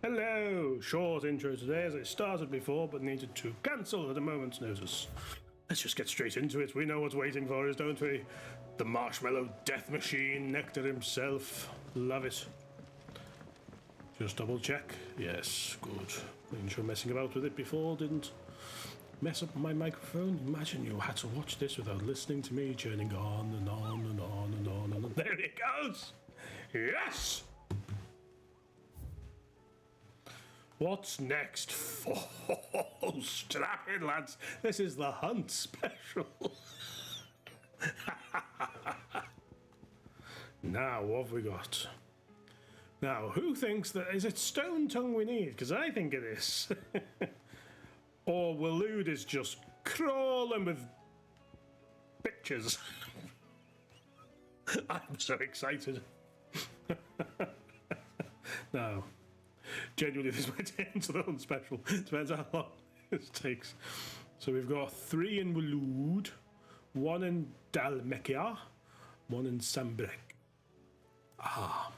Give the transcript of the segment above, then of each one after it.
Hello! Short intro today as I started before but needed to cancel at a moment's notice. Let's just get straight into it. We know what's waiting for us, don't we? The marshmallow death machine, Nectar himself. Love it. Just double check. Yes, good. Making sure messing about with it before didn't mess up my microphone. Imagine you had to watch this without listening to me churning on and on and on and on and on. There it goes! Yes! What's next? Oh, strap in, lads. This is the hunt special. Now, what have we got? Now, who thinks that... Is it Stone Tongue we need? Because I think it is. Or Waloed is just crawling with pictures. I'm so excited. Now, genuinely, this might turn into the hunt special. Depends how long this takes. So we've got 3 in Waloed, 1 in Dalmekia, 1 in Sambrek. Ah.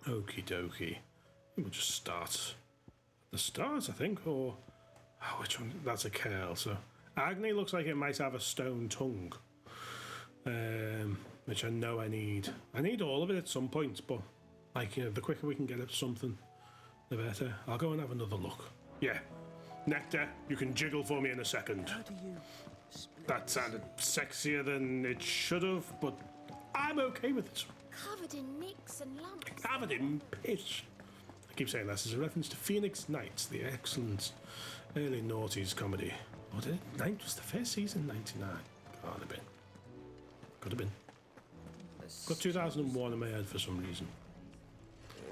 Okie dokie. We'll just start at the start, I think, or... Oh, which one? That's a Curl, so... Agni looks like it might have a Stone Tongue. Which I know I need. I need all of it at some point, but... Like, you know, the quicker we can get up something, the better. I'll go and have another look. Yeah. Nectar, you can jiggle for me in a second. How do you that sounded sexier than it should have, but I'm okay with it. Covered in nicks and lumps. Covered in piss. I keep saying this as a reference to Phoenix Nights, the excellent early noughties comedy. What did it? Night was the first season, 99. Can't have been. Could have been. Got 2001 in my head for some reason.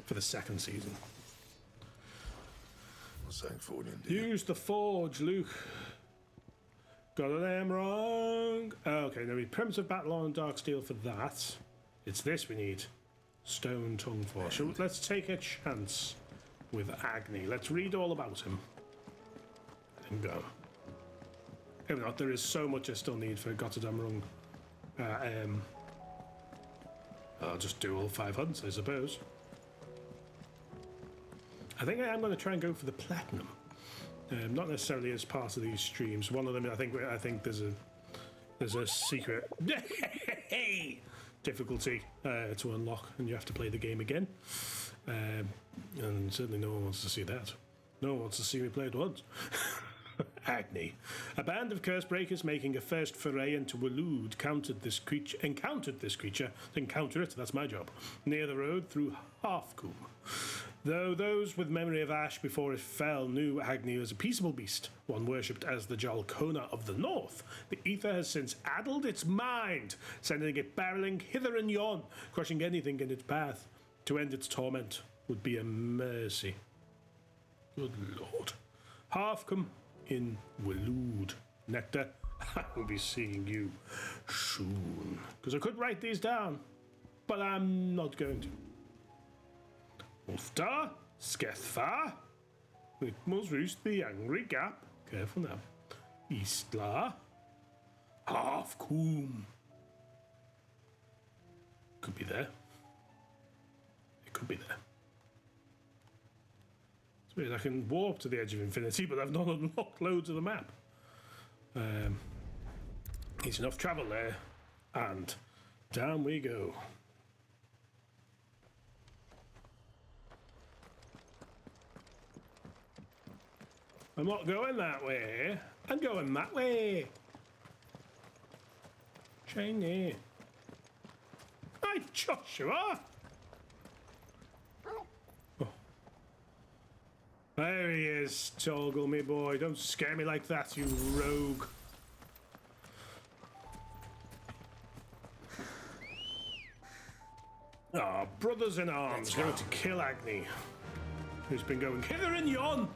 For the second season. Use the forge, Luke. Got a name wrong. Okay, now we primitive battle on dark steel for that. It's this we need. Stone Tongue for. So let's take a chance with Agni. Let's read all about him. And go. If not, there is so much I still need for Gotterdam Rung. I'll just do all 5 hunts, I suppose. I think I am going to try and go for the platinum. Not necessarily as part of these streams. One of them, I think there's a secret difficulty to unlock, and you have to play the game again. And certainly no one wants to see that. No one wants to see me play it once. Agni. A band of curse breakers making a first foray into Waloed encountered this creature, didn't counter it, that's my job, near the road through Halfcombe. Though those with memory of Ash before it fell knew Agni was a peaceable beast, one worshipped as the Jalkona of the North, the ether has since addled its mind, sending it barreling hither and yon, crushing anything in its path. To end its torment would be a mercy. Good Lord. Halfcombe in Waloed. Nectar, I will be seeing you soon. Because I could write these down, but I'm not going to. Ulftar, Skethfar, Whitmore's Roost, the Angry Gap, careful now, Eastlar, Halfcombe. Could be there. It could be there. It's weird, I can warp to the edge of infinity, but I've not unlocked loads of the map. There's enough travel there, and down we go. I'm not going that way. I'm going that way. Shiny. Hi, Joshua. Oh. There he is, Toggle, me boy. Don't scare me like that, you rogue. Our brothers in arms going to kill Agni, who's been going hither and yon.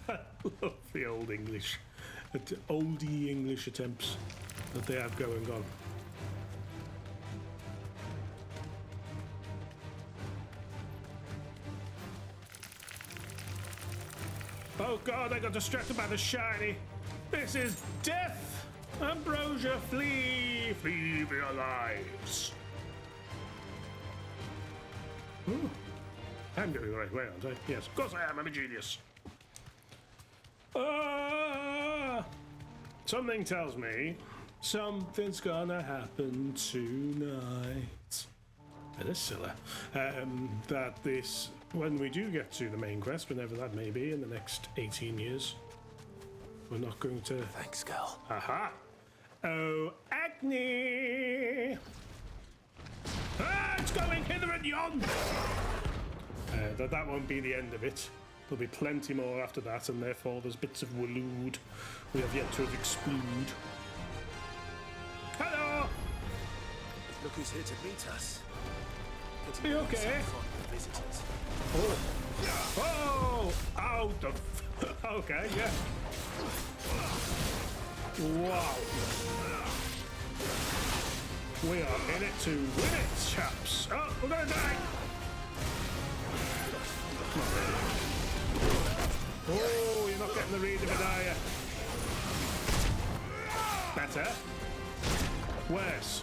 I love the old English, oldie English attempts that they have going on. Oh God, I got distracted by the shiny. This is death! Ambrosia, flee! Flee for your lives! Ooh. I'm going the right way, aren't I? Yes, of course I am. I'm a genius. Something tells me something's gonna happen tonight. It is silly. That this, when we do get to the main quest, whenever that may be, in the next 18 years, we're not going to... Thanks, girl. Aha! Oh, Agni! Ah, it's going hither and yon! That won't be the end of it. There'll be plenty more after that, and therefore there's bits of Waloed we have yet to have explored. Hello! Look who's here to meet us. Are you okay? Visitors. Oh! Oh! Out of... Okay, yeah. Wow. We are in it to win it, chaps. Oh, we're gonna die! Oh, you're not getting the read of it, are you? Better. Worse.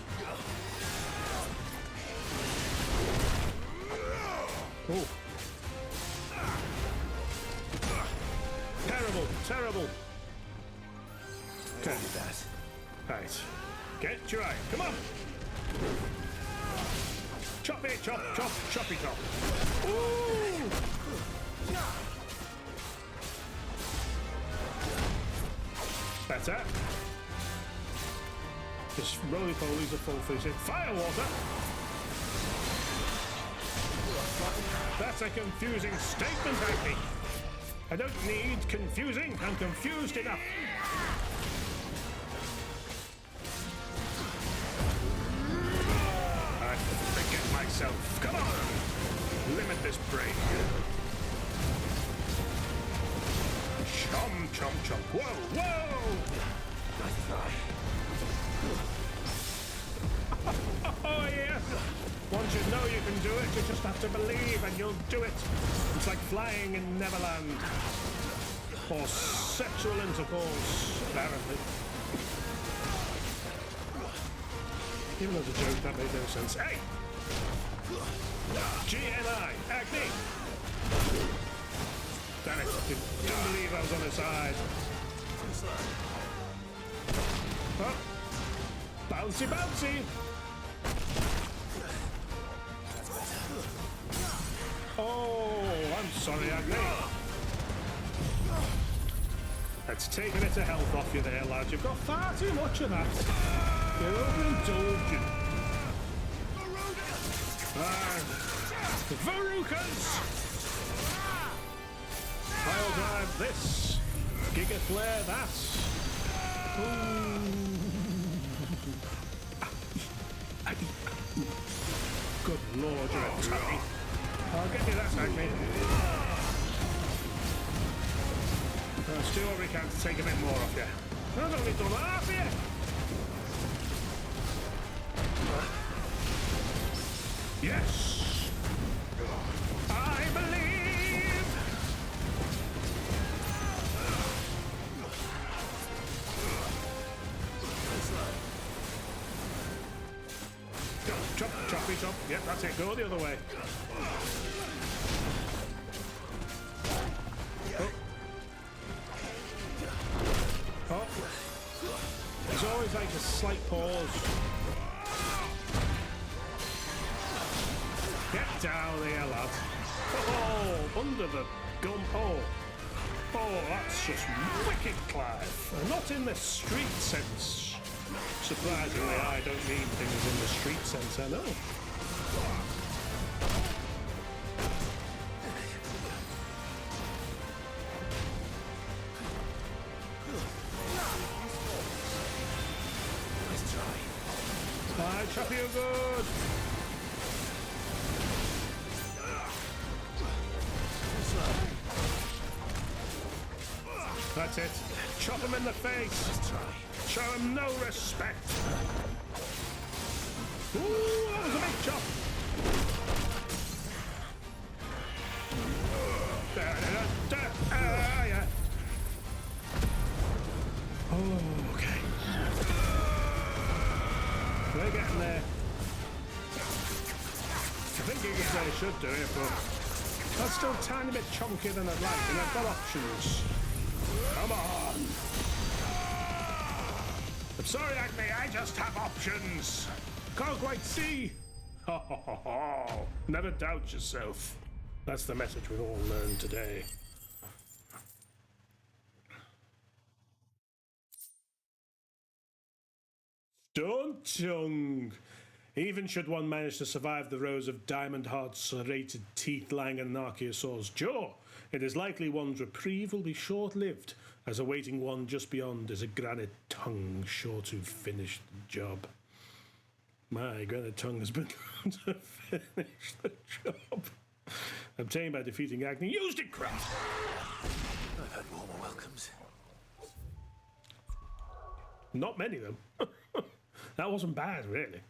Oh. Terrible, terrible. Okay. That. Right. Get your eye. Come on. Chop it, chop, chop, choppy chop. Ooh. Better. This roly-poly's a full fish. Fire water. That's a confusing statement, Agni. I don't need confusing. I'm confused enough. I forget myself. Come on. Limit this break. Chomp, chomp, chomp. Whoa, whoa. Oh, yeah. Once you know you can do it, you just have to believe and you'll do it. It's like flying in Neverland. Or sexual intercourse, apparently. Even as a joke, that made no sense. Hey! GNI, Agni! Damn it, didn't believe I was on his side. Oh! Bouncy, bouncy! Oh, I'm sorry, Agni. That's taking a bit of health off you there, lad. You've got far too much of that. You're overindulgent. Verucas! I'll drive this. Giga flare that. Good lord, you're a tiny. I'll get you that, Agni. Let's do what we can to take a bit more off you. I've only done half here. Yes! I believe! Chop, choppy, chop. Yep, that's it. Go the other way. Oh. There's always like a slight pause. Get down here, lad. Oh, under the gun. Oh, that's just wicked, Clive. Not in the street sense. Surprisingly, I don't mean things in the street sense, I know. I chop you good. That's it. Chop him in the face. Show him no respect. Ooh, that was a big chop. Yeah. Oh, okay. We're getting there. I think Giga Flare should do it, but That's still a tiny bit chunkier than I'd like, and I've got options. Come on! I'm sorry, Acme, I just have options! Can't quite see! Ho ho ho ho! Never doubt yourself. That's the message we've all learned today. Don't tongue! Even should one manage to survive the rows of diamond-hard serrated teeth lying in an Archaeosaur's jaw, it is likely one's reprieve will be short-lived, as awaiting one just beyond is a granite tongue sure to finish the job. My granite tongue has been to finish the job. Obtained by defeating Agni. Used it, crap! I've had warmer welcomes. Not many of them. That wasn't bad, really.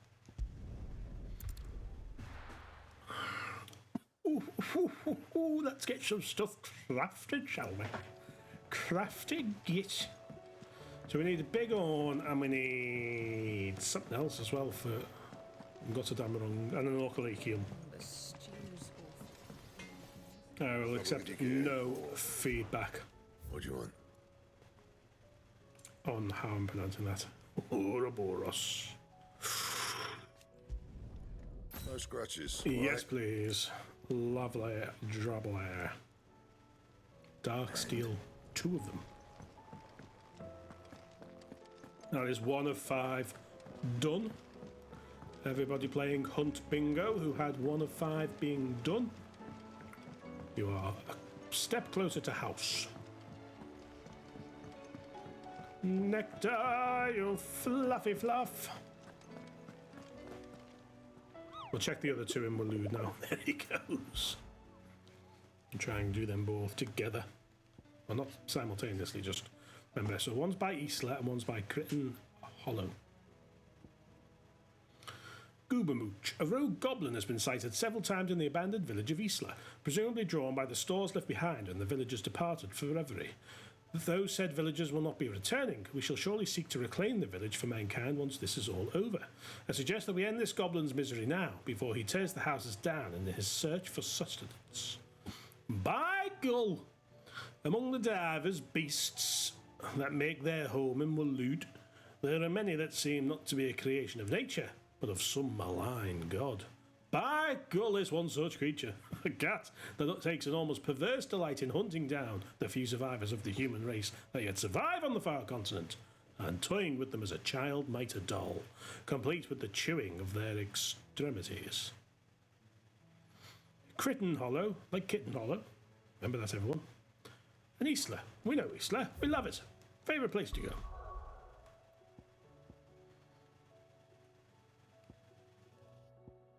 Ooh, let's get some stuff crafted, shall we? Crafted git. So we need a big horn and we need something else as well for Gotterdammerung and an Orkolikium. I will accept no feedback. What do you want? On how I'm pronouncing that. Ouroboros. No scratches. Yes, right? please. Lovely Drablair. Dark steel, 2 of them. That is 1 of 5 done. Everybody playing Hunt Bingo who had 1 of 5 being done. You are a step closer to house. Nectar, you fluffy fluff. We'll check the other 2 in Waloed now. There he goes. And try and do them both together. Well, not simultaneously, just remember. So one's by Isla and one's by Critten Hollow. Goobermooch. A rogue goblin has been sighted several times in the abandoned village of Isla, presumably drawn by the stores left behind when the villagers departed for reverie. Though said villagers will not be returning, we shall surely seek to reclaim the village for mankind once this is all over. I suggest that we end this goblin's misery now, before he tears the houses down in his search for sustenance. By Gull! Among the divers beasts that make their home in Waloed, there are many that seem not to be a creation of nature, but of some malign god. By Gull is one such creature, a cat that takes an almost perverse delight in hunting down the few survivors of the human race that yet survive on the far continent, and toying with them as a child might a doll, complete with the chewing of their extremities. Critten Hollow, like Kitten Hollow. Remember that, everyone? And Isla. We know Isla. We love it. Favourite place to go.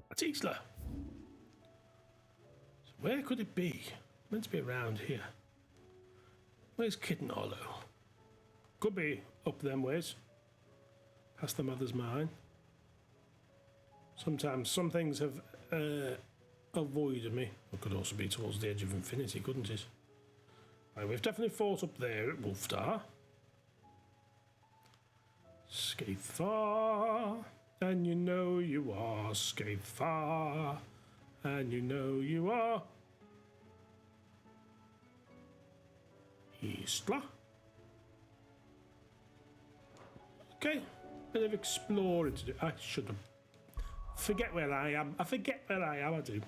That's Isla. So where could it be? Meant to be around here. Where's Kitten Hollow? Could be up them ways. Past the mother's mine. Sometimes some things have avoided me. It could also be towards the edge of infinity, couldn't it? Right, we've definitely fought up there at Wolfstar. Skaithar, and you know you are. Skaithar, and you know you are. Isla. Okay, bit of exploring to do. I should have. Forget where I am. I forget where I am, I do.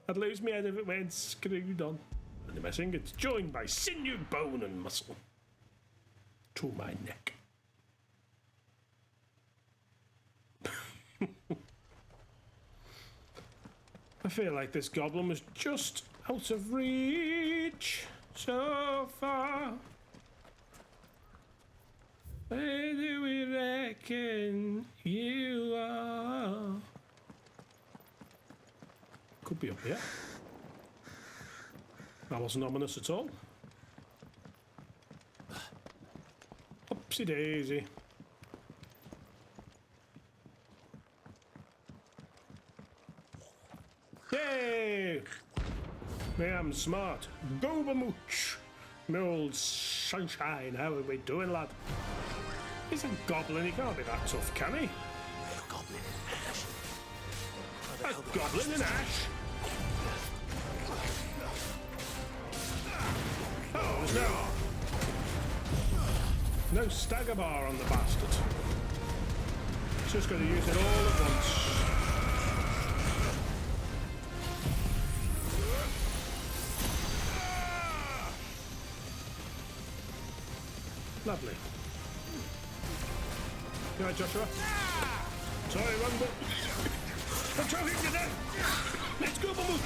I'd lose my head if it went screwed on. And my it's joined by sinew, bone and muscle. To my neck. I feel like this goblin was just out of reach so far. Where do we reckon you are? Could be up here. That wasn't ominous at all. Upsy daisy. Yay! I am smart. Goobermooch. My old sunshine, how are we doing, lad? He's a goblin, he can't be that tough, can he? A goblin in ash. A goblin in ash? No! No stagger bar on the bastard. Just going to use it all at once. Lovely. Go ahead, Joshua. Sorry, wrong button. I'm choking to death. Let's go, Babuch.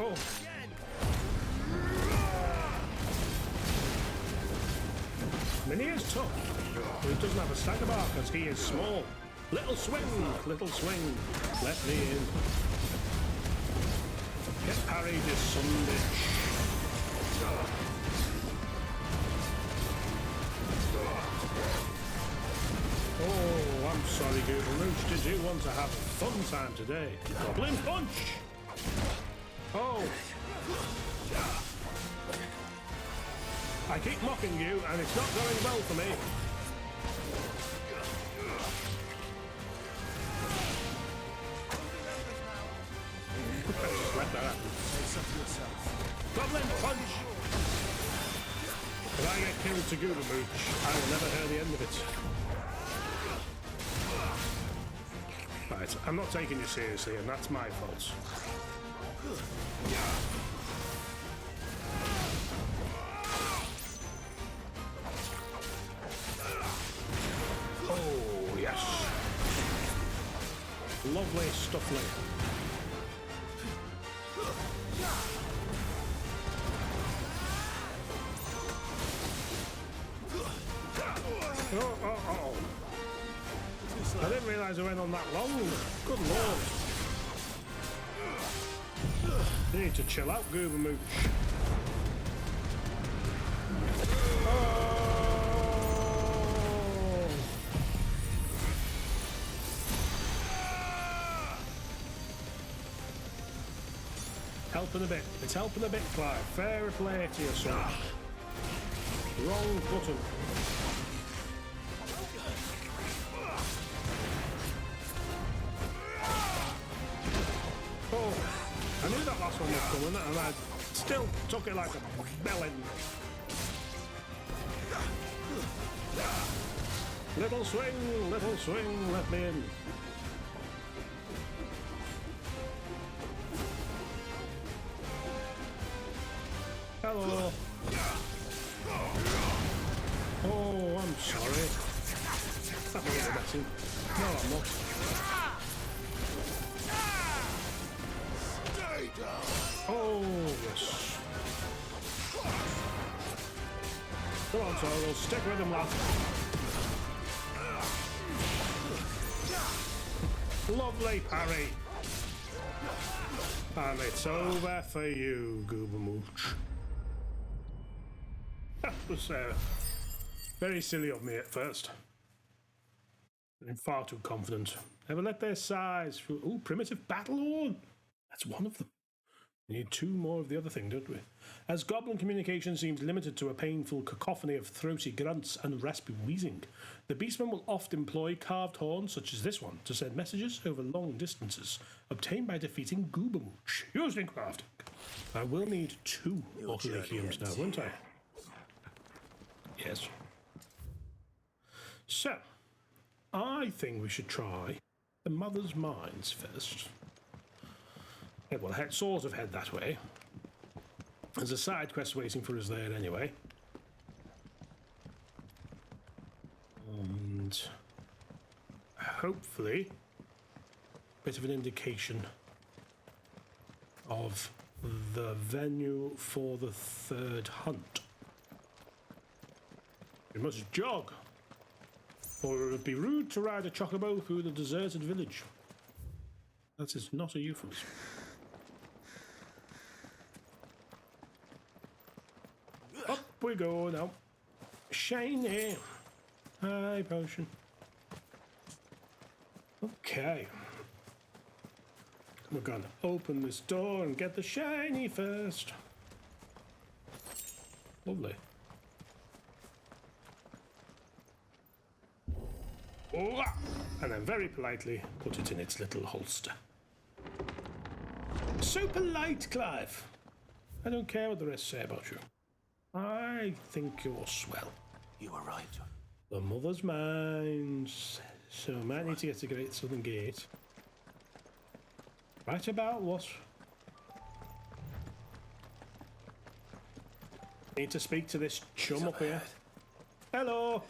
Oh. Mini is tough, but he doesn't have a stagger bar because he is small. Little swing, let me in. Get parried, you son bitch. Oh, I'm sorry, Google Mooch. Did you want to have a fun time today? Goblin punch! Oh. I keep mocking you, and it's not going well for me. Just let that happen. Goblin punch! If I get killed to Google Mooch, I will never hear the end of it. Right, I'm not taking you seriously, and that's my fault. Oh, yes. Lovely stuffly. Oh. I didn't realise I went on that long. Good lord. You need to chill out, Goober Mooch. Oh. Helping a bit. It's helping a bit, Clive. Fair play to your son. Wrong button. Oh, I knew that last one was coming, and I still took it like a bellend. Little swing, let me in. Hello. Oh, I'm sorry. That was a messing. No, I'm not. Oh, yes. Come on, Sorrel, stick with him, lad. Lovely parry. And it's over for you, Goober Mooch. That was very silly of me at first. I'm far too confident. Never let their size... Ooh, primitive battle horn. That's one of them. We need two more of the other thing, don't we? As goblin communication seems limited to a painful cacophony of throaty grunts and raspy wheezing, the beastmen will often employ carved horns such as this one to send messages over long distances, obtained by defeating Goober Mooch, used in crafting. I will need two Orchalechiums now, won't I? Yes. So, I think we should try the Mother's Mines first. Well, sort of head that way. There's a side quest waiting for us there anyway. And hopefully a bit of an indication of the venue for the third hunt. We must jog, or it would be rude to ride a chocobo through the deserted village. That is not a euphemism. Up we go now. Shiny. High potion. Okay. We're gonna open this door and get the shiny first. Lovely. and then very politely put it in its little holster. So polite, Clive. I don't care what the rest say about you. I think you're swell. You were right. The mother's mines. So I might need to get to Great Southern Gate. Right about what? Need to speak to this chum up here. Hello.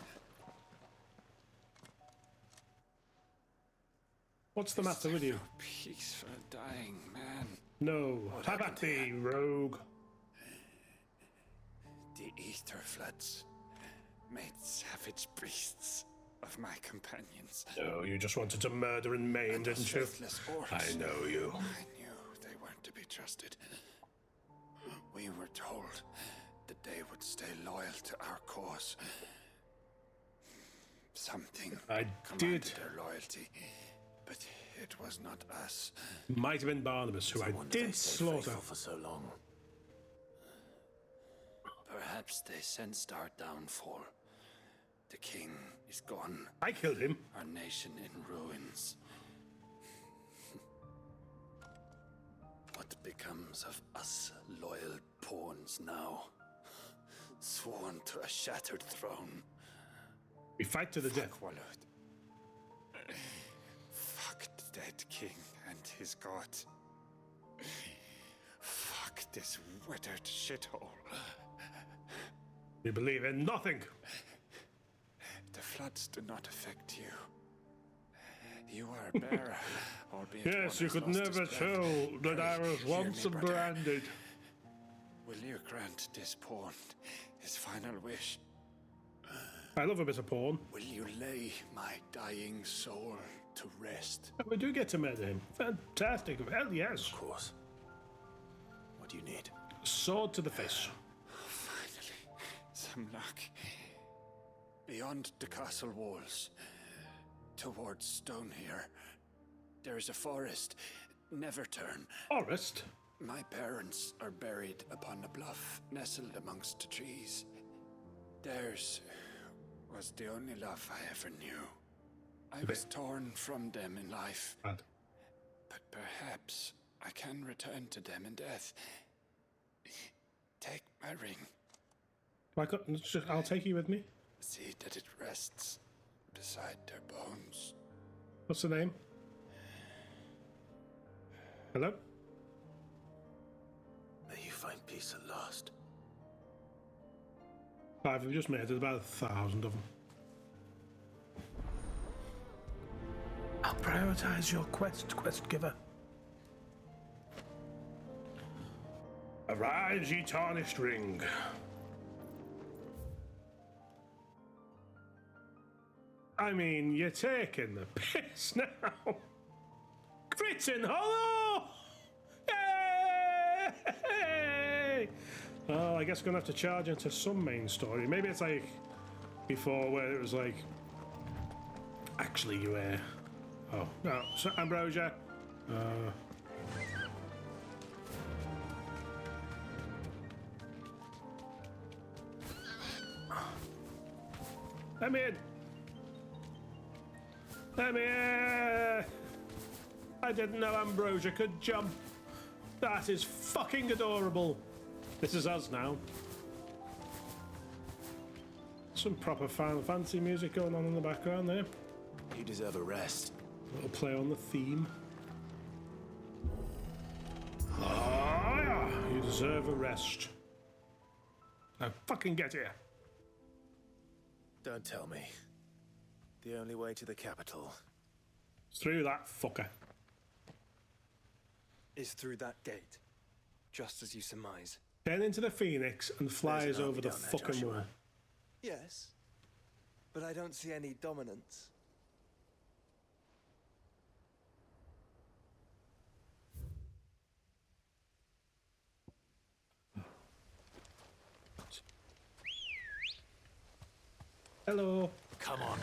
What's the matter with you? Peace for a dying man. No. Have at thee, rogue. The ether floods made savage beasts of my companions. No, you just wanted to murder and maim, didn't you? Faithless orcs. I know you. I knew they weren't to be trusted. We were told that they would stay loyal to our cause. Something I commanded did. their loyalty, but it was not us. Might have been Barnabas, who I No wonder they did stayed slaughter. faithful for so long. Perhaps they sensed our downfall. The king is gone. I killed him. Our nation in ruins. What becomes of us loyal pawns now? Sworn to a shattered throne. We fight to the death. Fuck Walud. Fuck the dead king and his god. Fuck this withered shithole. We believe in nothing. The floods do not affect you. You are a bearer, albeit one Yes, you who's could lost never his tell blood. that I was Hear once me, brother. branded. Will you grant this pawn his final wish? I love a bit of porn. Will you lay my dying soul to rest? We do get to murder him. Fantastic. Hell yes. Of course. What do you need? Sword to the face. Finally, some luck. Beyond the castle walls, towards Stonhyrr, there is a forest. Never turn. Forest. My parents are buried upon a bluff, nestled amongst the trees. Theirs was the only love I ever knew. I was torn from them in life, Bad. but perhaps I can return to them in death. Take my ring. I'll take you with me. See that it rests beside their bones. What's the name? Hello? May you find peace at last. I've just made it about 1,000 of them. I'll prioritize your quest giver. Arise, ye tarnished ring. I mean, you're taking the piss now. Crit and hollow! Yay! Oh, I guess I'm gonna have to charge into some main story. Maybe it's like before, where it was like, actually, you oh no, so Ambrosia. Let me in. Let me in. I didn't know Ambrosia could jump. That is fucking adorable. This is us now. Some proper Final Fantasy music going on in the background there. You deserve a rest. A little play on the theme. Ah, yeah. You deserve a rest. Now fucking get here. Don't tell me. The only way to the capital. Through that fucker. Is through that gate, just as you surmise. Get into the Phoenix and flies There's an over army the down there, fucking Joshua. wall. Yes, but I don't see any dominance. Hello. Come on.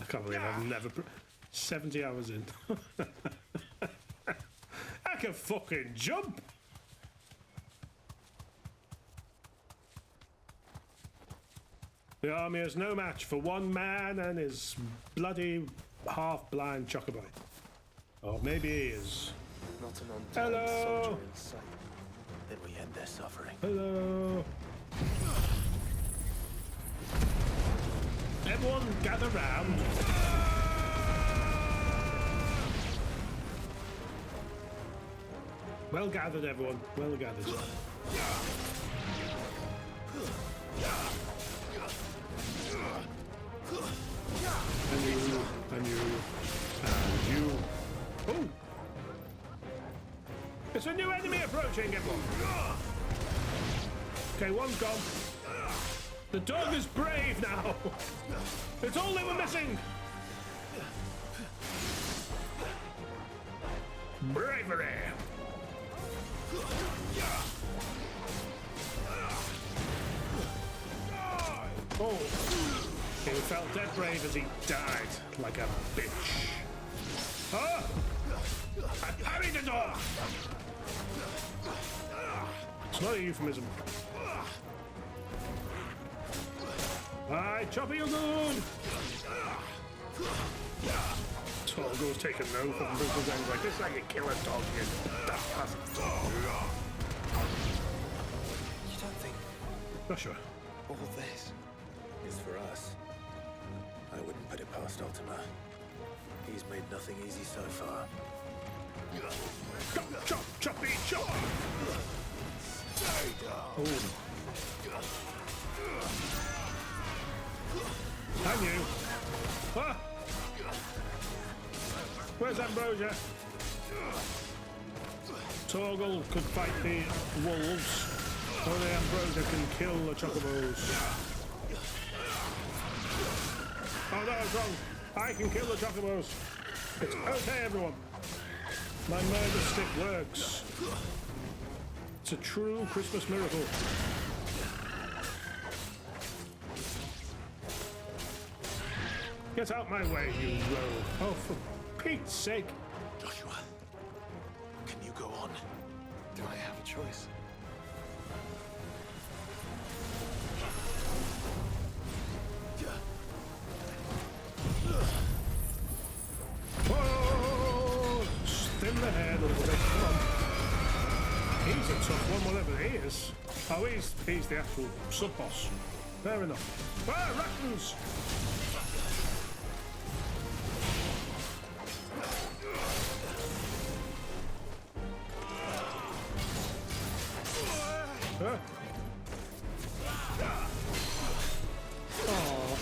I can't believe I've never... 70 hours in. I can fucking jump. The army is no match for one man and his bloody half-blind chocobo. Or maybe he is. Not an untamed Hello. soldier in sight. Then we end their suffering. Hello. Everyone gather round. Well gathered, everyone. Well gathered. And you, and you, and you. Oh! It's a new enemy approaching, everyone. Okay, one's gone. The dog is brave now. It's all they were missing. Bravery. Oh, he felt dead brave as he died like a bitch. Oh, I parried the dog. It's not a euphemism. Aye, Choppy, you're good. Torgo's taken no from Brutal's end like this is how you kill a dog, you daft bastard. You don't think Not sure. all this Is for us. I wouldn't put it past Ultima. He's made nothing easy so far. Chop, chop, choppy, chop! Oh. And you. Ah! Where's Ambrosia? Torgal could fight the wolves. Only Ambrosia can kill the chocobos. Oh no, I was wrong. I can kill the chocobos. It's okay, everyone. My murder stick works. It's a true Christmas miracle. Get out my way, you rogue. Oh, for Pete's sake. Joshua, can you go on? do I have a choice? Whoa! Stim the head a little bit. Come on. He's a tough one, whatever he is. Oh, he's the actual sub-boss. Fair enough. Ah, raccoons! Huh? Oh.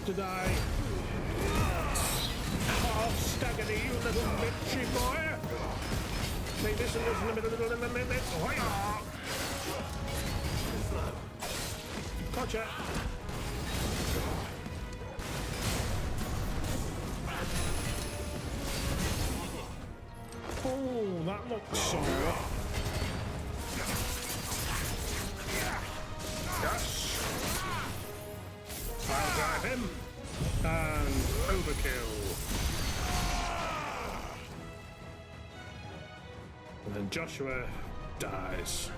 Did I? Oh, staggerly, you little bitchy boy! Take this and this in the middle. Hoya! Gotcha! Oh, that looks sore. Yes! I'll drive him. And overkill. And then Joshua dies.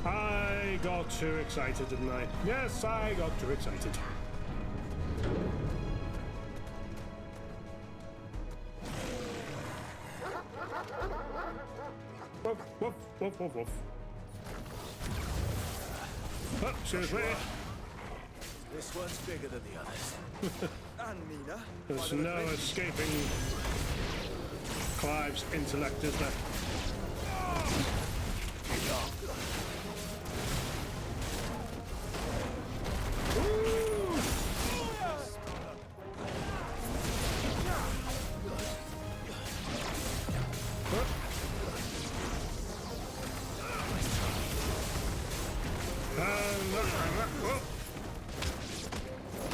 I got too excited, didn't I? Yes, I got too excited. Woof, woof, woof, woof, woof. Oh, seriously? This one's bigger than the others. And Mina. There's no escaping Clive's intellect, is there? Ooh. Whoa.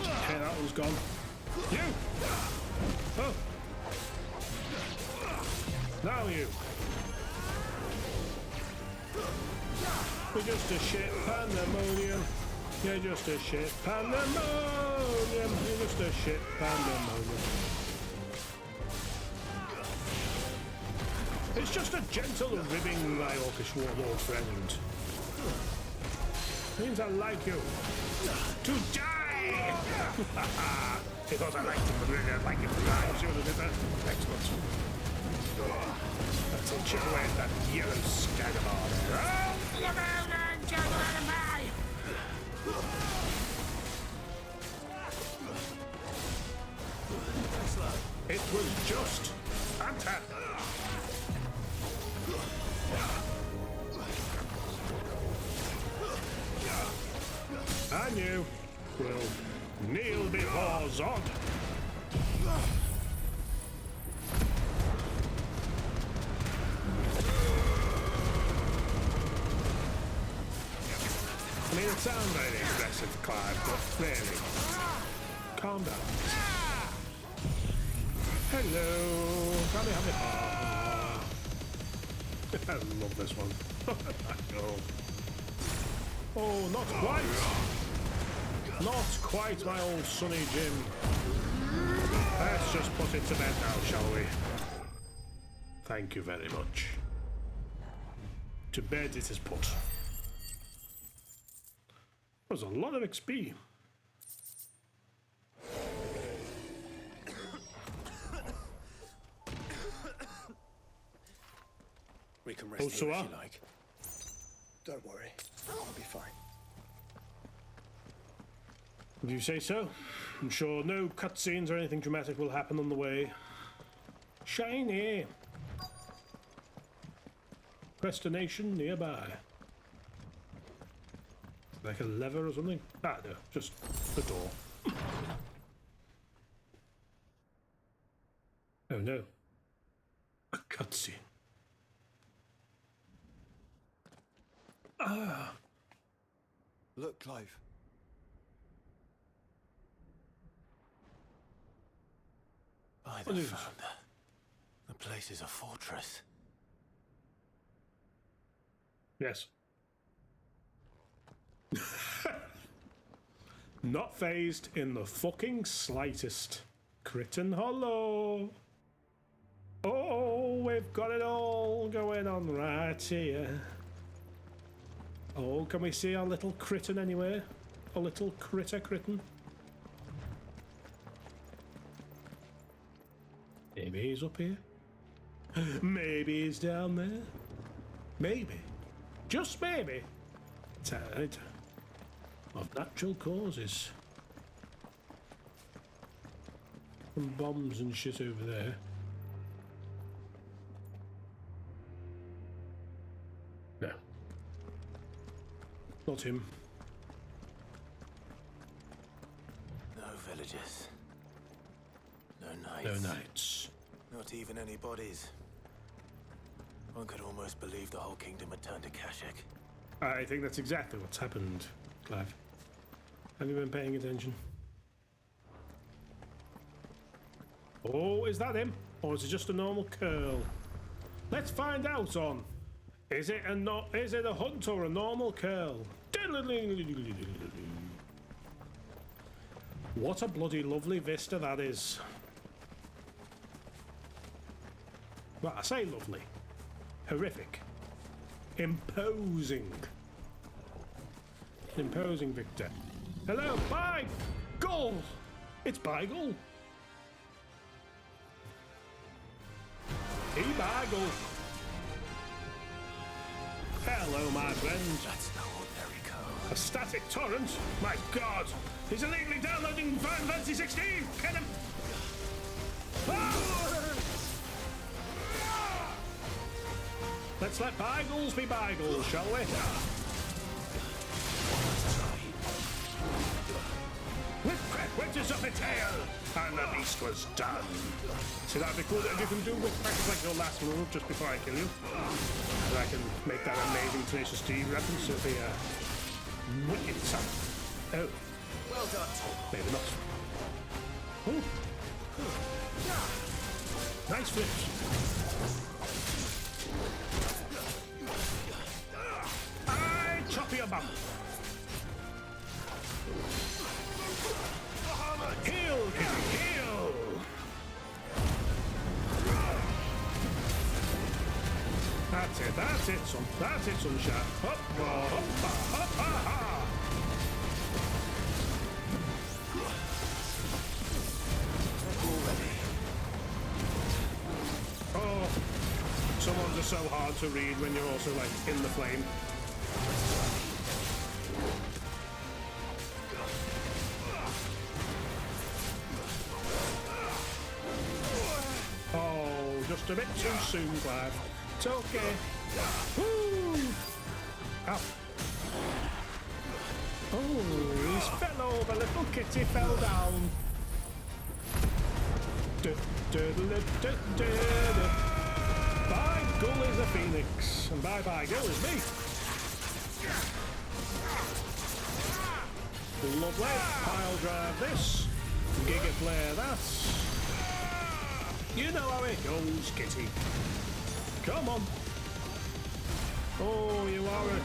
Okay, that one's gone. You! Oh! Now you! You're just a shit pandemonium. You're just a shit pandemonium. You're just a shit pandemonium. It's just a gentle ribbing, thy orcish warlord friend. Means I like you. To die! He thought I liked him, but really I'd like him to die. See what I did there? Excellent. That's it. Chip away at that yellow scagabard. Oh, look out and get out of my! It was just fantastic. And you will kneel before Zod. I mean, it sounds very aggressive, Clive, but really, calm down. Hello, can we have it? I love this one. Oh, not quite. Not quite my old sunny Jim. Let's just put it to bed now, shall we? Thank you very much. To bed it is put. That was a lot of XP. We can rest here if you like. Don't worry, I'll be fine. If you say so. I'm sure no cutscenes or anything dramatic will happen on the way. Shiny! Destination nearby. Like a lever or something? Ah, no, just the door. Oh no. A cutscene. Ah. Look, Clive. By the founder. The place is a fortress. Yes. Not phased in the fucking slightest. Crichton Hollow. Oh, we've got it all going on right here. Oh, can we see our little Crichton anywhere? A little critter Crichton? Maybe he's up here. Maybe he's down there. Maybe. Just maybe. Tired of natural causes. And bombs and shit over there. No. Not him. No villages. No knights. No knights. Not even any bodies. One could almost believe the whole kingdom had turned to Kashyyyk. I think that's exactly what's happened, Clive. Have you been paying attention? Oh, is that him? Or is it just a normal curl? Let's find out on. Is it a hunt or a normal curl? What a bloody lovely vista that is. Well, I say lovely. Horrific. Imposing. Imposing, Victor. Hello, Beagle! It's Beagle. Hey, Beagle. Hello, my friend. That's no ordinary code. A static torrent? My God! He's illegally downloading Final Fantasy 16! Get him! Ah! Let's let Beagles be Beagles, shall we? With crack wedges up its tail, and the beast was done. See, that'd be cool if you can do with crack like your last move just before I kill you. And I can make that amazing Tenacious D reference to the wicked son. Oh. Well done. Maybe not. Oh. Nice flips. I chop your bum. Heal, heal. That's it, son. That's it, sunshine. Hop, hop, hop, hop, hop. so hard to read when you're also like in the flame. Oh, just a bit too soon, Clive. It's okay. Woo! Ow. Oh, he's fell over. Little kitty fell down. Bye, Gull is a phoenix, and bye-bye, Gull is me. Lovely. Pile drive this. Giga flare that. You know how it goes, kitty. Come on. Oh, you are a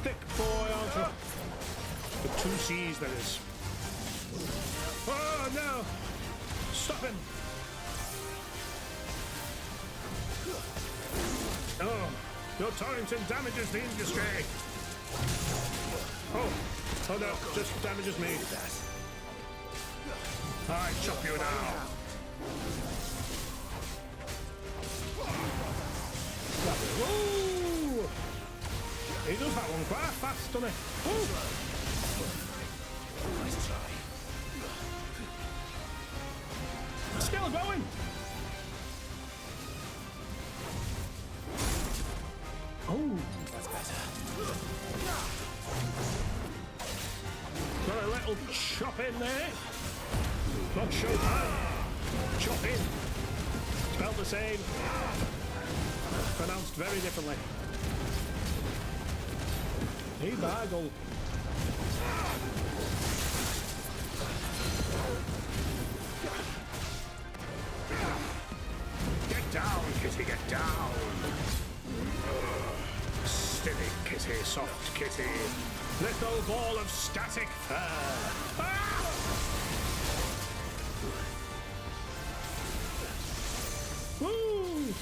thick boy, aren't you? The two C's, that is. Oh, no. Stop him. Oh, your torrenting damages the industry. Oh no, just damages me. I chop you now. Ooh. He does that one quite fast, doesn't he? Ooh. Nice try. Still going. Oh, that's better. Got a little chop in there. Not showtime. Chop in. Spelled the same. Pronounced very differently. Hey, Bagel. Get down, kitty, get down. Steady, kitty, soft kitty. Little ball of static fur. Ah! Woo!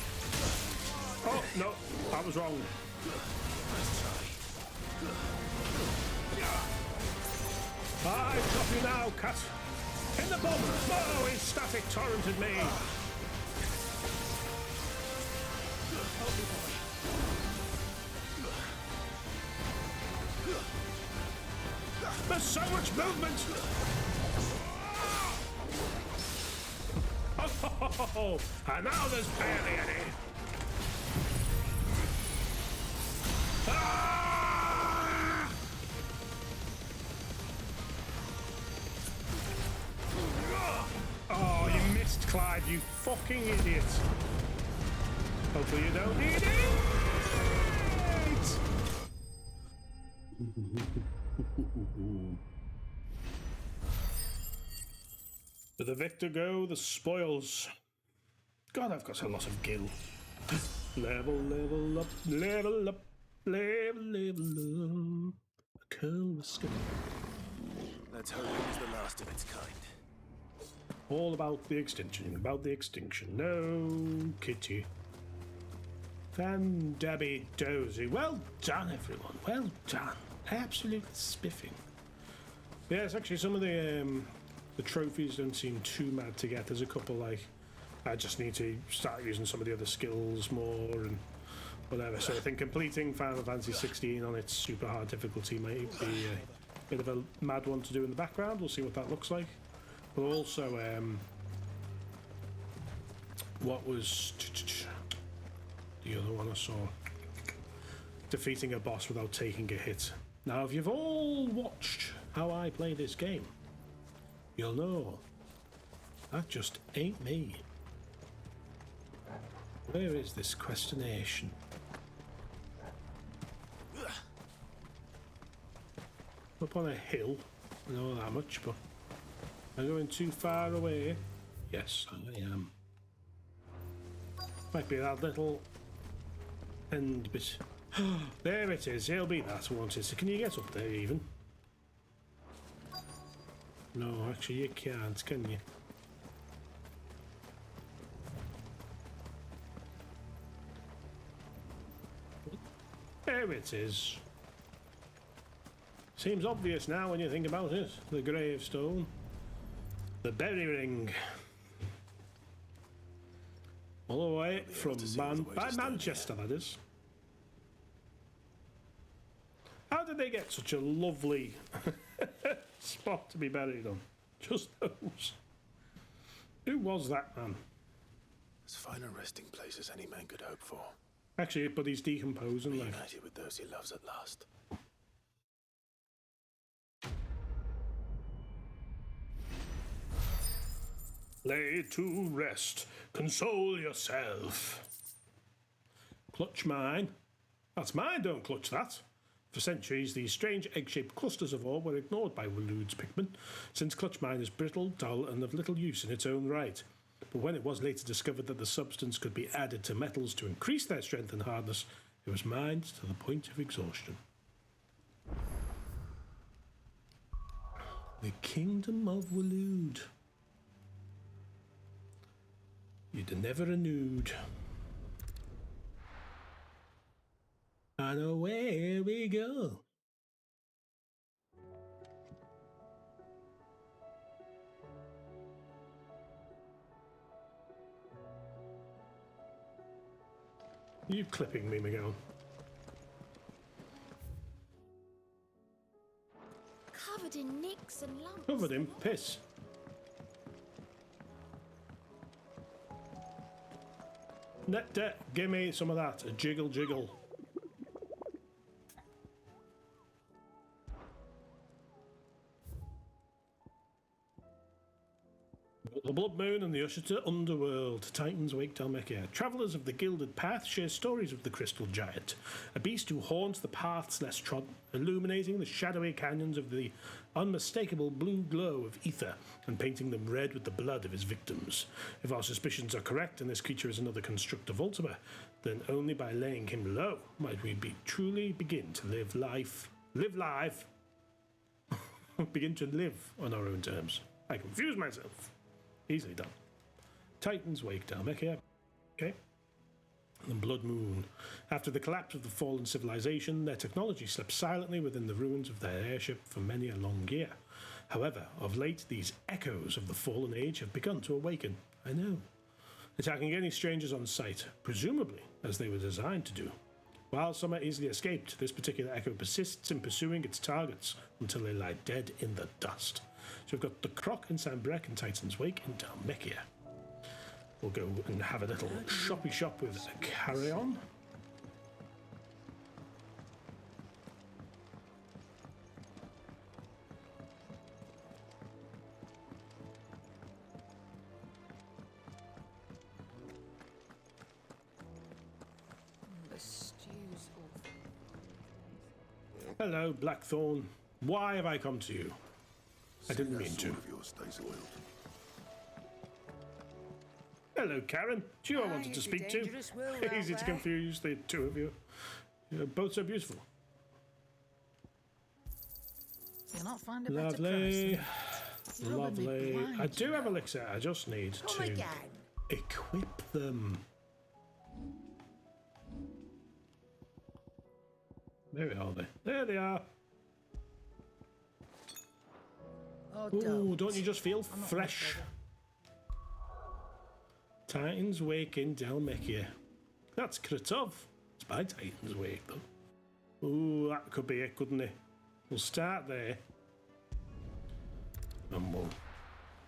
Oh, no, I was wrong. I chop you now, cat. In the bum. Oh, his static torrented me. There's so much movement! Oh, and now there's barely any. Ah! Oh, you missed, Clive, you fucking idiot. Hopefully you don't need it. To the victor go the spoils. God, I've got a lot of gil. Level, level up, level up, level, level up. A curl with skin. Let's hope it was the last of its kind. All about the extinction, No, kitty. Fan-dabby dozy. Well done, everyone. Well done. Absolute spiffing. Yes, actually, some of the trophies don't seem too mad to get. There's a couple like I just need to start using some of the other skills more and whatever. So I think completing Final Fantasy 16 on its super hard difficulty might be a bit of a mad one to do in the background. We'll see what that looks like. But also, what was the other one I saw? Defeating a boss without taking a hit. Now, if you've all watched how I play this game, you'll know that just ain't me. Where is this questionation? Up on a hill, I know that much, but am I going too far away? Yes, I am. Might be that little end bit. There it is, it'll be that, won't it? So can you get up there even? No, actually you can't, can you? There it is. Seems obvious now when you think about it. The gravestone. The berry ring. All the way I'll be from able to see all the way to Stonhyrr. Manchester, that is. How did they get such a lovely spot to be buried on? Just those. Who was that man? As fine a resting place as any man could hope for. Actually, but he's decomposing. Like, Reunited with those he loves at last. lay to rest, console yourself. Clutch mine. That's mine, don't clutch that. For centuries, these strange egg-shaped clusters of ore were ignored by Waloed's pickmen, since clutch mine is brittle, dull, and of little use in its own right. But when it was later discovered that the substance could be added to metals to increase their strength and hardness, it was mined to the point of exhaustion. The Kingdom of Waloed. You'd never renewed. And away we go. You clipping me, Miguel? Covered in nicks and lumps. Covered in piss. Give me some of that. A jiggle jiggle. The Blood Moon and the Usher to Underworld. Titans wake Dhalmekia. Travellers of the Gilded Path share stories of the Crystal Giant, a beast who haunts the paths less trodden, illuminating the shadowy canyons of the unmistakable blue glow of ether and painting them red with the blood of his victims. If our suspicions are correct and this creature is another construct of Ultima, then only by laying him low might we truly begin to live life. Begin to live on our own terms. I confuse myself. Easily done. Titans wake Dhalmekia. Okay. The Blood Moon. After the collapse of the fallen civilization, their technology slept silently within the ruins of their airship for many a long year. However, of late, these echoes of the fallen age have begun to awaken. I know. Attacking any strangers on sight, presumably as they were designed to do. While some are easily escaped, this particular echo persists in pursuing its targets until they lie dead in the dust. So we've got the Croc in Sanbrek and Titan's Wake in Dhalmekia. We'll go and have a little shoppy shop with Carry-On. The stew's awful. Hello, Blackthorn. Why have I come to you? I didn't mean to. Sword of yours stays oiled. Hello, Karen. It's you I wanted to speak to. Easy to confuse the two of you. You're both so beautiful. You'll not find a better Lovely. price than that. Rubbing me Lovely. blind, I do you have know. elixir. I just need Come to again. equip them. Where are they? There they are. Oh, Ooh, don't you just feel I'm not fresh? much Titans Wake in Dhalmekia. That's Kratov. It's by Titans Wake, though. Ooh, that could be it, couldn't it? We'll start there. And we'll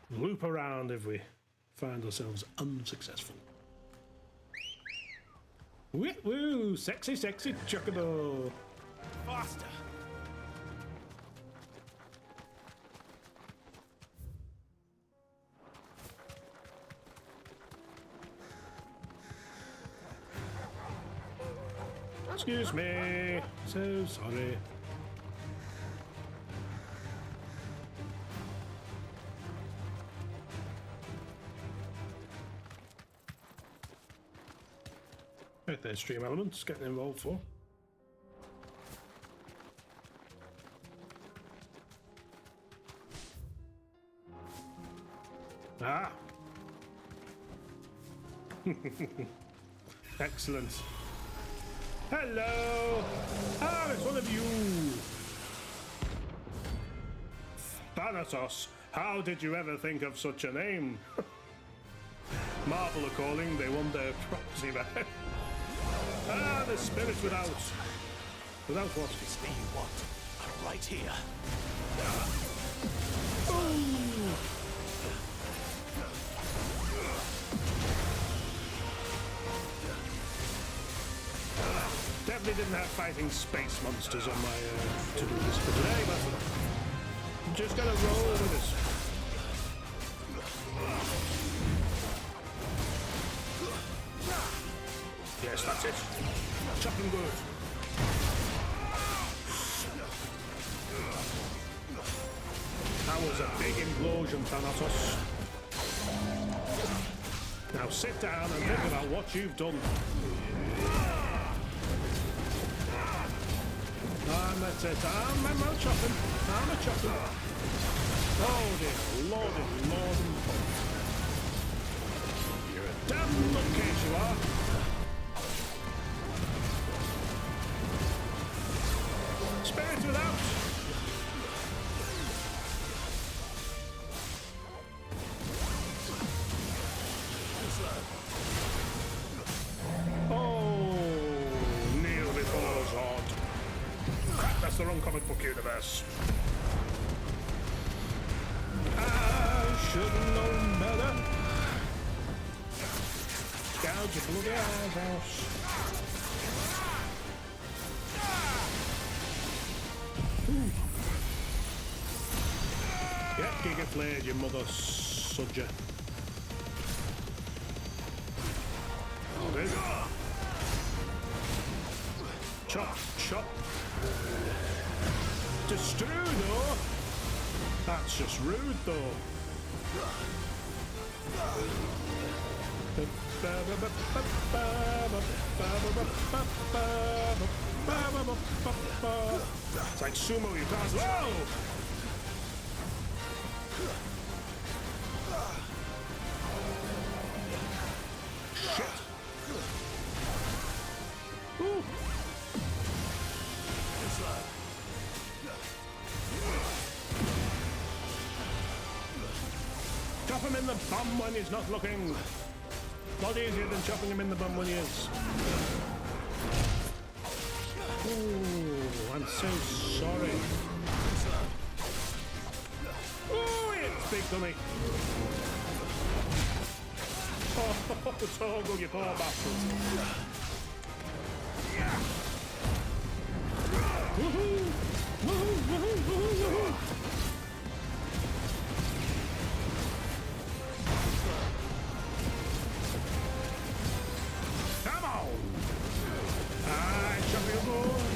loop around if we find ourselves unsuccessful. Woo! Sexy, sexy chocobo! Faster! Excuse me. So sorry. Right there, Stream Elements getting involved for. Ah! Excellent. Hello! Ah, it's one of you! Thanatos, how did you ever think of such a name? Marvel are calling, they want their property back. Ah, the spirits without. Without what? It's me you want. I'm right here. Definitely didn't have fighting space monsters on my to-do list for today, but I'm just gonna roll with it. Yes, that's it. Chopping good. That was a big implosion, Thanatos. Now sit down and think about what you've done. And that's it. I'm not chopping. I'm not chopping. Oh dear, lordy, lord and lord. You're a damn nutcase, you are. Spirit without. Oh, kneel before Zod. Crap, that's the wrong comic book universe. I should have known better. Gouge your bloody eyes out. Get Giga Flayed, you mother sudger. Oh, there's it. Chop, chop. Destroy, though. That's just rude, though. It's like sumo, you can't. Whoa! Shit. Ooh. Chop him in the bum when he's not looking. Not easier than chopping him in the bum when he is. Ooh, I'm so sorry. Oh, it's big dummy. Oh, Torgo, you poor bastard. Woohoo! Woohoo! Woohoo! Woohoo! Woohoo! Come on! I shall be aboard.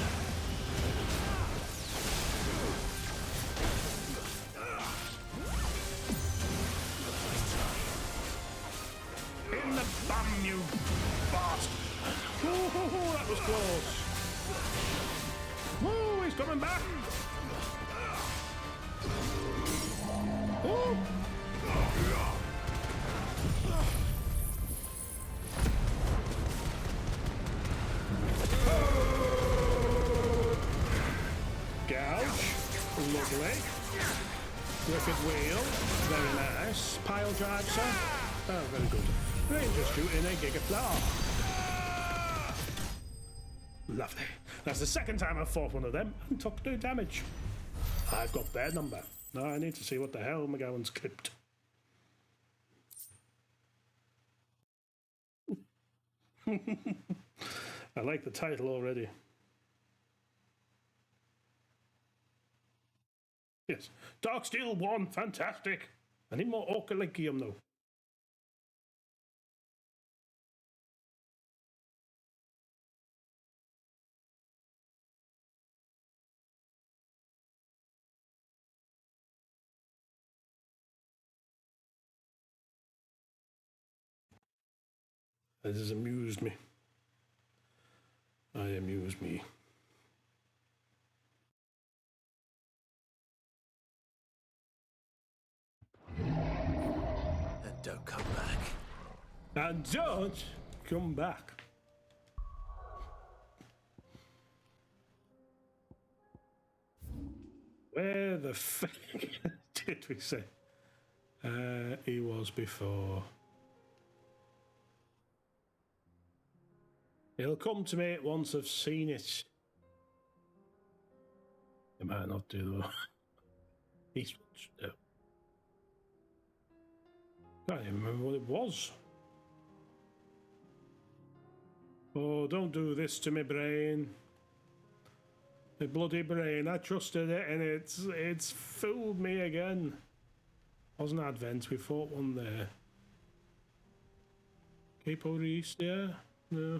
In the bum, you bastard! Ooh, that was close. Woo, he's coming back! Ooh. Gouge, lovely. Wicked wheel, very nice. Pile drive, sir. Oh, very good. Ranger shoot in a gigaflower. Lovely. That's the second time I've fought one of them and took no damage. I've got their number. Now I need to see what the hell McGowan's clipped. I like the title already. Yes. Darksteel 1, fantastic. I need more Orcalikium though. This has amused me. I amuse me. And don't come back. And don't come back. Where the fuck did we say he was before? It'll come to me once I've seen it. It might not do though. Eastwood. No. Can't even remember what it was. Oh, don't do this to my brain. My bloody brain. I trusted it and it's fooled me again. Wasn't Advent, we fought one there. Cape East, yeah? No.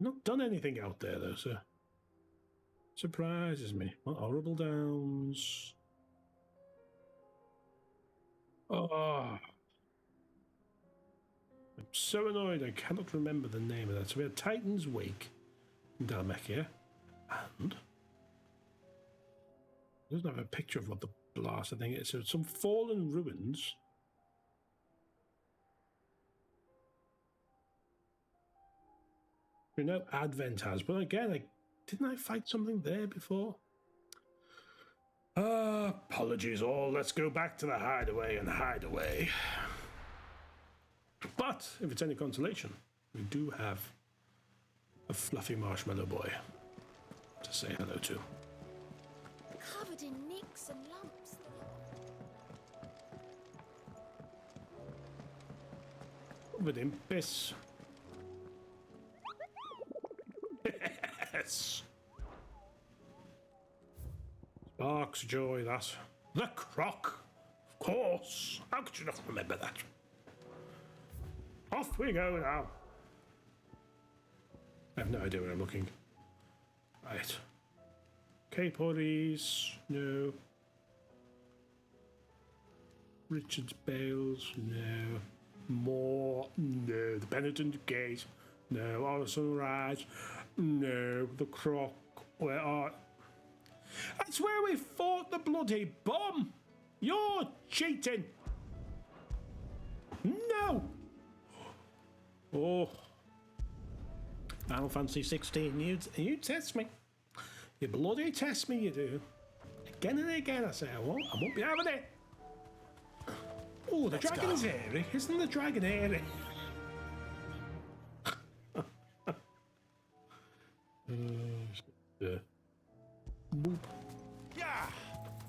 Not done anything out there though, so surprises me. What horrible downs. Oh. I'm so annoyed I cannot remember the name of that. So we had Titan's Wake in Dalmechia, and it doesn't have a picture of what the blast I think it's some fallen ruins. We know Advent has, but again, didn't I fight something there before? Apologies all, let's go back to the hideaway and hide away. But, if it's any consolation, we do have a fluffy marshmallow boy to say hello to. Covered in nicks and lumps. Covered in piss. Yes! Sparks joy, that. The croc! Of course! How could you not remember that? Off we go now. I have no idea where I'm looking. Right. Cape Orleans, no. Richard's Bales, no. More, no. The Penitent Gate, no. Orson Rise, no. The Croc, where are... That's where we fought the bloody bomb! You're cheating! No! Oh. Final Fantasy 16, you test me. You bloody test me, you do. Again and again, I say I won't be having it. Oh, the dragon's hairy. Isn't the dragon hairy? Boop. Yeah!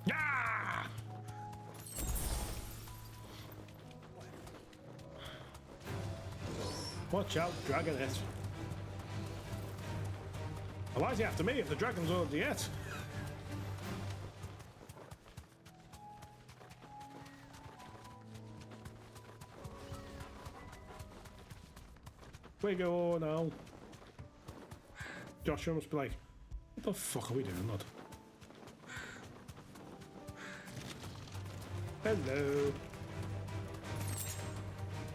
Yeah! Watch out, dragonette. Why is he after me if the dragon's already yet? We go now. Joshua must be like, what the fuck are we doing, lad? Hello.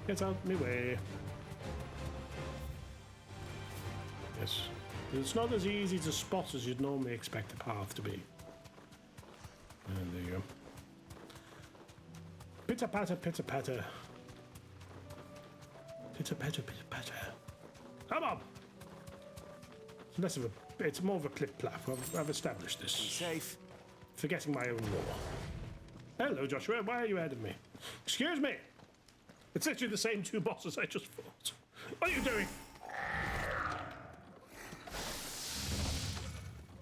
Get out of my way. Yes. It's not as easy to spot as you'd normally expect a path to be. And there you go. Pitter patter, pitter patter. Pitter patter, pitter patter. Come on! It's less of a. It's more of a clip plap. I've established this. Safe. Forgetting my own law. Hello, Joshua. Why are you ahead of me? Excuse me. It's literally the same two bosses I just fought. What are you doing?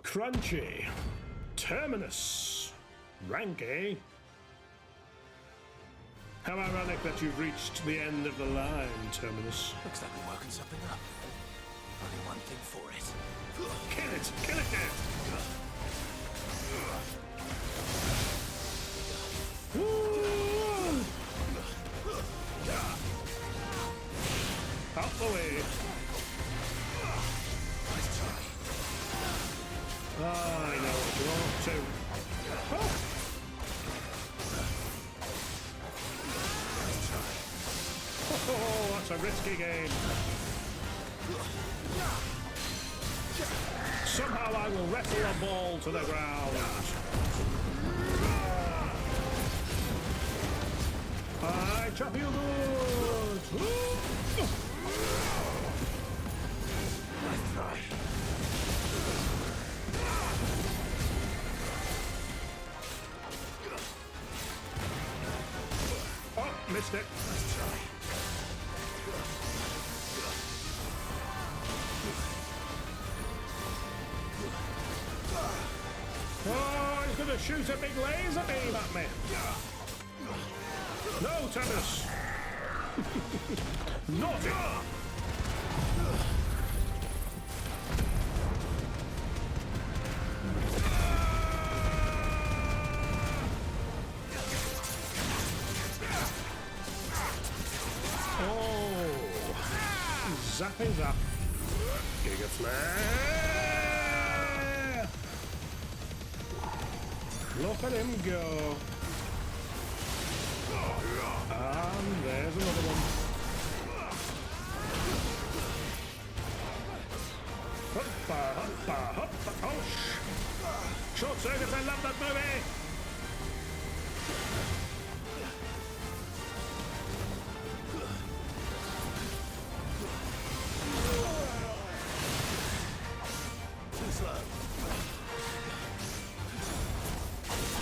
Crunchy. Terminus. Rank A. How ironic that you've reached the end of the line, Terminus. Looks like we're working something up. Only one thing for it. Kill it! Kill it dead! Out the way! I know what you want to. Oh, that's a risky game. Somehow I will wrestle a ball to the ground. I chop you good. Nice try. Oh, missed it. Nice try. Oh, he's going to shoot a big laser beam at me. No, Thomas. Naughty. Oh, zapping zap. Giga flare. Look at him go. And there's another one. Hoppa, hoppa, hoppa, oh, Short Circuit, I love that movie!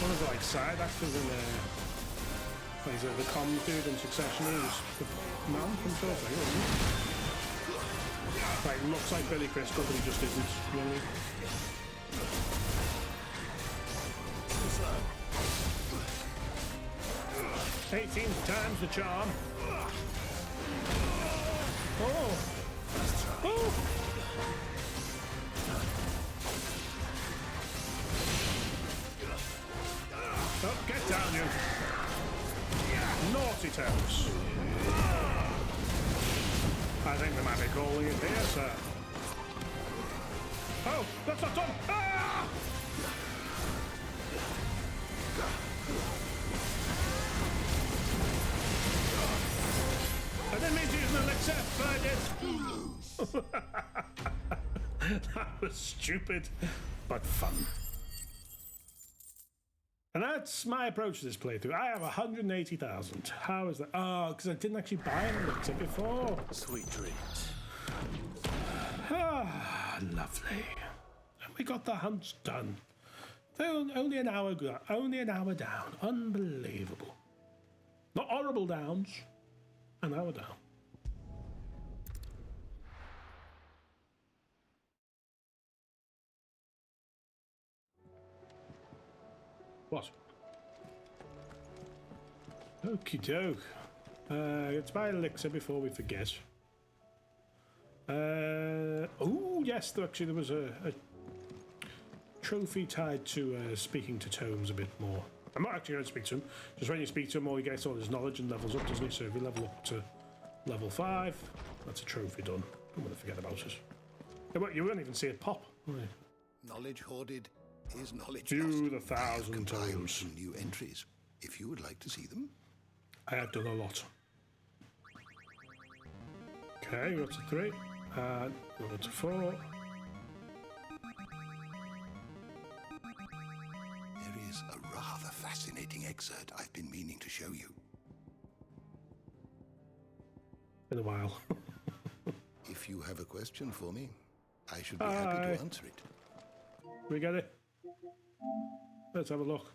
One of the like side actors in he's the comms dude in Succession. He was the man from sort of thing, wasn't he? Like, looks like Billy Crystal, but he just isn't, really. "18 times the charm." Oh! Oh! Oh, get down, you! Naughty Toes. I think they might be calling it here, sir. Oh, that's not done! Ah! I didn't mean to use an elixir, but I did. That was stupid, but fun. And that's my approach to this playthrough. I have 180,000. How is that? Oh, because I didn't actually buy an elixir before. Sweet dreams. Ah, lovely. And we got the hunts done. Only an hour down. Unbelievable. Not horrible downs. An hour down. What? Okie doke. Let's buy elixir before we forget. Oh yes, there was a trophy tied to speaking to Tomes a bit more. I'm not actually going to speak to him. Just when you speak to him, all he gets all his knowledge and levels up, doesn't he? So if you level up to level 5, that's a trophy done. I'm going to forget about it. You won't even see it pop. Knowledge hoarded is knowledge Do lost. the 1,000 Compiled times. some new entries. If you would like to see them. I have done a lot. Okay, we're up to 3. We're up to 4. There is a rather fascinating excerpt I've been meaning to show you. In a while. If you have a question for me, I should be happy to answer it. We get it? Let's have a look.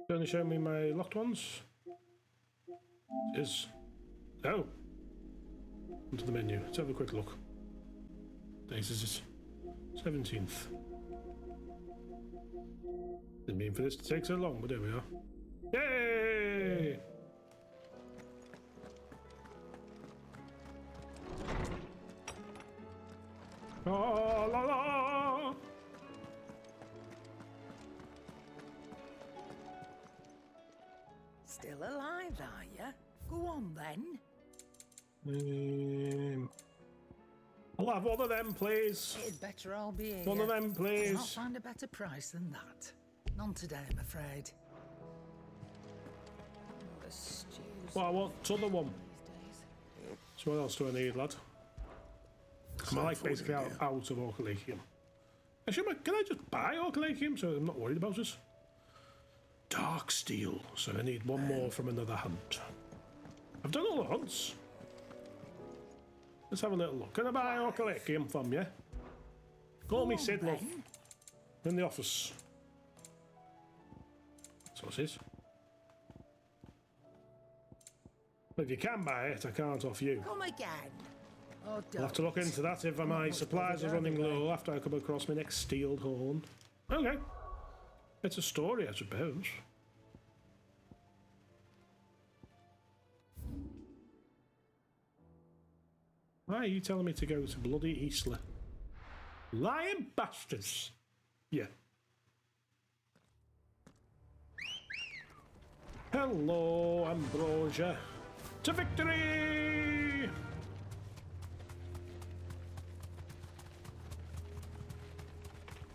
Going to show me my locked ones? It is. Oh. Onto the menu. Let's have a quick look. Days is it? 17th. Didn't mean for this to take so long, but there we are. Yay! La la la! Still alive, are you? Go on then. I'll have one of them, please. It'd better all be here. One of them, You'll not please. find a better price than that. None today, I'm afraid. The stews Well, I want the other one. So what else do I need, lad? I'm like basically out of Orcalachium. Can I just buy Orcalachium so I'm not worried about it? Dark steel. So I need one more from another hunt. I've done all the hunts. Let's have a little look. Can I buy Orcalachium from you? Call me Sid Love. In the office. That's what it is. But you can buy it, I can't off you. Come again. Oh, I'll have to look into that if my supplies are running low after I come across my next steel horn. Okay. It's a story, I suppose. Why are you telling me to go to bloody Eastler? Lying bastards! Yeah. Hello, Ambrosia. To victory!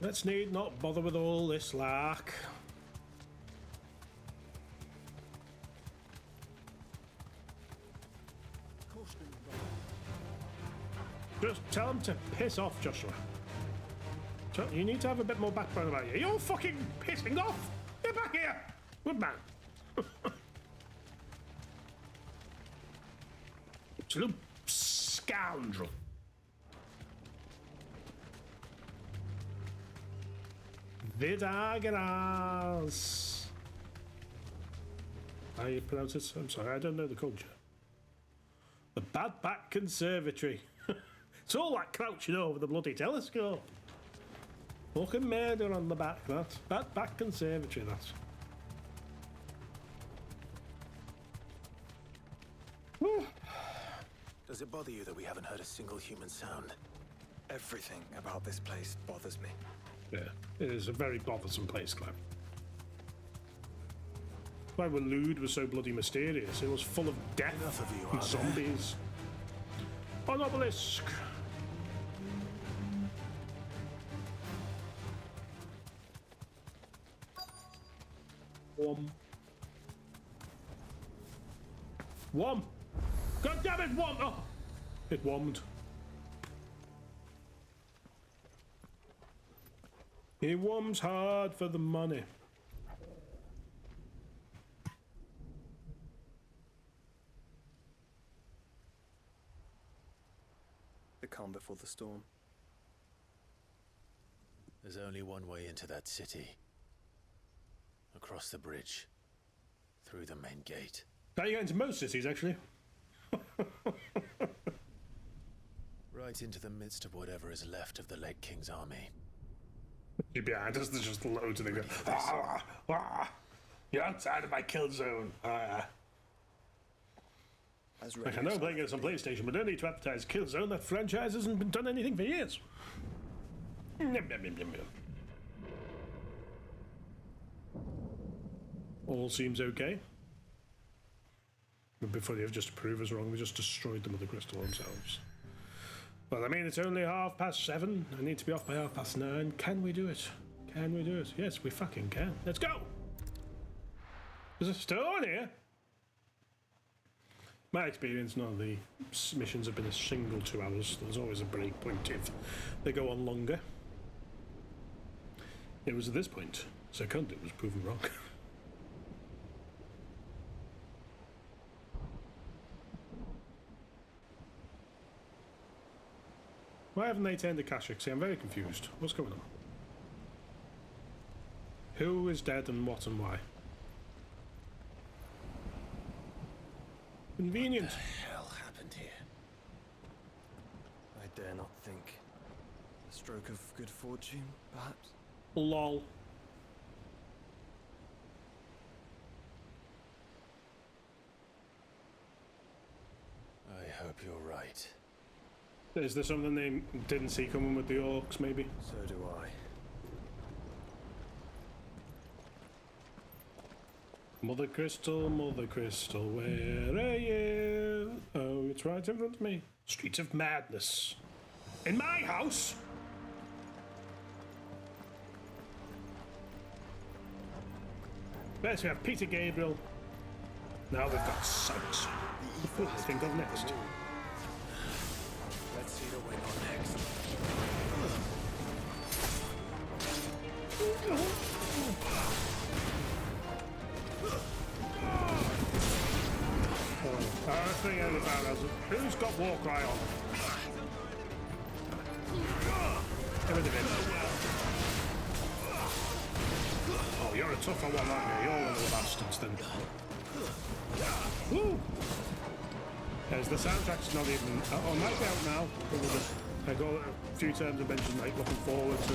Let's need not bother with all this lark. Just tell him to piss off, Joshua. You need to have a bit more backbone about you. You're fucking pissing off! Get back here! Good man. Absolute scoundrel. Vidageras. How you pronounce it? I'm sorry, I don't know the culture. The Bad Back Conservatory. It's all like crouching over the bloody telescope. Fucking murder on the back, that. Bad Back Conservatory, that's. Does it bother you that we haven't heard a single human sound? Everything about this place bothers me. Yeah, it is a very bothersome place, Clive. Why Waloed was so bloody mysterious. It was full of death Enough of you, and zombies. An obelisk. Wom. God damn it, Wom! Oh, it wommed. He woms hard for the money. The calm before the storm. There's only one way into that city. Across the bridge. Through the main gate. How you get into most cities, actually? Right into the midst of whatever is left of the late King's army. You're behind us, there's just loads of them go. Ah, ah, you're outside of my kill zone. Ah. Like, I know playing this on PlayStation, but don't need to advertise kill zone. That franchise hasn't been done anything for years. All seems okay. But before they have just to prove us wrong, we just destroyed them with the crystal themselves. Well, I mean, it's only 7:30. I need to be off by 9:30. Can we do it? Can we do it? Yes, we fucking can. Let's go! Is it still on here? My experience, none of the missions have been a single 2 hours. There's always a break point if they go on longer. It was at this point Sir Cundoo was proven wrong. Why haven't they turned the Kashyyyk? See, I'm very confused. What's going on? Who is dead and what and why? Convenient. What the hell happened here? I dare not think. A stroke of good fortune, perhaps? Lol. I hope you're right. Is there something they didn't see coming with the orcs, maybe? So do I. Mother Crystal, where are you? Oh, it's right in front of me. Streets of Madness. In my house? First we have Peter Gabriel. Now we've got Sight. What do you think of next? Let's see the winner next. Thing out of the who's got war cry on? Get rid of him. Oh, you're a tougher one, aren't you? You're one of the bastards then. Woo! As the soundtrack's not even... Oh, it might be out now. I go a few times and mentioned like looking forward to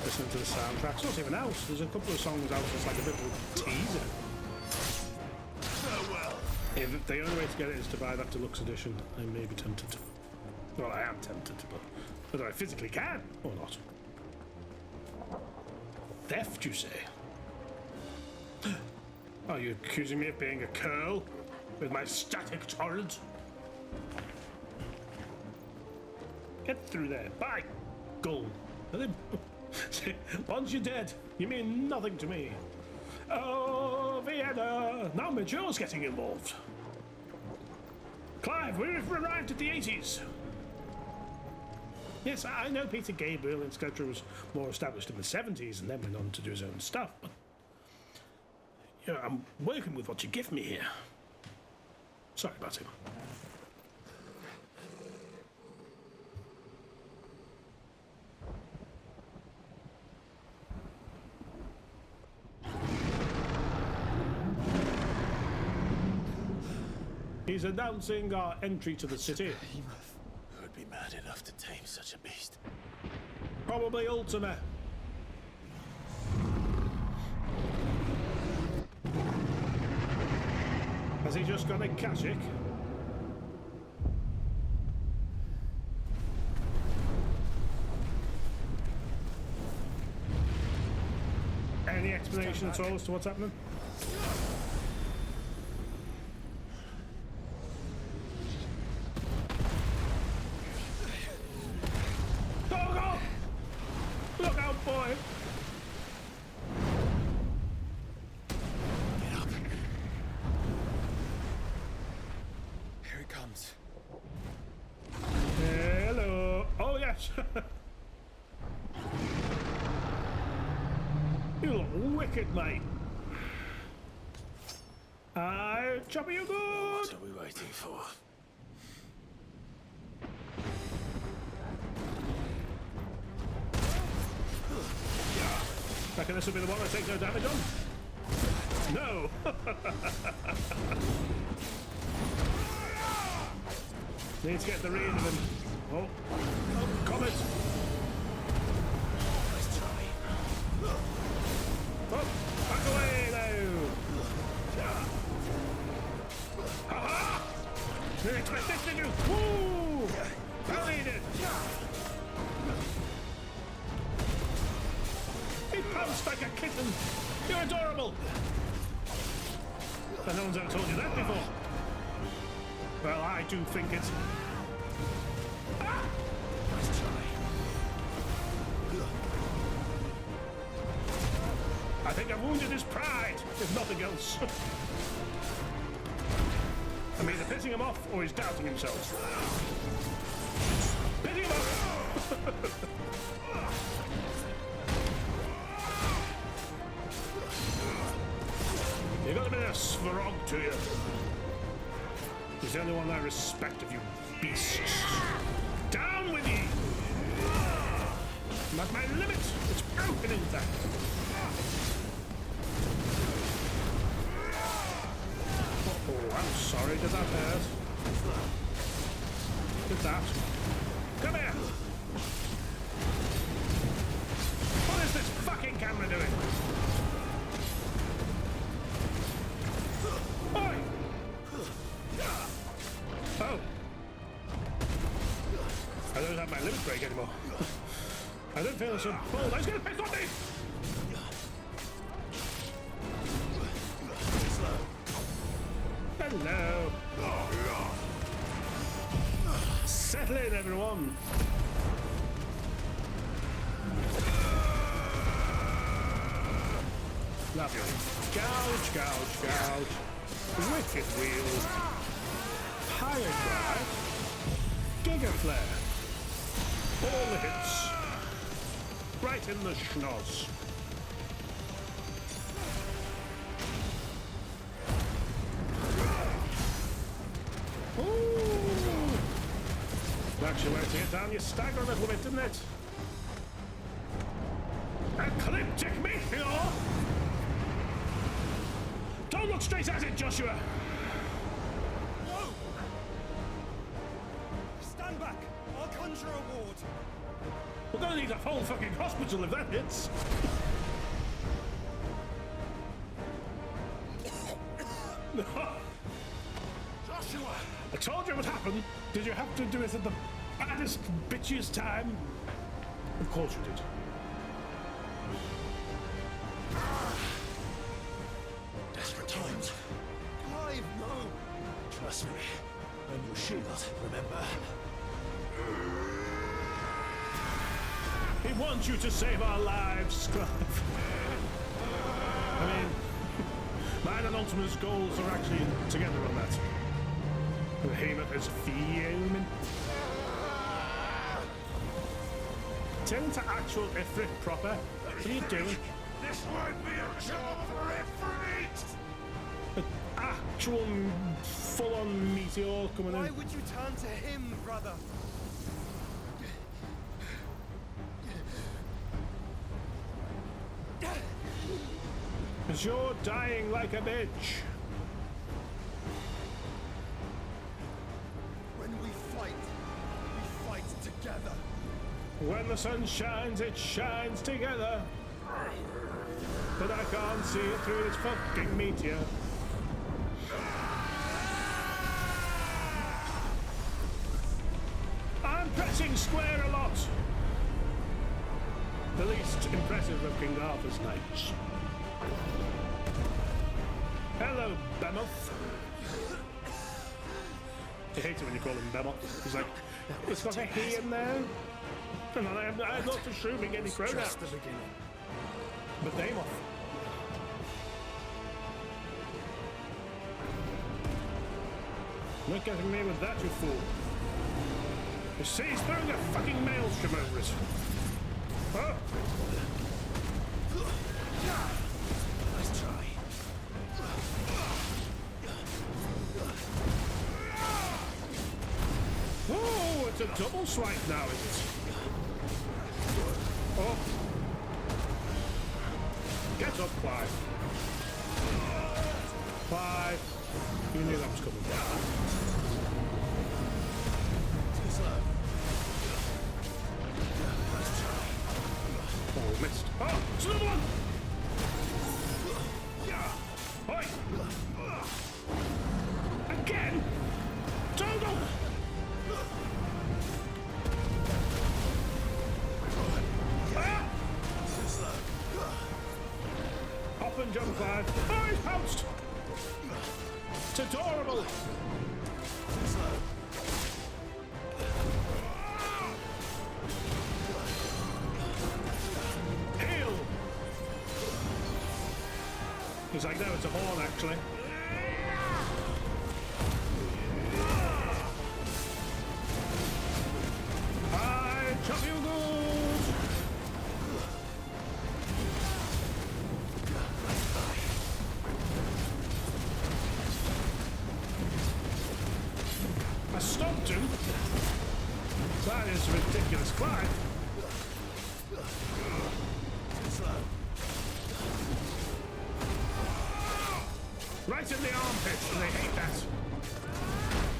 listening to the soundtrack. It's not even out. There's a couple of songs out that's like a bit of a teaser. If the only way to get it is to buy that deluxe edition, I may be tempted to. Well, I am tempted, but whether I physically can or not. Theft, you say? Are you accusing me of being a curl with my static torrent? Get through there. By Gull. Once you're dead, you mean nothing to me. Oh, Vienna! Now Majore's getting involved. Clive, we've arrived at the 80s. Yes, I know Peter Gabriel, etc. was more established in the 70s and then went on to do his own stuff, but you know, I'm working with what you give me here. Sorry about him. He's announcing our entry to the city. Who would be mad enough to tame such a beast? Probably Ultima. Has he just got a Kashyyyk? Any explanation at all as to what's happening? Look out, boy! Get up. Here he comes. Hello. Oh, yes. You look wicked, mate. I'll chop you good. What are we waiting for? Reckon this will be the one I take no damage on? No! Need to get the read of him. Oh, Comet! Nice try. Oh, back away now! Ha-ha! Didn't expect this, did you? Woo! Buried. He pounced like a kitten. You're adorable. But no one's ever told you that before. Well, I do think it's... Ah! Nice try. I think I've wounded his pride, if nothing else. I'm either pissing him off or he's doubting himself. Pissing him off! You got a bit of Svarog to you. He's the only one I respect of you beasts. Down with you! I'm at my limit. It's broken, in fact. Oh, I'm sorry. Did that hurt? Did that? Come here! What is this fucking camera doing? Oi! Oh. I don't have my limit break anymore. I don't feel so bold. I was going to pick on me! Hello. Settle in, everyone. Lovely. Gouge, gouge, gouge. Wicked wheel. Higher drive. Giga flare. All the hits. Right in the schnoz. Ooh. That's your way to get down your stagger a little bit, didn't it? Ecliptic meteor! Don't look straight at it, Joshua! Stand back! I'll conjure a ward! We're gonna need a whole fucking hospital if that hits. Joshua! I told you what would happen. Did you have to do it at the baddest, bitchiest time? Of course you did. Desperate times. Clive, no! Trust me. I'm your shield, remember? He wants you to save our lives, Clive. I mean, mine and Ultima's goals are actually together on that. The Behemoth is fuming. Turn to actual Ifrit proper. What are you doing? This won't be a job for Ifrit! Actual full-on meteor coming Why in. would you turn to him, brother? Because you're dying like a bitch. When we fight together. When the sun shines, it shines together. But I can't see it through this fucking meteor. I'm pressing square a lot. The least impressive of King Arthur's knights. Hello, Behemoth. I hate it when you call him Behemoth. He's like, it's got a he in there. And I'm not assuming any pronouns. Just the beginning. But Behemoth. Look at me with that, you fool. You see, he's throwing a fucking maelstrom over us. Oh. Nice try. Oh, it's a double swipe now, is it? Oh. Get up, Clive. Clive. You knew that was coming. Too slow. Oh, missed. Oh, it's another one! Oi! Again? Total! Ah! Too slow. Hop and jump, Clive. Oh, he's pounced! It's adorable! Too slow. Heal! He's like, no, it's a horn, actually. I chop you good! I stopped him. That is ridiculous. Clive. Too slow. Right in the armpit. And they hate that.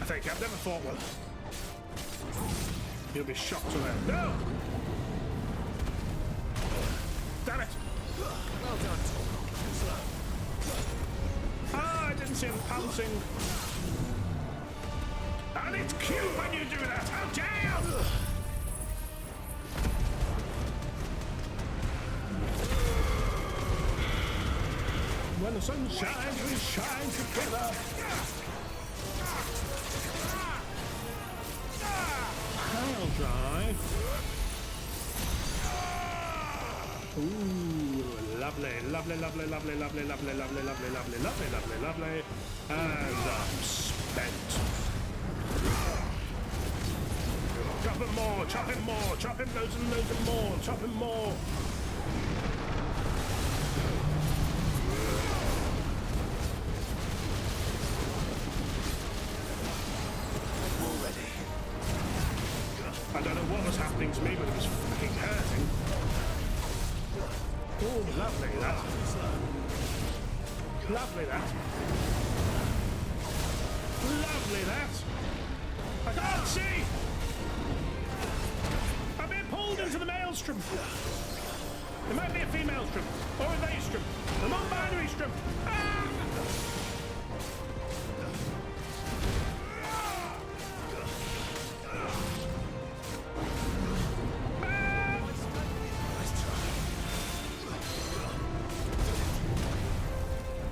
I think I've never fought one. He'll be shocked to that. No! Damn it! Well done. Too slow. Ah, I didn't see him pouncing. And it's cute when you do that. How dare you! When the sun shines, we shine together. I'll drive. Ooh, lovely, lovely, lovely, lovely, lovely, lovely, lovely, lovely, lovely, lovely, lovely, lovely. And I'm spent. Chop him more, chop him more, chop him loads and loads and more, chop him more. I don't know what was happening to me, but it was fucking hurting. Oh, lovely that. Lovely that. Lovely that. I can't see! shrimp. It might be a female shrimp, or a they shrimp, a non-binary shrimp. Ah!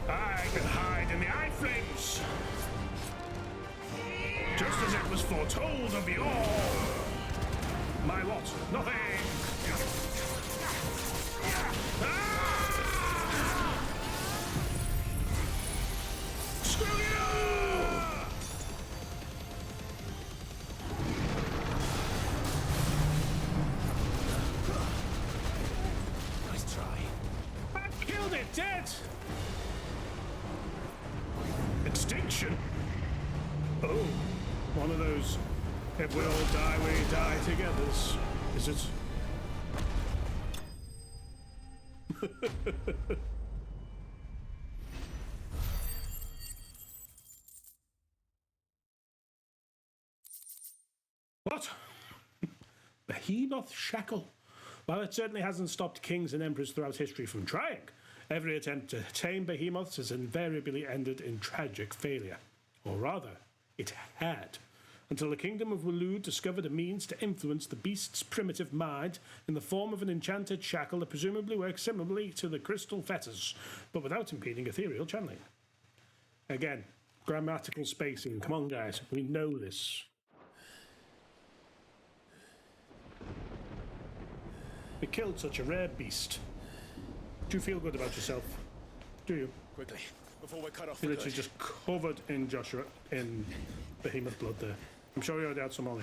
I can hide in the eye flames, just as it was foretold of yore. My what? Nothing! Ah! Screw you! Nice try. I killed it dead! Extinction? Oh, one of those if we all die, we die together. Is it? What? Behemoth shackle? While it certainly hasn't stopped kings and emperors throughout history from trying, every attempt to tame behemoths has invariably ended in tragic failure. Or rather, it had. Until the kingdom of Waloed discovered a means to influence the beast's primitive mind in the form of an enchanted shackle that presumably works similarly to the crystal fetters, but without impeding ethereal channeling. Again, grammatical spacing. Come on, guys. We know this. We killed such a rare beast. Do you feel good about yourself? Do you? Quickly, before we're cut off. You're literally just covered in behemoth blood there. I'm sure you already had some on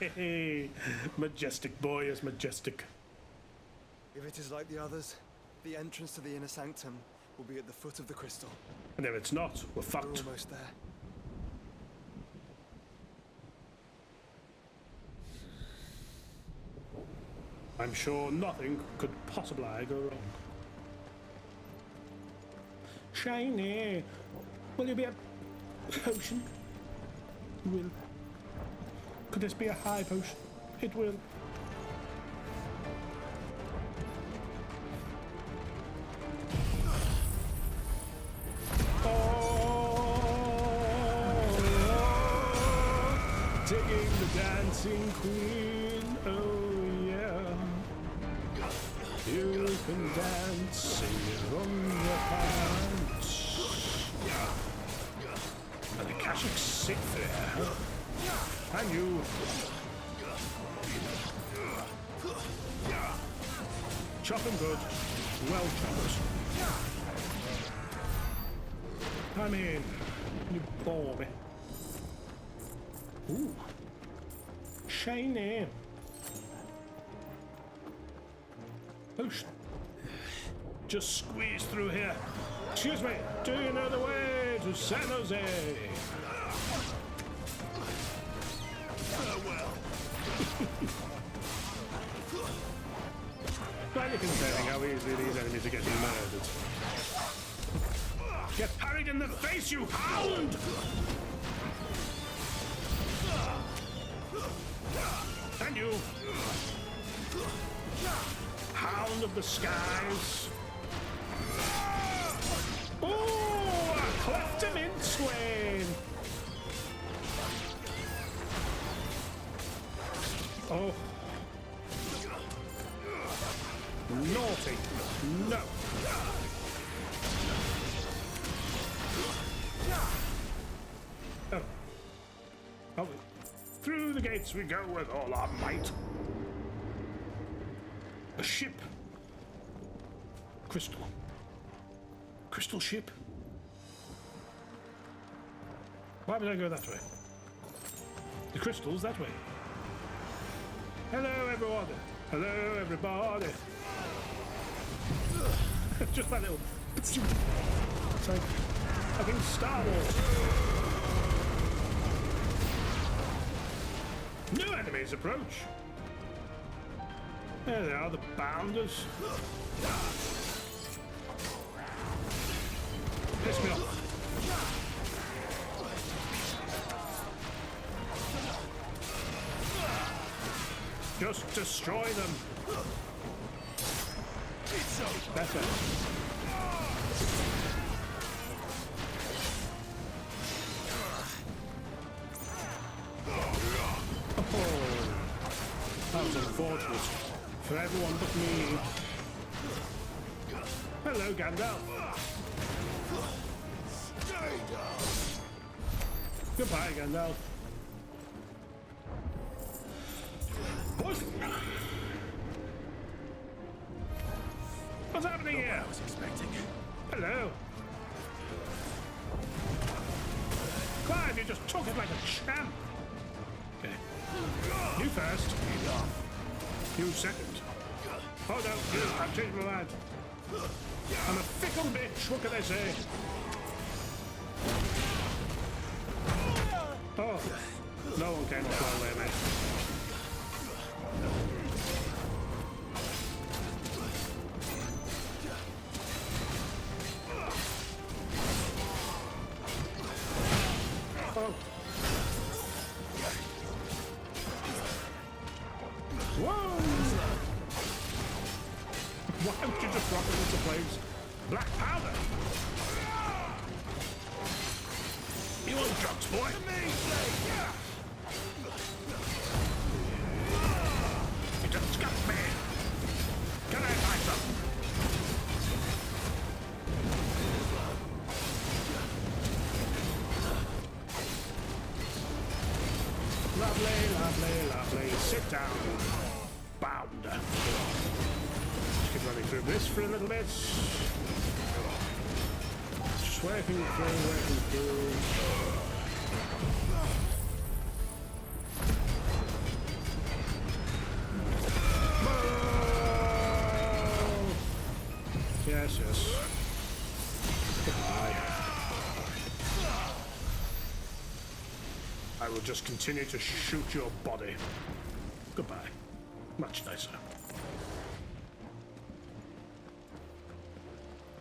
it. Majestic boy is majestic. If it is like the others, the entrance to the inner sanctum will be at the foot of the crystal. And if it's not, we're We're fucked. almost there. I'm sure nothing could possibly go wrong. Shiny, will you be a potion? It will. Could this be a high potion? It will. Oh, digging the dancing queen. Oh yeah. You can dance, sing it on your pants. And the Kashik sick there. And you. Chopping good. Well chopped. I'm in. You bore me. Ooh. Shiny. Potion. Just squeeze through here. Excuse me, do you know the way to San Jose? Well. Slightly concerning how easily these enemies are getting murdered. Get parried in the face, you hound! And you! Hound of the skies! Oh, I cleft him in twain! Oh. Naughty. No. Oh. Oh. Through the gates we go with all our might. A ship. Crystal. Crystal ship. Why would I go that way? The crystal's that way. Hello, everyone. Hello, everybody. Just that little. It's like fucking Star Wars. New enemies approach. There they are, the Bounders. Piss me off. Just destroy them. Better. Oh, that was unfortunate for everyone but me. Hello, Gandalf. Goodbye, Gandalf. Poison. What's happening here? I was expecting. Hello. Clive, you just took it like a champ. Okay. You first. You second. Oh no, you, I've changed my mind. I'm a fickle bitch, what can I say? Oh, no one came off my way, mate. Oh. Whoa! Why would you just rock it into flames? Black powder! You want drugs, boy? You just got me! Can I buy some? Lovely, lovely, lovely. Sit down. Bound. Just keep running through this for a little bit. Just working through. Yes, yes. Goodbye. I will just continue to shoot your body. Goodbye. Much nicer.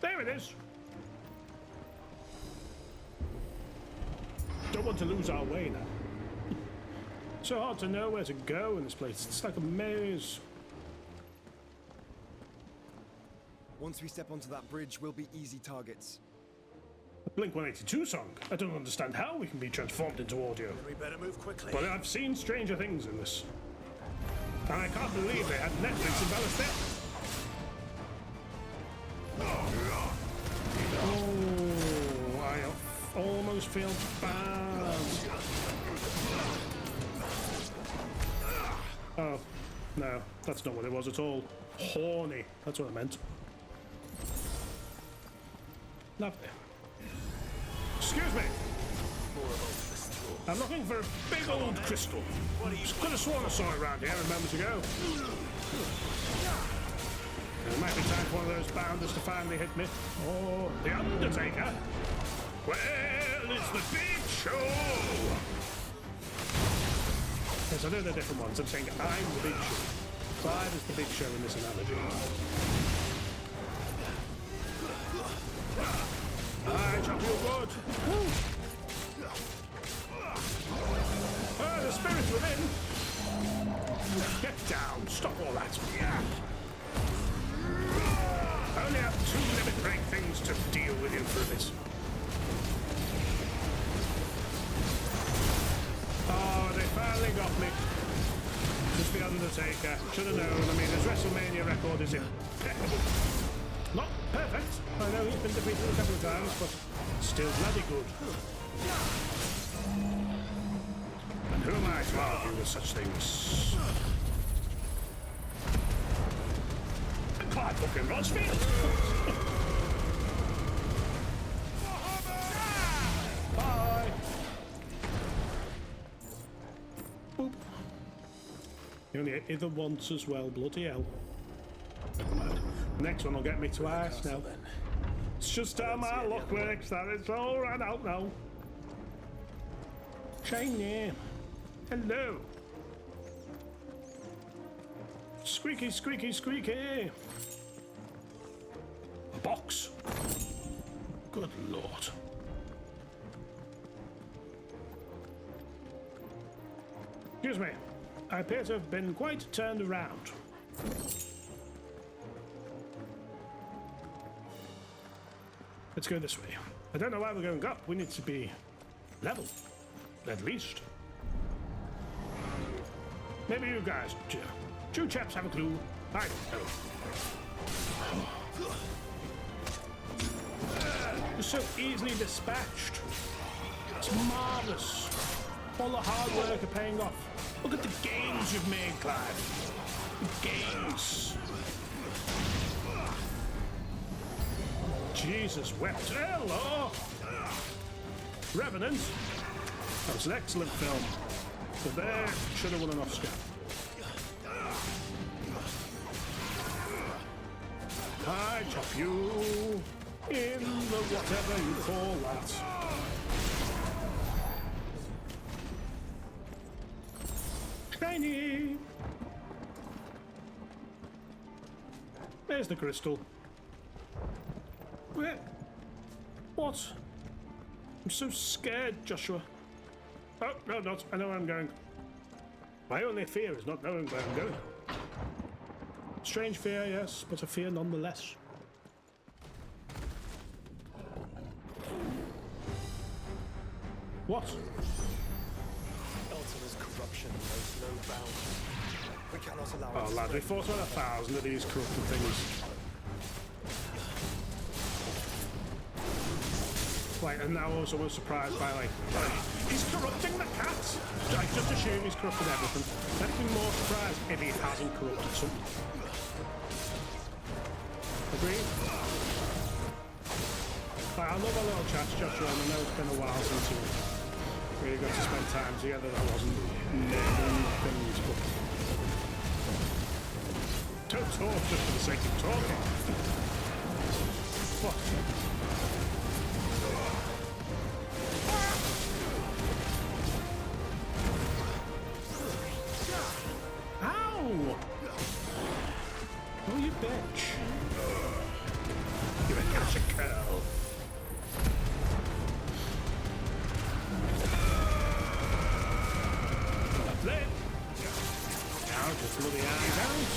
There it is. Don't want to lose our way now. So hard to know where to go in this place. It's like a maze. Once we step onto that bridge, we'll be easy targets. Blink-182 song. I don't understand how we can be transformed into audio. Then we better move quickly. But I've seen stranger things in this. And I can't believe they had Netflix in Ballastet. Oh, I almost feel bad. Oh, no, that's not what it was at all. Horny, that's what I meant. Lovely. Excuse me. I'm looking for a big old crystal. Could have sworn I saw it around here a moment ago. It might be time for one of those bounders to finally hit me. Oh, the Undertaker. Well, it's the big show. Yes, I know they're different ones. I'm saying I'm the big show. Clive is the big show in this analogy. I chop you good. Woo. Oh, the spirit's within. Get down. Stop all that. Yeah. I only have 2 limit break things to deal with you through this. Oh, they finally got me. Just the Undertaker. Should have known. I mean, his WrestleMania record is impeccable. Not perfect. I know he's been defeated a couple of times, but still bloody good. And who am I to argue with such things? Clive fucking Rosfield! Bye! Boop. You only hit the once as well, bloody hell. Never mind. Next one will get me twice now. It's just how my luck works, that it's all run out now. Shiny. Hello. Squeaky, squeaky, squeaky. A box. Good lord. Excuse me. I appear to have been quite turned around. Let's go this way. I don't know why we're going up. We need to be level, at least. Maybe you guys, two chaps, have a clue. I don't know. You're so easily dispatched. It's marvellous. All the hard work are paying off. Look at the gains you've made, Clive. The gains. Jesus wept. Hello! Revenant. That was an excellent film. But there, should have won an Oscar. I chop you in the whatever you call that. Shiny! There's the crystal. Where? What? I'm so scared, Joshua. Oh, no, not. I know where I'm going. My only fear is not knowing where I'm going. Strange fear, yes, but a fear nonetheless. What? Ultima's corruption knows no bounds. We cannot allow it. Oh, lad, we fought on 1,000 of these corrupted things. Like, and now I was almost surprised by, like, he's corrupting the cats! I just assume he's corrupted everything. I'd be more surprised if he hasn't corrupted something. Agreed? Like, I love our little chats, Joshua, and I know it's been a while since we really got to spend time together. That wasn't naming things, but don't talk just for the sake of talking. What? Ow! Oh, you bitch. You're a catch a curl. Lovely. Now just bloody eyes out.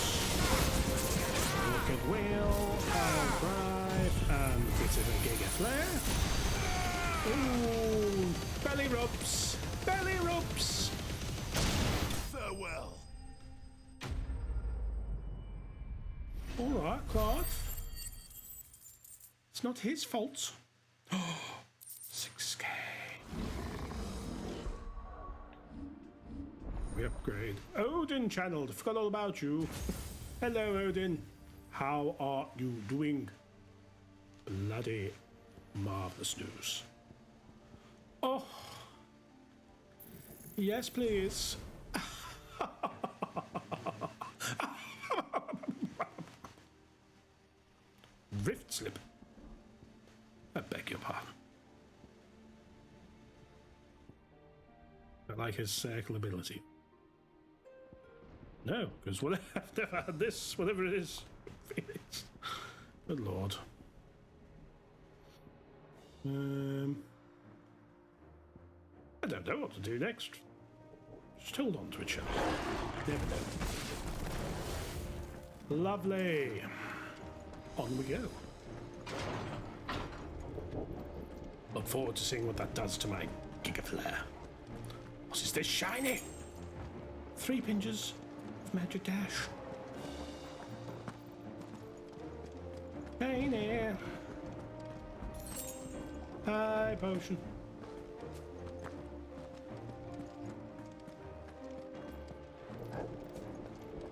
Look at Will, I'll drive, and a bit of a giga flare. Ooh, belly rubs, belly rubs. Farewell. All right, Clive. It's not his fault. 6K. We upgrade. Odin channeled. I forgot all about you. Hello, Odin. How are you doing? Bloody marvelous news. Oh. Yes, please. Rift slip. I beg your pardon. I like his circle ability. No, because I've never had this, whatever it is. Phoenix. Good lord. I don't know what to do next. Just hold on to each other. Never know. Lovely. On we go. Look forward to seeing what that does to my Giga Flare. What is this shiny? 3 pinches of Magic Dash. Shiny. Hi, potion.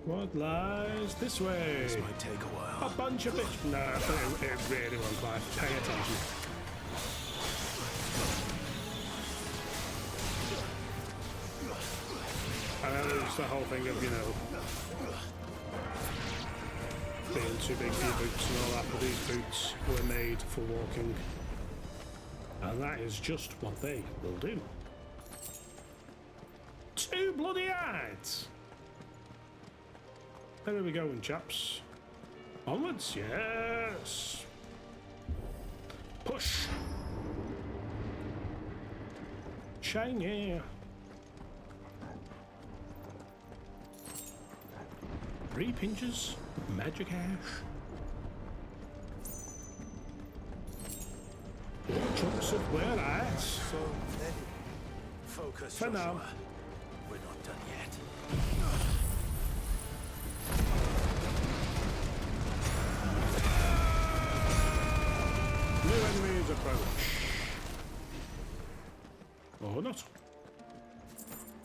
What lies this way? This might take a while. A bunch of bitch. No, it really won't, Clive. Pay attention. I know it's the whole thing of, you know, being too big for your boots and all that, but these boots were made for walking. And that is just what they will do. 2 bloody eyes! Where are we going, chaps? Onwards, yes! Push! Shiny! 3 pinches of magic ash. 4 chunks of where ice. So many. Focus, For now. Joshua. We're not done yet. New enemies approach. Or not.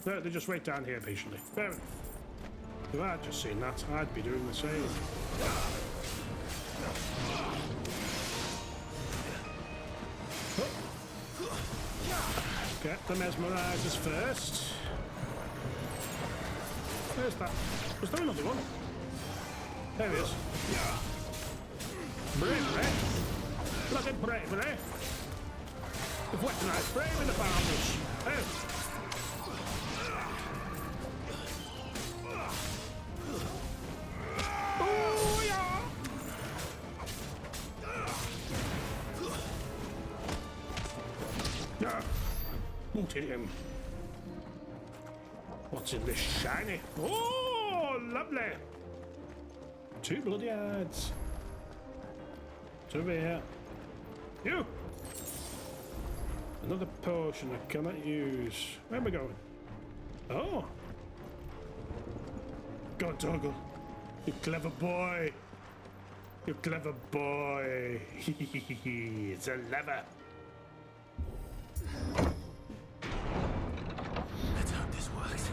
No, they just wait down here patiently. Fair enough. If I'd just seen that, I'd be doing the same. Get the mesmerizers first. Where's that? Was there another one? There he is. Bravery. Look at bravery. We've weaponized brave in the farmers. Oh. Oh, yeah. Yeah. Won't hit him. What's in this shiny? Oh, lovely. 2 bloody ads. It's over here. You! Another potion I cannot use. Where am I going? Oh! Go, Toggle. You clever boy. You clever boy. It's a lever. Let's hope this works.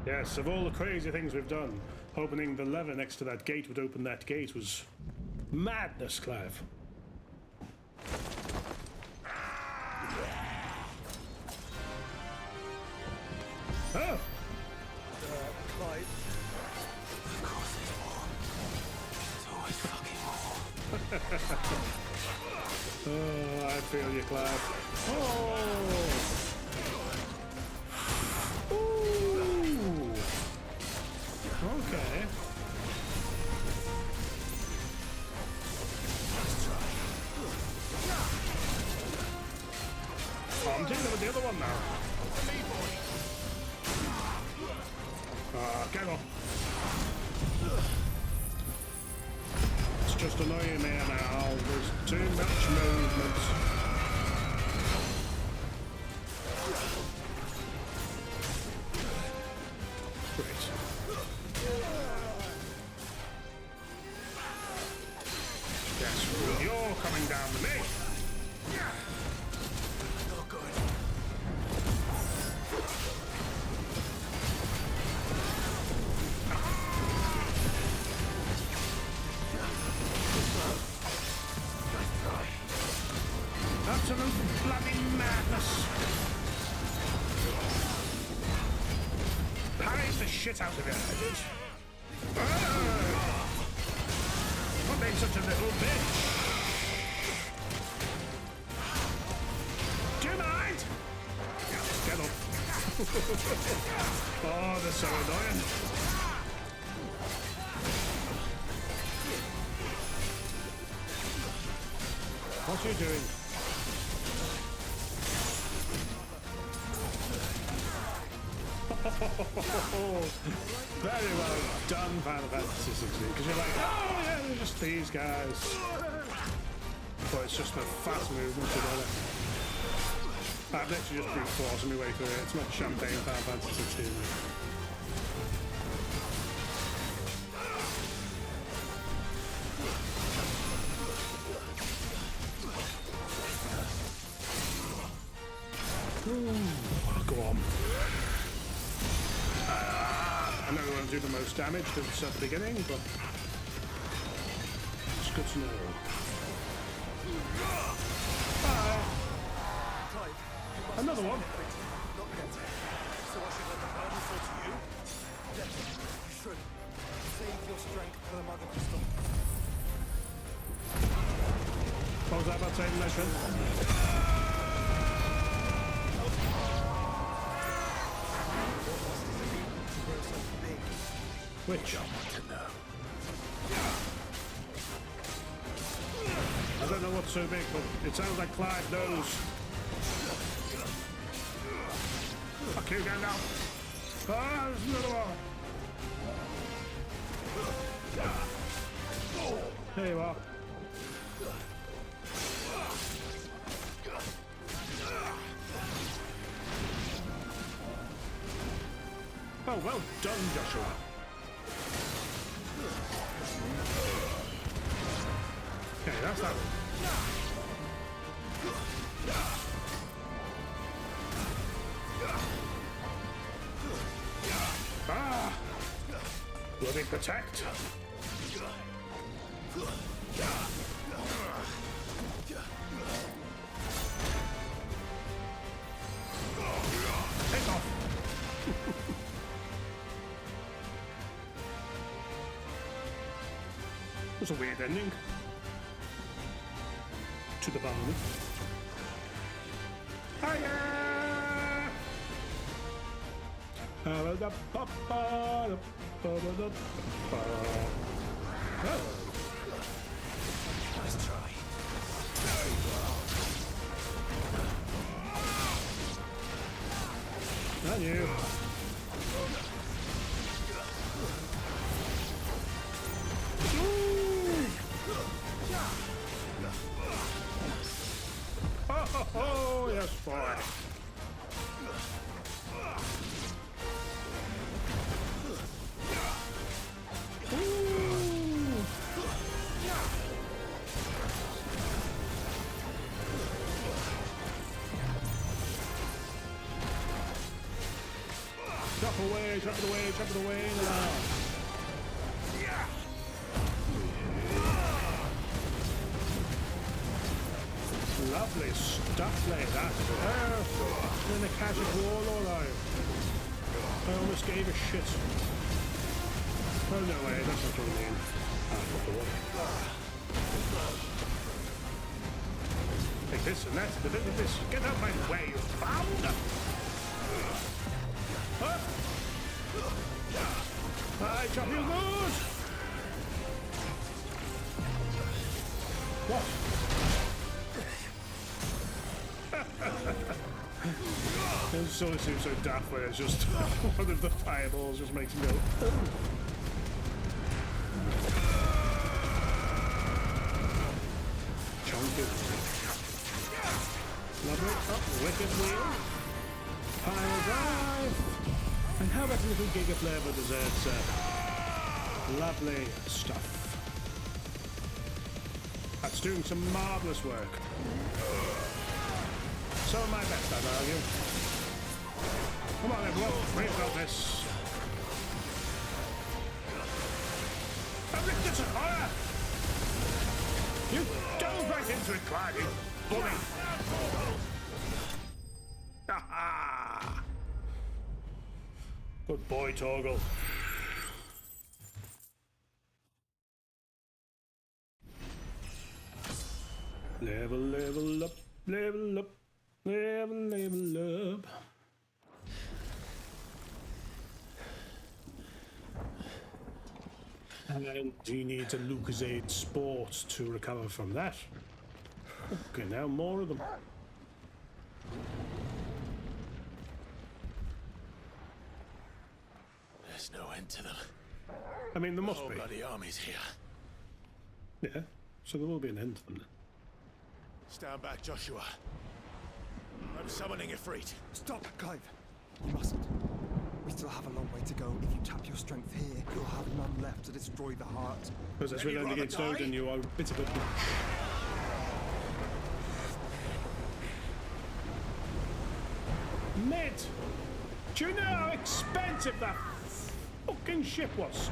Yes, of all the crazy things we've done, opening the lever next to that gate would open that gate was madness, Clive. Oh! Clive. Of course there's more. There's always fucking more. Oh, I feel you, Clive. Oh! Ooh! Okay. Oh, I'm dealing with the other one now. Get on. It's just annoying me now. There's too much movement. Great. Yes, you're coming down to me. Not good. Absolute bloody madness. Parries the shit out of it. What made such a little bitch? Do you mind? Get up. Oh, they're so annoying. What are you doing? Very well done, Final Fantasy 16. Because you're like, oh yeah, they're just these guys. But it's just a fast movement together. I've literally just brute forcing my way through it. It's not champagne Final Fantasy 16. Ooh, go on. I know we want to do the most damage because it's at the beginning, but it's good to know. Another one. Not yet. So I should let the burden fall to you? Yes, you should. Save your strength for the Mother Crystal. What was that about saving my strength? Which? I don't know what's so big, but it sounds like Clive knows. Fuck you, Gandalf. Ah, there's another one. There you are. Oh, well done, Joshua. Okay, that's that one. Ah! Bloody protect. Take off. That's a weird ending to the barn. Hiya! Nice try. Not you. Oh, yes, boy. Chop away, chop it away, chop it away. Lovely stuff like that. In the casual wall, alright. I almost gave a shit. Oh no way, that's not what I mean. Fuck the water. Take this and that, and a bit of this. Get out my way, you found! I chop you good! What? It sort of seems so daft when it's just one of the fireballs just makes me go. Chunky. Lovely. Oh, wicked wheel. Pile drive. And how about a little Giga Flavor dessert set? Lovely stuff. That's doing some marvellous work. Some of my best, I'd argue. Come on, everyone, we've got this. I've ripped it to fire! You dove right into it, Clive, you bully! Ha ha! Good boy, Torgal. Level up, level up. Level up. And he needs a Lucozade Sport to recover from that. Okay, now more of them. There's no end to them. I mean, there must The whole be. bloody army's here. Yeah, so there will be an end to them. Stand back, Joshua. I'm summoning Ifrit. Stop, Clive. You mustn't. We still have a long way to go. If you tap your strength here, you'll have none left to destroy the heart. Because as we learned against Odin, you are a bit of a bitch. Mid! Do you know how expensive that fucking ship was?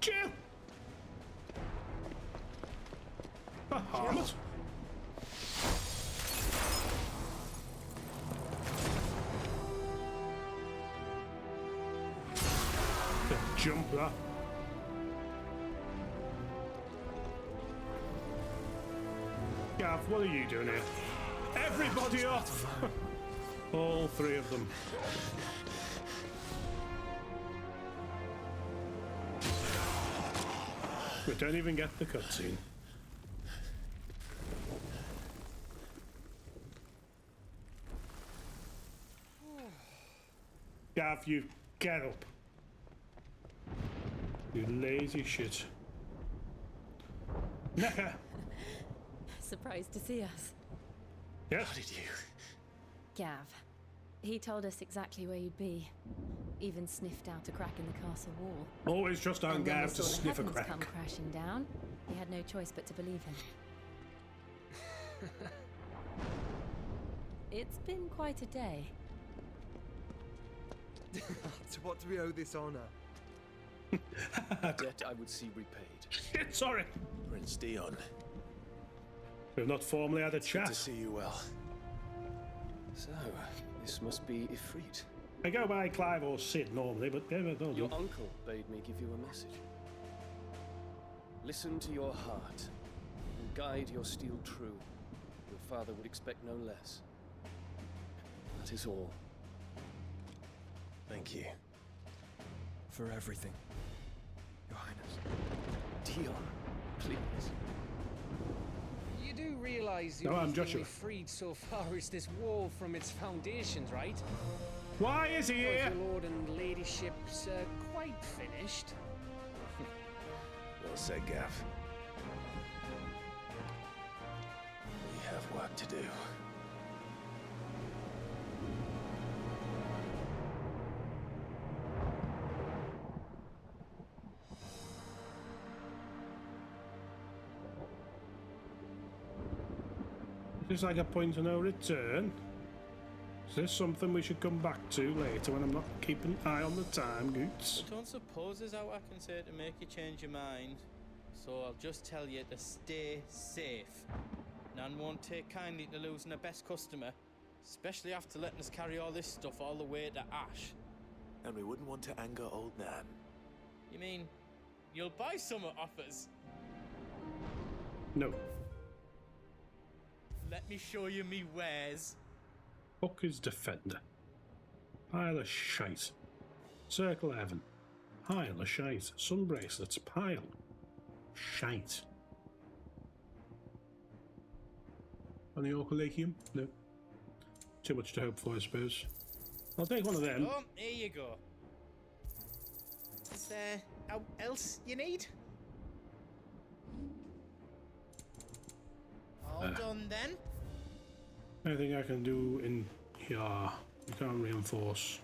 Jill! Bahamut! The jumper. Gav, what are you doing here? Everybody off! All three of them. We don't even get the cutscene. Gav, you get up. You lazy shit. Necker. Surprised to see us. Yes. How did you? Gav. He told us exactly where you'd be. Even sniffed out a crack in the castle wall. Always trust on And when we Gav to saw the sniff a heavens crack. come crashing down, we had no choice but to believe him. It's been quite a day. To what do we owe this honor? Debt I would see repaid. Shit, sorry. Prince Dion. We've not formally had a chat. Good to see you well. So, this must be Ifrit. I go by Clive or Sid normally, but never done. Your uncle bade me give you a message. Listen to your heart and guide your steel true. Your father would expect no less. That is all. Thank you. For everything, Your Highness. Dion, please. You do realize the No, I'm only thing Joshua. we've freed so far is this wall from its foundations, right? Why is he here? Your lord and ladyship's quite finished. Well said, Gav. We have work to do. Is this like a point of no return? Is this something we should come back to later when I'm not keeping an eye on the time, Goots? I don't suppose there's out I can say to make you change your mind. So I'll just tell you to stay safe. Nan won't take kindly to losing her best customer, especially after letting us carry all this stuff all the way to Ash. And we wouldn't want to anger old Nan. You mean you'll buy some off us? No. Let me show you me wares. Fuck his defender. Pile of shite. Circle heaven. Pile of shite. Sun bracelets. Pile. Shite. On the Orcolachium? No. Too much to hope for, I suppose. I'll take one of them. Oh, here you go. Is there else you need? All done then? Anything I can do in here? You can't reinforce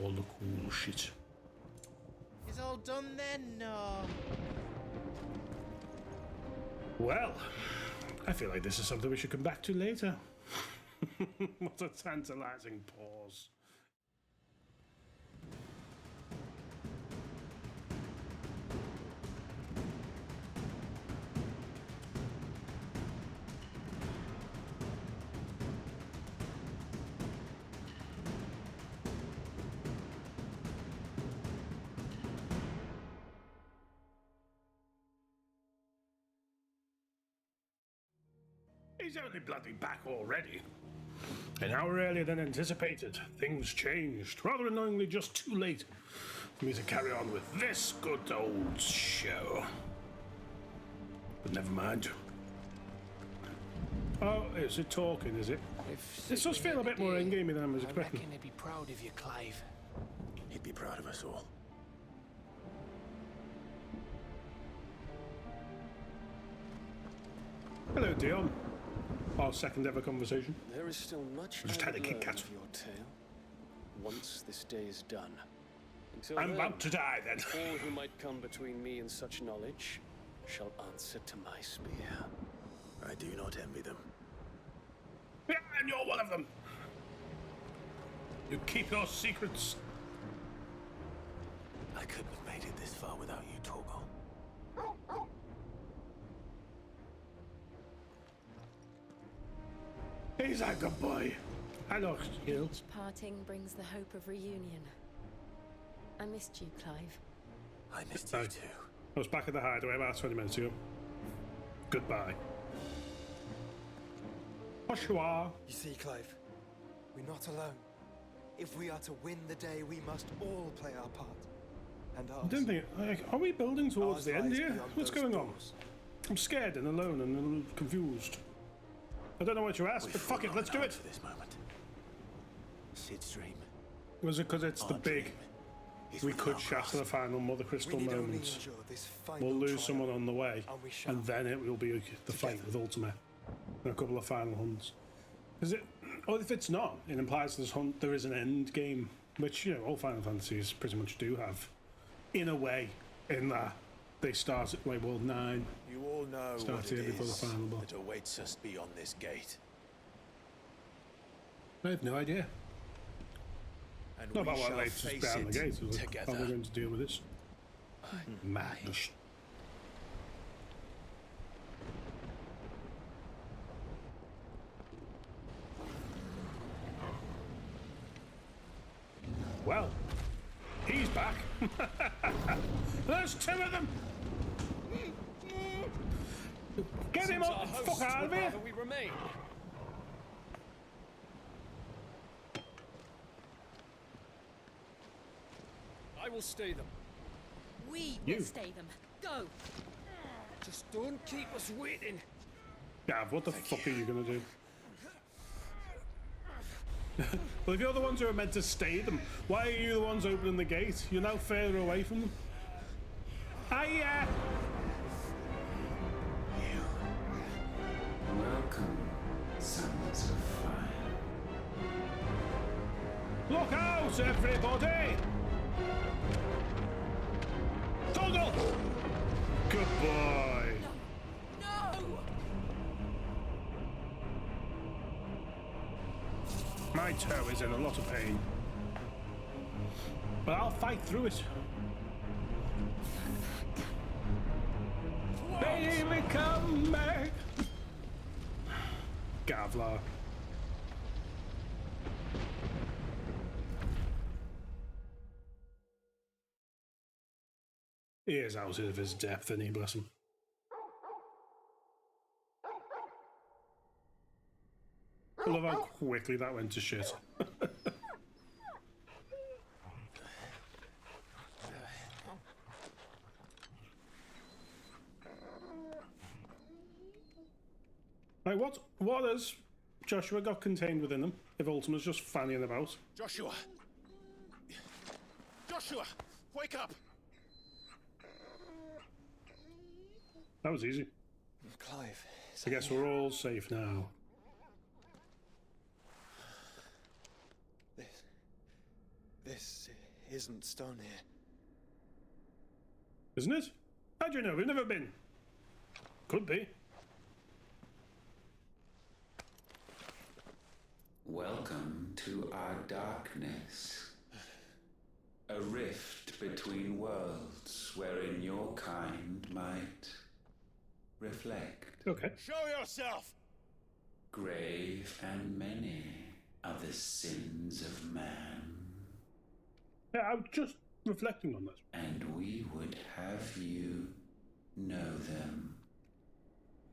all the cool shit. Is all done then? No. Well, I feel like this is something we should come back to later. What a tantalizing pause. He's only bloody back already. An hour earlier than anticipated. Things changed. Rather annoyingly, just too late for me to carry on with this good old show. But never mind. Oh, is it talking, is it? This does feel a bit more in-gamey than I was expecting. I reckon he'd be proud of you, Clive. He'd be proud of us all. Hello, Dion. Our second ever conversation. There is still much I just I had a would Kit learn Kat. of your tale. Once this day is done. Until I'm then, about to die then. all who might come between me and such knowledge shall answer to my spear. I do not envy them. Yeah, and you're one of them. You keep your secrets. I couldn't have made it this far without you, Torgal. He's a good boy. I know you. Each parting brings the hope of reunion. I missed you, Clive. I missed you too. I was back at the hideaway about 20 minutes ago. Goodbye. Joshua. You see, Clive, we're not alone. If we are to win the day, we must all play our part. And ours. I don't think. Like, are we building towards Ours the end lies here? beyond What's those going on? doors. I'm scared and alone and a little confused. I don't know what you asked, but fuck it, let's do it. For this moment. Sid's dream. Was it because it's the big... We could shatter the final Mother Crystal moment. We'll lose someone on the way, and then it will be the fight with Ultima and a couple of final hunts. Because it, or if it's not, it implies there is an end game, which all Final Fantasies pretty much do have, in a way, in that they start at like World 9. You all know start here before the final boss. That awaits us beyond this gate. I have no idea. And Not about what awaits us behind the gate. How are we going to deal with this? Madness. Well, he's back. There's two of them. Get him up! Fuck out of here! We remain. I will stay them. We will stay them. Go. Just don't keep us waiting. Gav, what the fuck are you gonna do? Well, if you're the ones who are meant to stay them, why are you the ones opening the gate? You're now further away from them. Hiya! Welcome, sons of fire. Look out, everybody! Total! Good boy. No! My toe is in a lot of pain. But I'll fight through it. Baby, come back! Gavlar. He is out of his depth, isn't he, bless him? I love how quickly that went to shit. Like, what has Joshua got contained within them if Ultima's just fanning about? Joshua! Joshua! Wake up! That was easy. Clive. I guess we're all safe now. This isn't Stonhyrr. Isn't it? How do you know? We've never been. Could be. Welcome to our darkness. A rift between worlds wherein your kind might reflect. Okay. Show yourself! Grave and many are the sins of man. Yeah, I was just reflecting on this. And we would have you know them.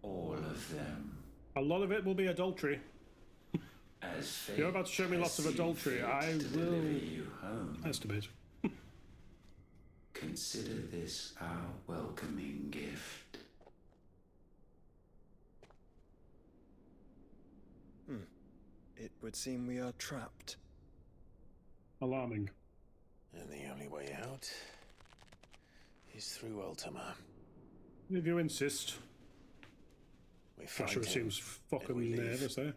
All of them. A lot of it will be adultery. As if you're about to show me lots of adultery, I will you home. estimate. Consider this our welcoming gift. It would seem we are trapped. Alarming. And the only way out is through Ultima. If you insist. Joshua seems fucking nervous there.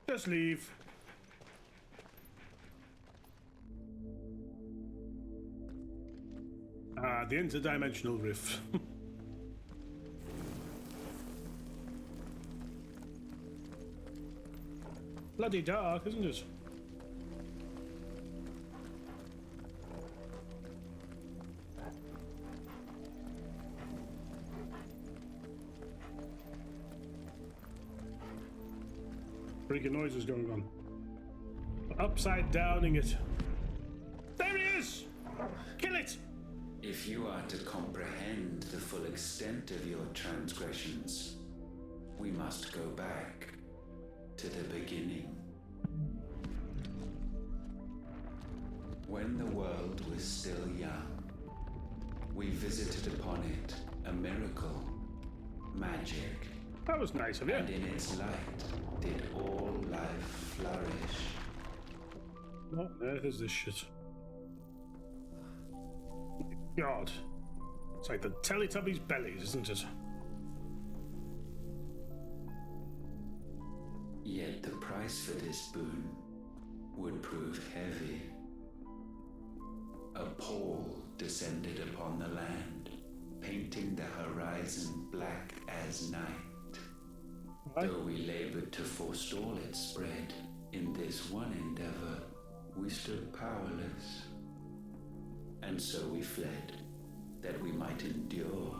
Just leave. Ah, the interdimensional rift. Bloody dark, isn't it? Freaking noises going on. Upside downing it. There he is! Kill it! If you are to comprehend the full extent of your transgressions, we must go back to the beginning. When the world was still young, we visited upon it a miracle, magic. That was nice of you. And in its light did all life flourish. What on earth is this shit? God. It's like the Teletubbies' bellies, isn't it? Yet the price for this boon would prove heavy. A pall descended upon the land, painting the horizon black as night. Though we labored to forestall its spread, in this one endeavor, we stood powerless. And so we fled, that we might endure,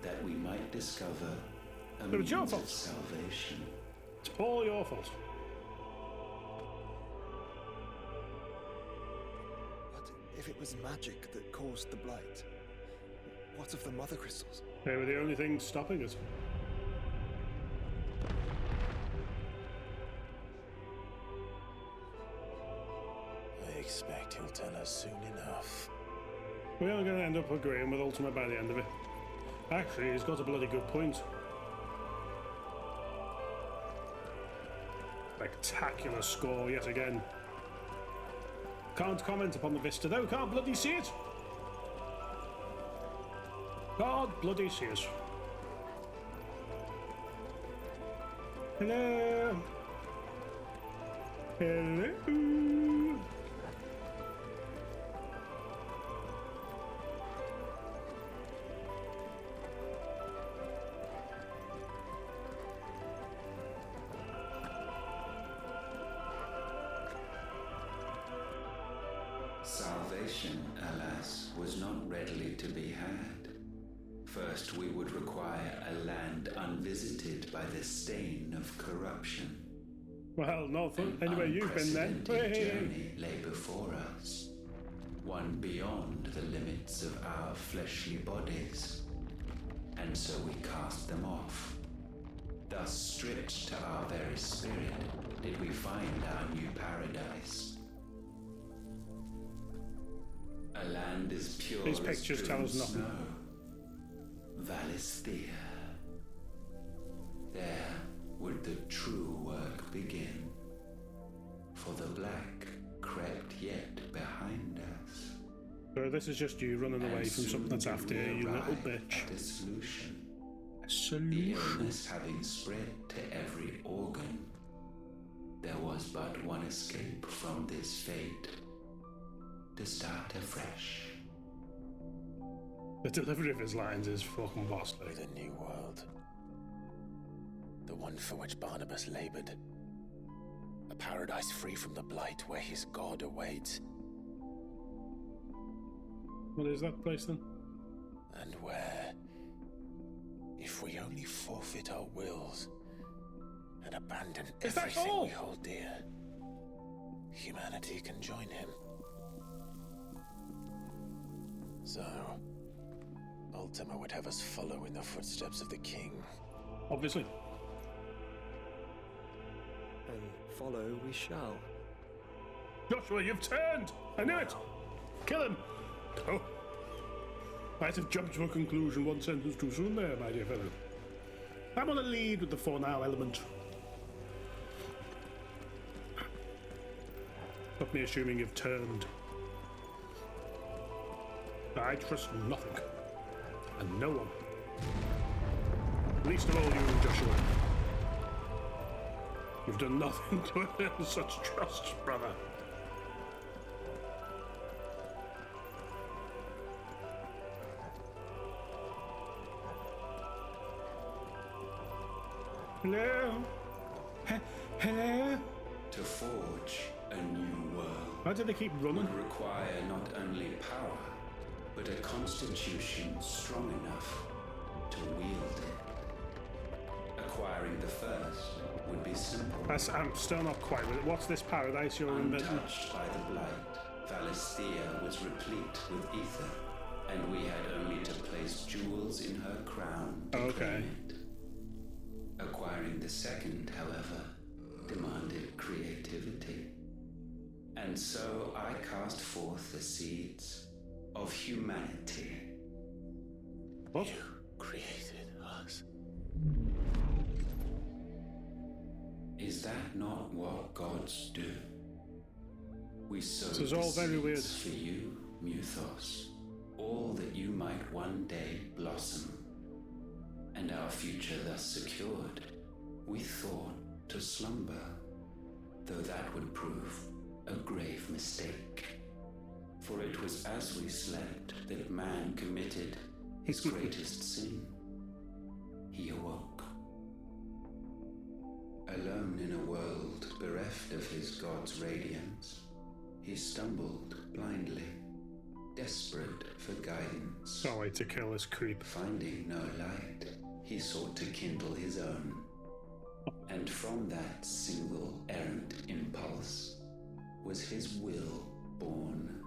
that we might discover a means of salvation. It's all your fault. But if it was magic that caused the blight, what of the mother crystals? They were the only thing stopping us. I expect he'll tell us soon enough. We are going to end up agreeing with Ultima by the end of it. Actually, he's got a bloody good point. Spectacular score yet again. Can't comment upon the vista though, can't bloody see it. God bloody see it. Hello. Hello. Salvation, alas, was not readily to be had. First, we would require a land unvisited by the stain of corruption. Well, not anywhere you've been then. Unprecedented journey lay before us, one beyond the limits of our fleshly bodies, and so we cast them off. Thus, stripped to our very spirit, did we find our new paradise. A land as pure These pictures as tell us nothing. snow. Valisthea. There would the true work begin. For the black crept yet behind us. So this is just you running away from something that's after you, you little bitch. At a solution. A solution. The illness having spread to every organ, there was but one escape from this fate. To start afresh. The delivery of his lines is fucking bossy. The new world. The one for which Barnabas labored. A paradise free from the blight where his god awaits. What is that place then? And where, if we only forfeit our wills and abandon everything we hold dear, humanity can join him. So, Ultima would have us follow in the footsteps of the king. Obviously. And follow we shall. Joshua, you've turned! I knew it! Kill him! Oh. Might have jumped to a conclusion one sentence too soon there, my dear fellow. I'm on a lead with the for now element. Stop me assuming you've turned. I trust nothing. And no one. Least of all you, Joshua. You've done nothing to earn such trust, brother. Hello? Hello? To forge a new world. Why do they keep running? Would require not only power, but a constitution strong enough to wield it. Acquiring the first would be simple. I'm still not quite with it. What's this paradise you're inventing? Untouched by the blight, Valisthea was replete with ether, and we had only to place jewels in her crown to claim it. Acquiring the second, however, demanded creativity. And so I cast forth the seeds of humanity. What? You created us. Is Is that not what gods do? We sow This is all very weird. for you, Muthos, all that you might one day blossom. And our future thus secured, we thought to slumber, though that would prove a grave mistake. For it was as we slept that man committed his greatest sin. He awoke. Alone in a world bereft of his god's radiance, he stumbled blindly, desperate for guidance. Can't wait to kill this creep. Finding no light, he sought to kindle his own. And from that single errant impulse was his will born.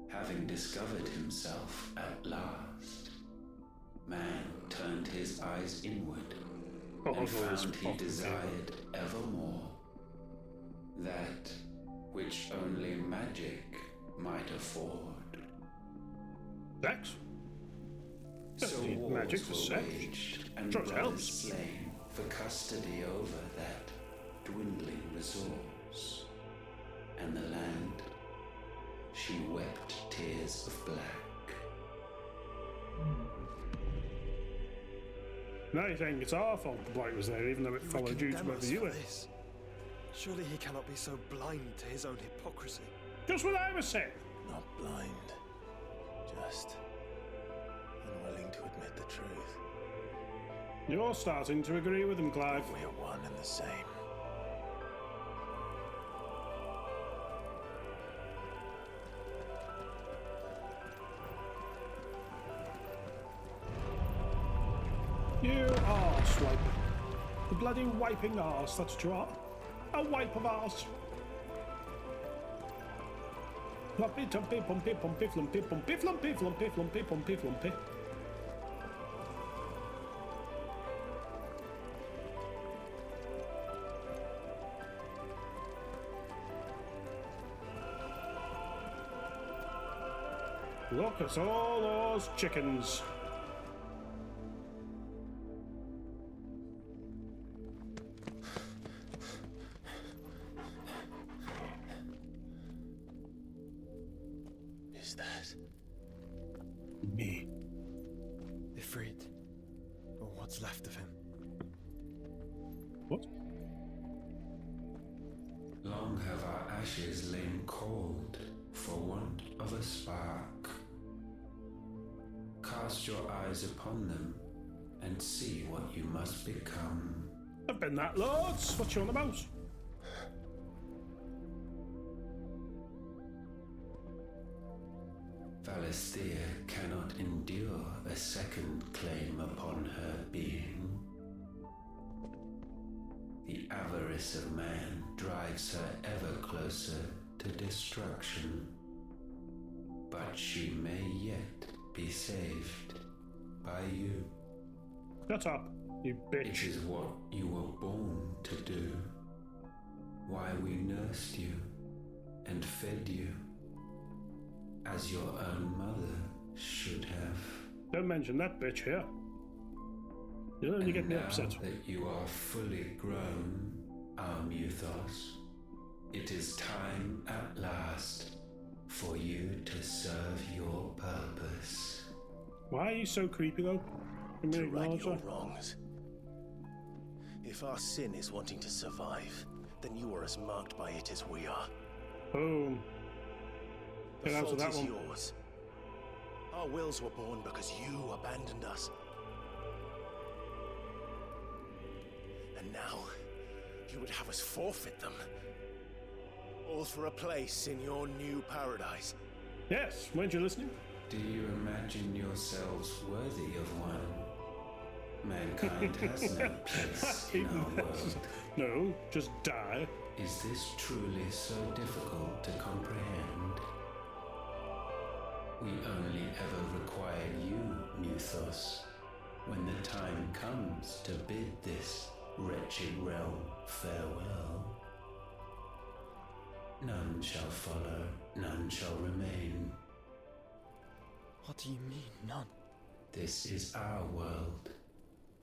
Having discovered himself at last, man turned his eyes inward and found he desired evermore that which only magic might afford. Sex? So wars magic for were sex. waged and Sure, it brothers helps. slain for custody over that dwindling resource. And the land, she wept tears of black. Now you think it's our fault the blight was there, even though it followed you to wherever you went. Surely he cannot be so blind to his own hypocrisy. Just what I was saying. Not blind, just unwilling to admit the truth. You're starting to agree with him, Clive. We are one and the same. You arse wiper. The bloody wiping arse, that's what you are. A wipe of arse. Flumpy, tumpy, pumpy, pumpy, flumpy, pumpy, flumpy, flumpy, flumpy, pumpy, flumpy. Look at all those chickens. Is that me? Ifrit. Or what's left of him. What? Long have our ashes lain cold for want of a spark. Cast your eyes upon them and see what you must become. I've been that, lords. What you on about? Valisthea cannot endure a second claim upon her being. The avarice of man drives her ever closer to destruction. But she may yet be saved by you. Shut up, you bitch. It is what you were born to do. Why we nursed you and fed you as your own mother should have. Don't mention that bitch here. You'll only get me upset. Now that you are fully grown, our Muthos, it is time at last for you to serve your purpose. Why are you so creepy though? To right your wrongs. If our sin is wanting to survive, then you are as marked by it as we are. Boom. The Get out of fault that is one. yours. Our wills were born because you abandoned us. And now, you would have us forfeit them. All for a place in your new paradise. Yes, weren't you listening? Do you imagine yourselves worthy of one? Mankind has no place in our world. No, just die. Is this truly so difficult to comprehend? We only ever require you, Muthos, when the time comes to bid this wretched realm farewell. None shall follow, none shall remain. What do you mean, none? This is our world.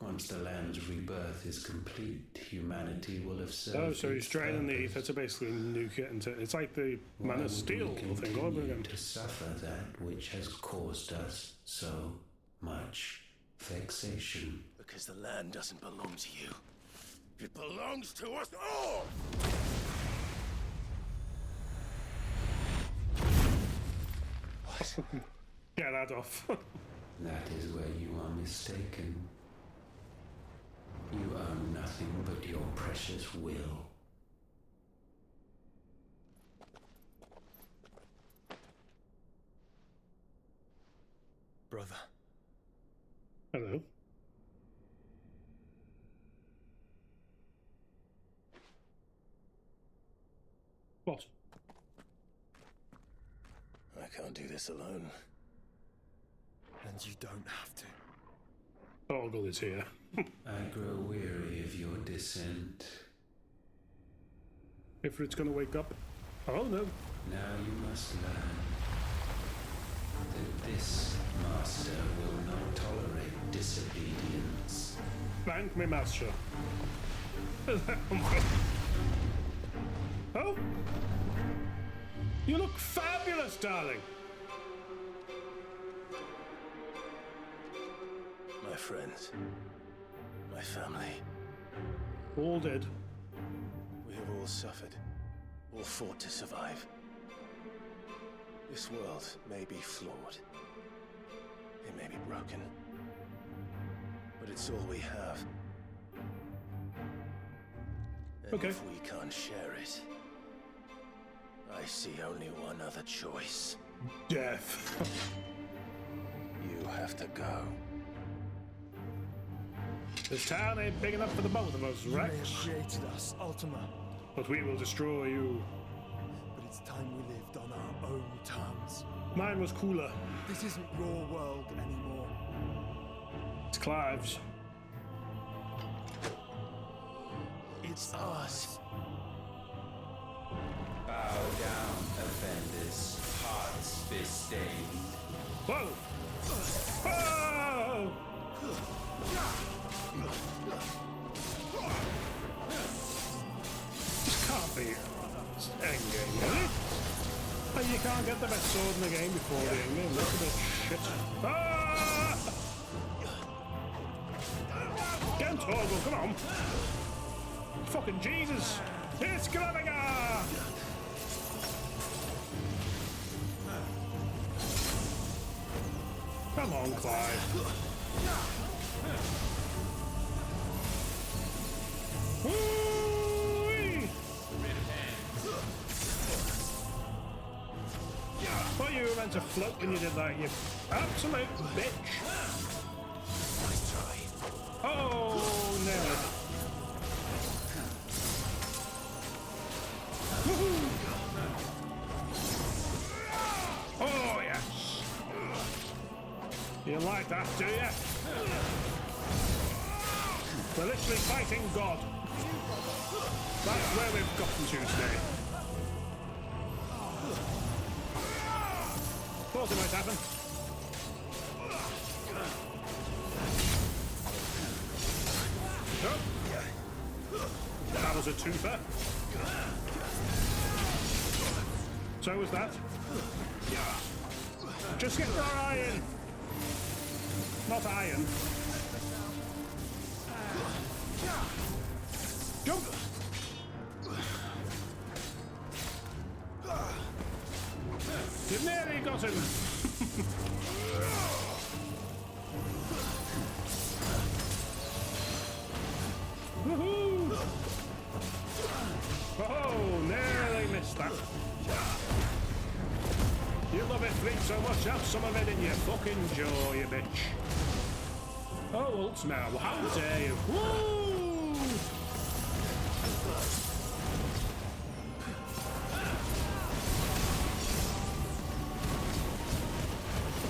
Once the land's rebirth is complete, humanity will have served. Oh, so he's its draining the purpose. ether to basically nuke it into. It's like the Why Man of would Steel we thing all over continue again. to suffer that which has caused us so much vexation? Because the land doesn't belong to you. It belongs to us all! Get that off. That is where you are mistaken. You own nothing but your precious will. Brother. Hello. What? I can't do this alone. And you don't have to. Orgle is here. I grow weary of your dissent. Ifrit's gonna wake up. Oh no. Now you must learn that this master will not tolerate disobedience. Thank me, master. Oh! You look fabulous, darling! My friends. My family. All dead. We have all suffered. All fought to survive. This world may be flawed. It may be broken. But it's all we have. And Okay. if we can't share it, I see only one other choice. Death. You have to go. This town ain't big enough for the both of us, You may have Rex. created us, Ultima. But we will destroy you. But it's time we lived on our own terms. Mine was cooler. This isn't your world anymore. It's Clive's. It's us. Bow down, offenders, hearts be-stained. Whoa! Whoa! This can't be endgame, really. And you can't get the best sword in the game before the endgame. Look at this shit. Ah! Get him, Torgal, come on. Fucking Jesus. It's Gravaga! Come on, Clive. Woo-wee! Thought you were meant to float when you did that, you absolute bitch. Nice try. Oh, nailed it. Woohoo! Oh, yes. You like that, do you? We're literally fighting God. That's where we've gotten to today. Thought it might happen. Oh. That was a twofer. So was that. Just get your iron. Not iron. Jump! You nearly got him! Woohoo! Oh, nearly missed that. You love it, Fleet, so much, have some of it in your fucking jaw, you bitch. Oh, Ultima, how dare you? Woo!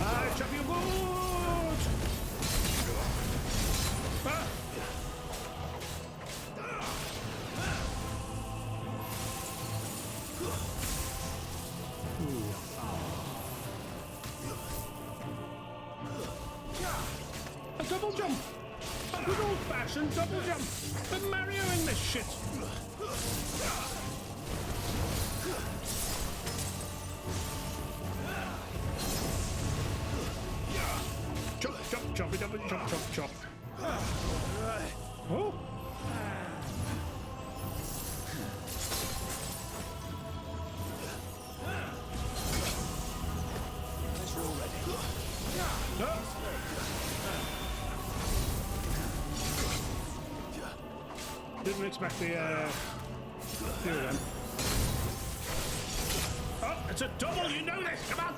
I chop you good! Ah! A double jump! Good old-fashioned double jump. We're Marioing this shit. Chop, chop, choppy, double, chop, chop, chop. Oh. No. Didn't expect the few of them. Oh, it's a double, you know this, come on!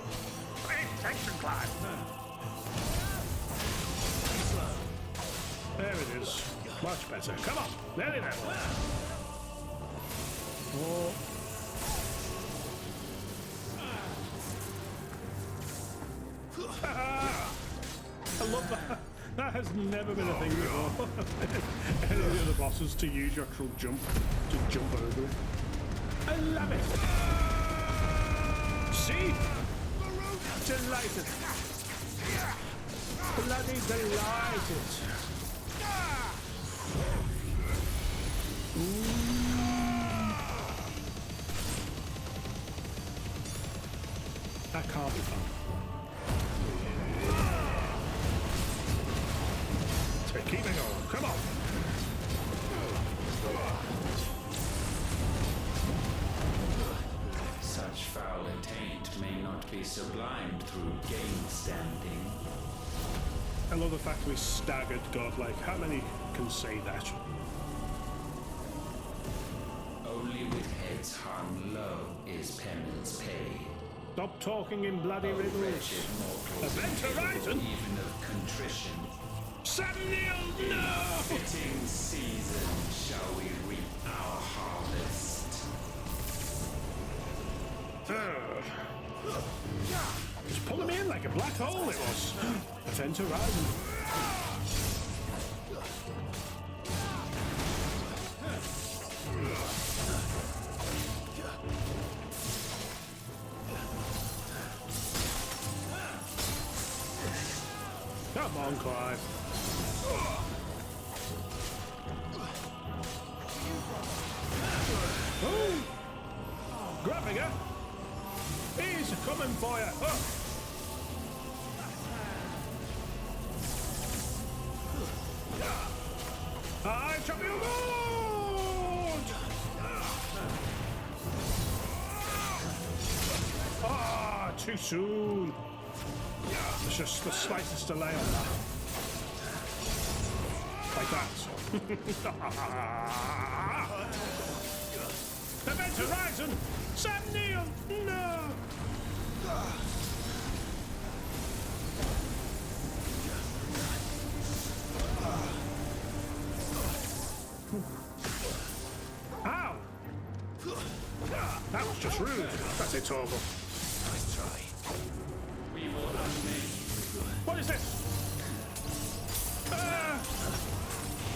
Pay attention, Clive. There it is. Much better. Come on, nearly there. Oh. I love that. That has never been a thing before. Any of the other bosses to use your actual jump to jump over it. I love it. See? Delighted. Bloody delighted. That can't be fun. Keep it going. Come on. Such foul attaint may not be sublimed through game standing. I love the fact we staggered godlike. How many can say that? Only with heads hung low is penance paid. Stop talking in bloody riddles. Event Horizon? Even of contrition. Samuel, no! Fitting season shall we reap our harvest. Just pulling me in like a black hole it was. Event Horizon. Come on, Clive. Oh. Grabbing her. He's coming for you. Oh. I chop you aboard. Ah, too soon. There's just the slightest delay on that. Like that. Event Horizon! Sam Neill! No! Ow! That was just rude. That's it, Torval. Nice try. We will unmake. What is this?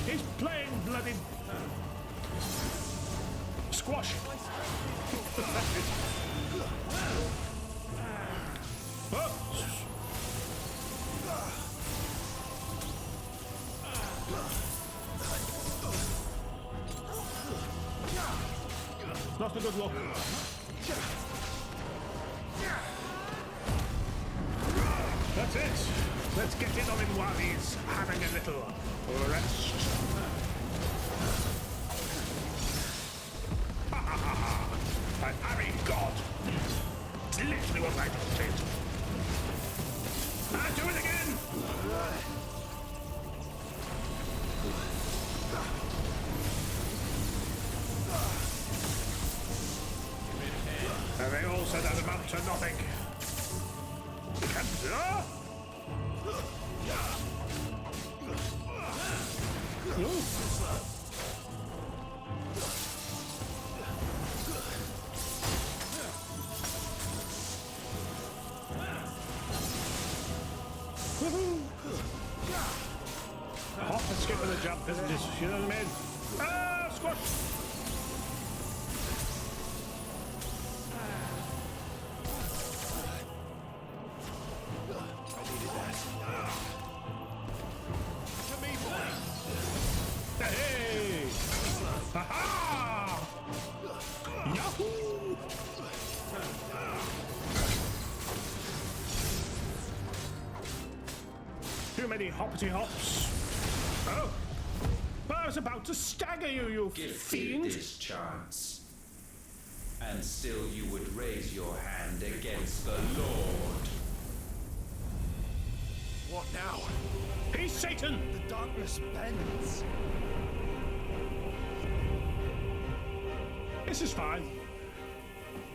He's playing bloody squash. Oh. Not a good look. That's it. Let's get in on him while he's having a little rest. I'm having God. It's literally what I just said. I'll do it again. And they all said that amount to nothing. A hop and skip with a jump, isn't it? You know what I mean? Ah, squash! Aha! Yahoo! Too many hoppity hops. Oh! I was about to stagger you, you Give fiend! me this chance. And still you would raise your hand against the Lord. What now? He's Satan! The darkness bends. This is fine.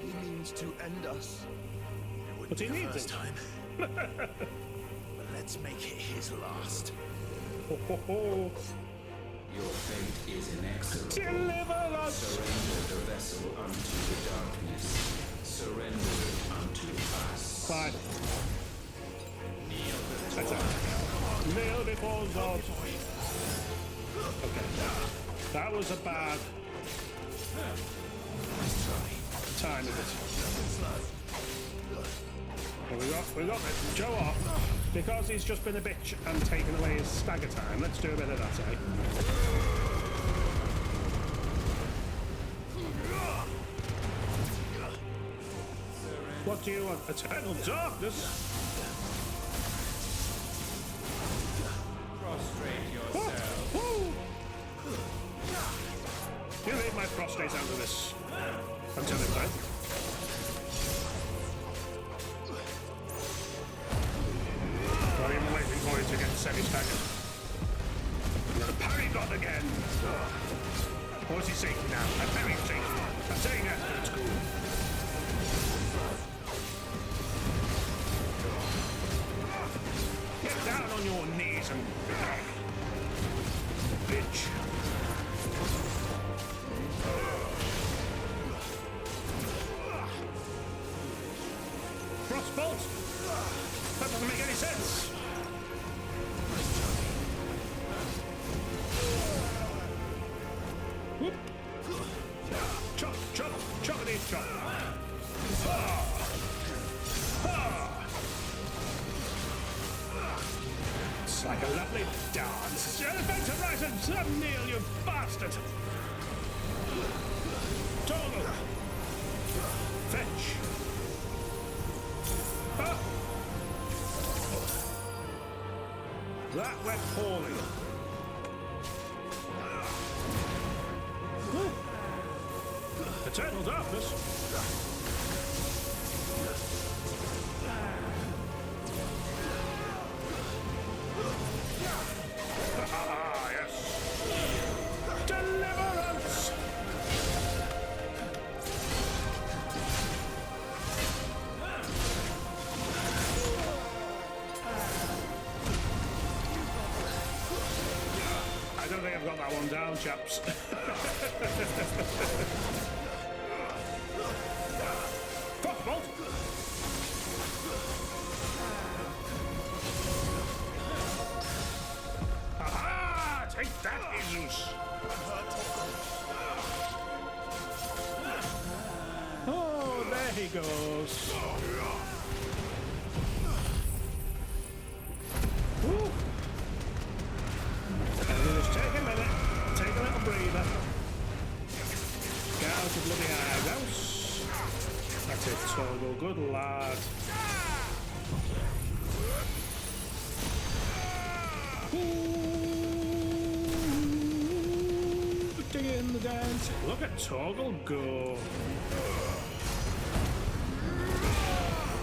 He means to end us. But he needs First it. time. But let's make it his last. Ho, ho, ho. Your fate is inexorable. Deliver us! Surrender the vessel unto the darkness. Surrender it unto us. Clive. Kneel That's it. Kneel before Zod. Okay. That was a bad time of it. Well, we got it. Joe off. Because he's just been a bitch and taken away his stagger time. Let's do a bit of that, eh? What do you want? Eternal darkness? Prostrate yourself. Woo! You leave my prostate out of this until it's dead. Not even waiting for you to get semi-staggered. Parry God again! What's he saying now? I'm very shaky. I'm saying that, but it's cool. Get down on your knees and beg. Bitch. Frostbolt? That doesn't make any sense. Whoop. Chop, chop, choppity chop. Ah. Ah. It's like a lovely dance. Event Horizon, Neil, you bastard. Toggle. Fetch. Ah. That went poorly. Woo. Eternal darkness. Ah, yes. Deliverance. I don't think I've got that one down, chaps. Frostbolt! Aha! Take that, Jesus! Oh, there he goes. Woo! Just take a minute, take a little breather. Get out of bloody eyebrows. That's it, Toggle, good lad. Dig in the dance. Look at Toggle go.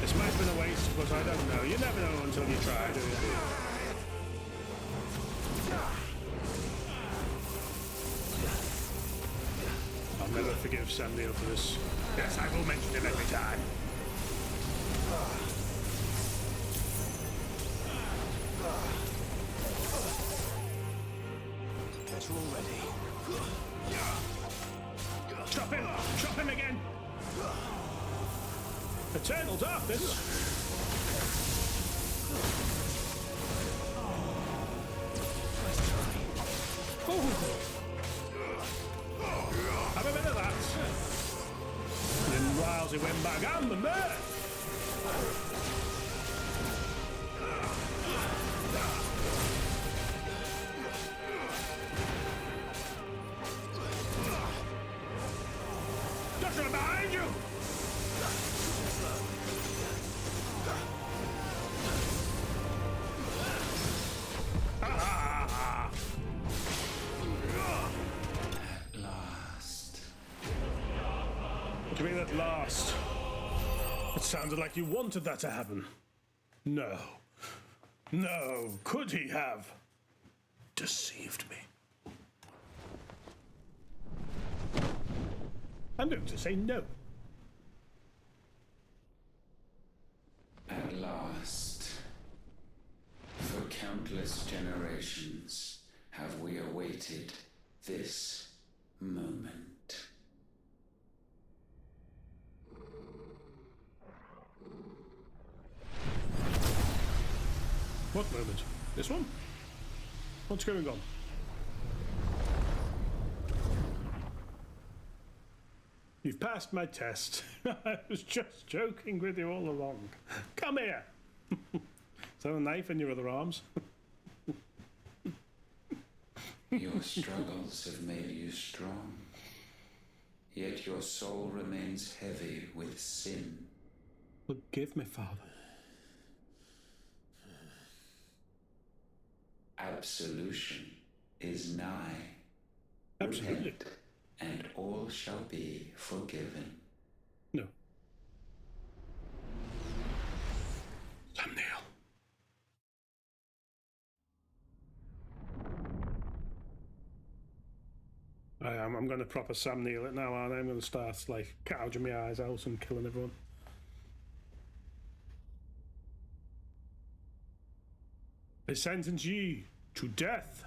This might have been a waste, but I don't know. You never know until you try, do you? I'll never forgive Sandy for this. Yes, I will mention him every time. Guess we're all ready. Chop him! Chop him again! Eternal darkness! Ooh. Have a bit of that. Then whiles he went back on the mirth. What do you mean at last? It sounded like you wanted that to happen. No. No, could he have deceived me? I'm going to say no. At last, for countless generations, have we awaited this moment. What moment? This one? What's going on? You've passed my test. I was just joking with you all along. Come here. Is that a knife in your other arms? Your struggles have made you strong, yet your soul remains heavy with sin. Forgive me, Father. Absolution is nigh. Absolutely. Repent, and all shall be forgiven. No. Thumbnail. I'm going to proper Sam Neill it now, aren't I? I'm going to start like gouging my eyes out and killing everyone. They sentence ye to death.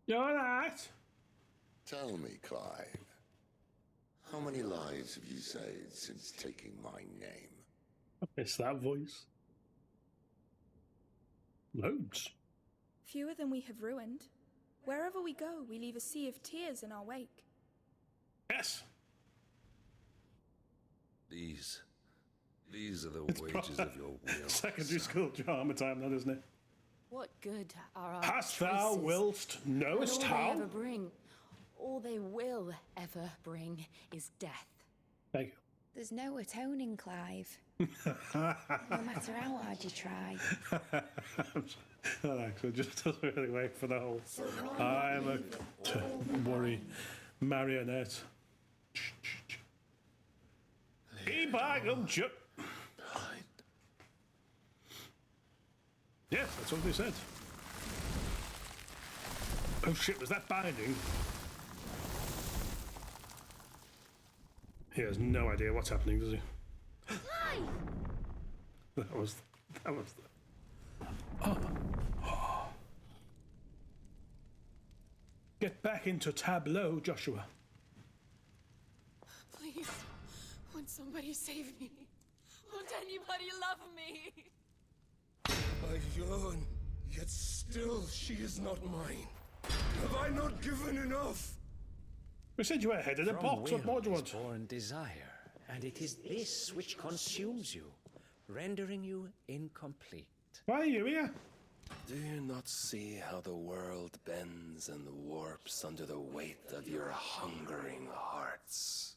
You all right? Tell me, Clive. How many lives have you saved since taking my name? It's that voice. Loads. Fewer than we have ruined. Wherever we go, we leave a sea of tears in our wake. Yes. These are the wages of your will. Secondary school drama time, that isn't it? What good are our Hast choices? thou willst knowest all how? They ever bring, all they will ever bring is death. Thank you. There's no atoning, Clive. No matter how hard you try. That actually just doesn't really work for the whole. I'm a worry marionette. Keep back, Yes, that's what they said. Oh shit, was that binding? He has no idea what's happening, does he? That was oh. Get back into tableau, Joshua. Please, won't somebody save me? Won't anybody love me? I yearn, yet still she is not mine. Have I not given enough? We said you were ahead of the box. What more do you want? Born desire, and it is this which consumes you, rendering you incomplete. Why are you here? Do you not see how the world bends and warps under the weight of your hungering hearts?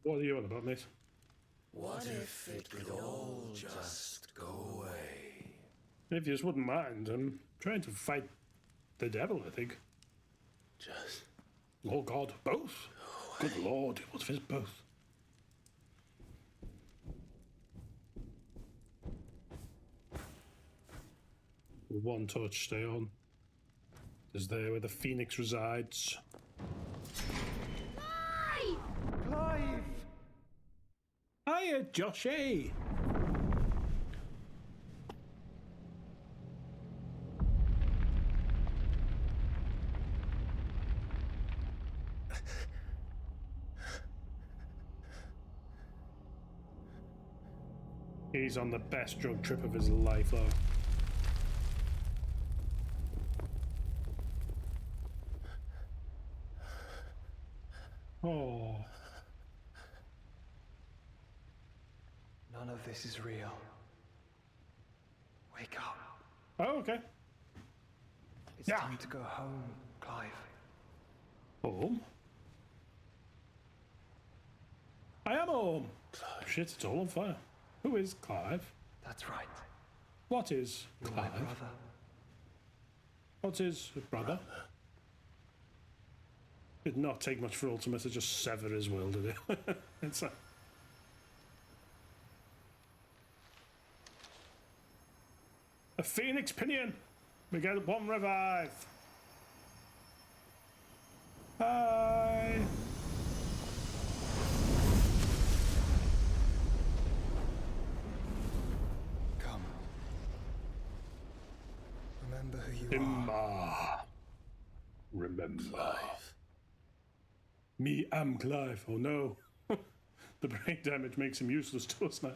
What are you on about, mate? What if it could all just go away? If you just wouldn't mind, I'm trying to fight the devil, I think. Just... Oh God, both? Good Lord, what if it's both? One touch, stay on. Is there where the Phoenix resides? Clive! Hiya, Josh A. He's on the best drug trip of his life, though. Oh. None of this is real. Wake up. Oh, okay. It's time to go home, Clive. Home? I am home. Clive. Shit, it's all on fire. Who is Clive? That's right. What is You're Clive? my brother. What's his brother? Did not take much for Ultima to just sever his will, did it? It's like... A phoenix pinion! We get one revive! Hi! Come. Remember who you are. Remember. Clive. Me am Clive. Oh no. The brain damage makes him useless to us now.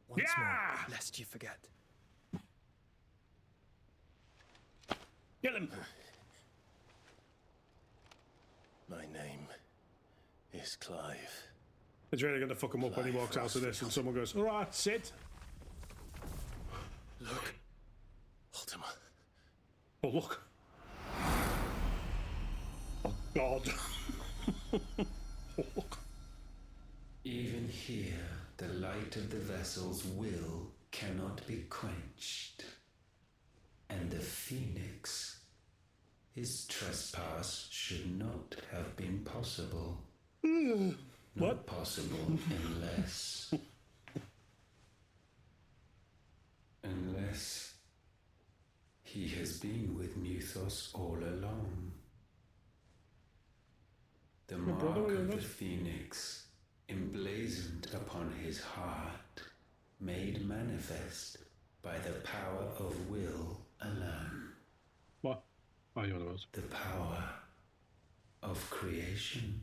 Once more, lest you forget. Kill him! My name is Clive. It's really going to fuck him up when he walks out of this and someone goes, alright, sit. Look. Ultima. Oh, look. Oh, God. Oh, look. Even here, the light of the vessel's will cannot be quenched. And the Phoenix, his trespass should not have been possible. Not possible unless he has been with Mythos all along. The mark of the Phoenix, emblazoned upon his heart, made manifest by the power of will alone. What? Are you on about? The power of creation.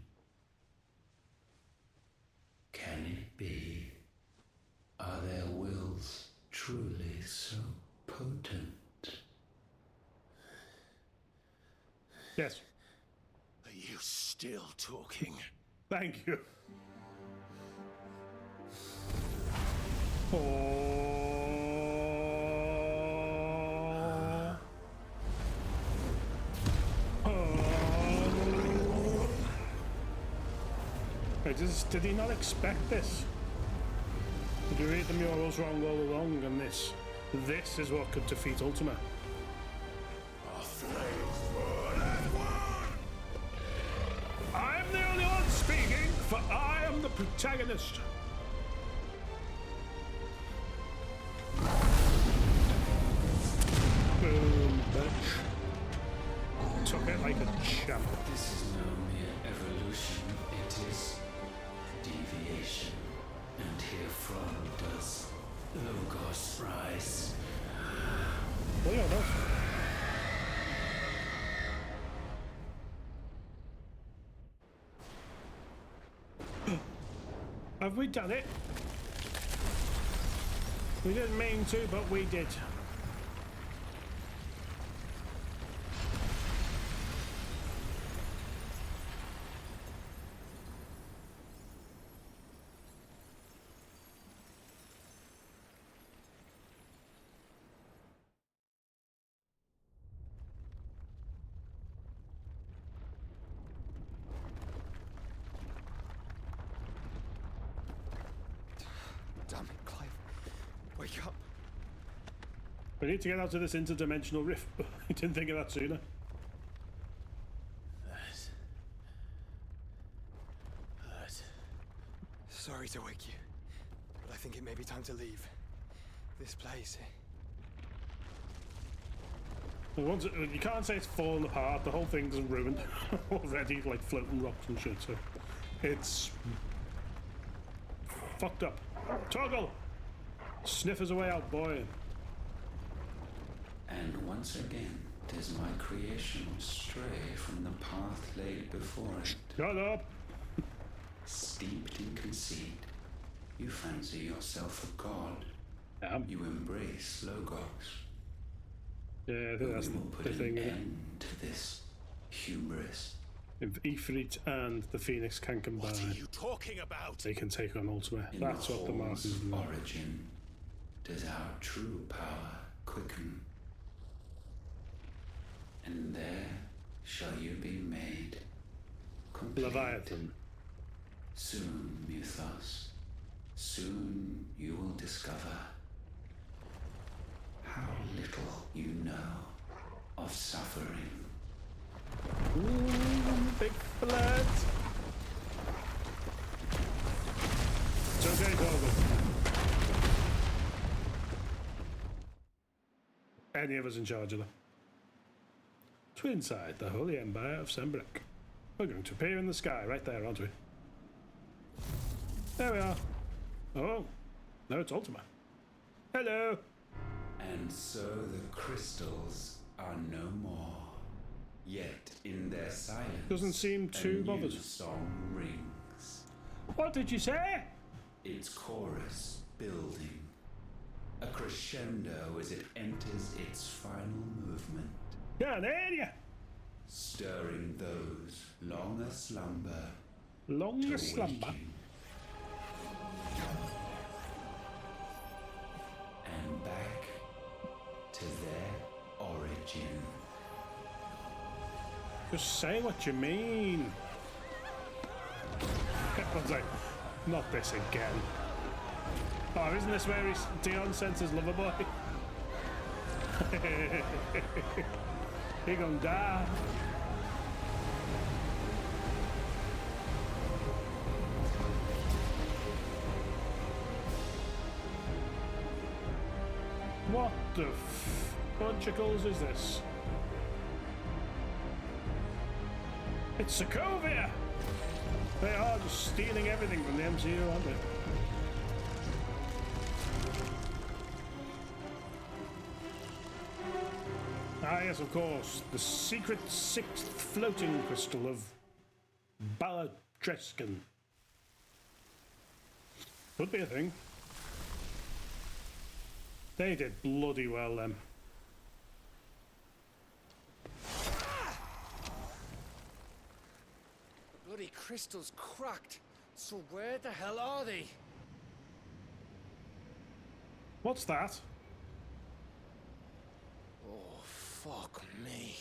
Can it be? Are their wills truly so potent? Yes. Are you still talking? Thank you. Oh. Wait, did he not expect this? Did you read the murals wrong all along, and this is what could defeat Ultima? I'm the only one speaking, for I am the protagonist. Boom, bitch. Took it like a champ. This is no mere evolution, it is deviation. And herefrom does Logos rise. What do you know? Have we done it? We didn't mean to, but we did. Damn it, Clive. Wake up. We need to get out of this interdimensional rift, but I didn't think of that sooner. Sorry to wake you, but I think it may be time to leave. This place. You can't say it's fallen apart. The whole thing's ruined already, like floating rocks and shit. So it's fucked up. Toggle! Sniff us away out, boy. And once again, does my creation stray from the path laid before it? Shut up! Steeped in conceit, you fancy yourself a god. You embrace Logos. Yeah, I think that's we will put the thing. an end to this hubris If Ifrit and the Phoenix can combine, What are you talking about? they can take on Ultima. In That's the what the mark Hall's is doing. origin does our true power quicken. And there shall you be made complete. Leviathan. Soon, Mythos, soon you will discover how little you know of suffering. Ooh, big blood. It's okay, Torgal. Any of us in charge of them. To inside the Holy Empire of Sembrek. We're going to appear in the sky right there, aren't we? There we are. Oh, no, it's Ultima. Hello. And so the crystals are no more. Yet in their silence, Doesn't seem too a new bothered. song rings. What did you say? Its chorus building. A crescendo as it enters its final movement. Yeah, there you. Stirring those long aslumber. Long to slumber. waking. And back to their origin. Just say what you mean. I was like, not this again. Oh, isn't this where Dion sent his lover boy? He gonna die. What the fudgicles is this? It's Sokovia! They are just stealing everything from the MCU, aren't they? Ah, yes, of course. The secret sixth floating crystal of Balatreskin. Could be a thing. They did bloody well, then. The bloody crystal's cracked. So where the hell are they? What's that? Oh, fuck me.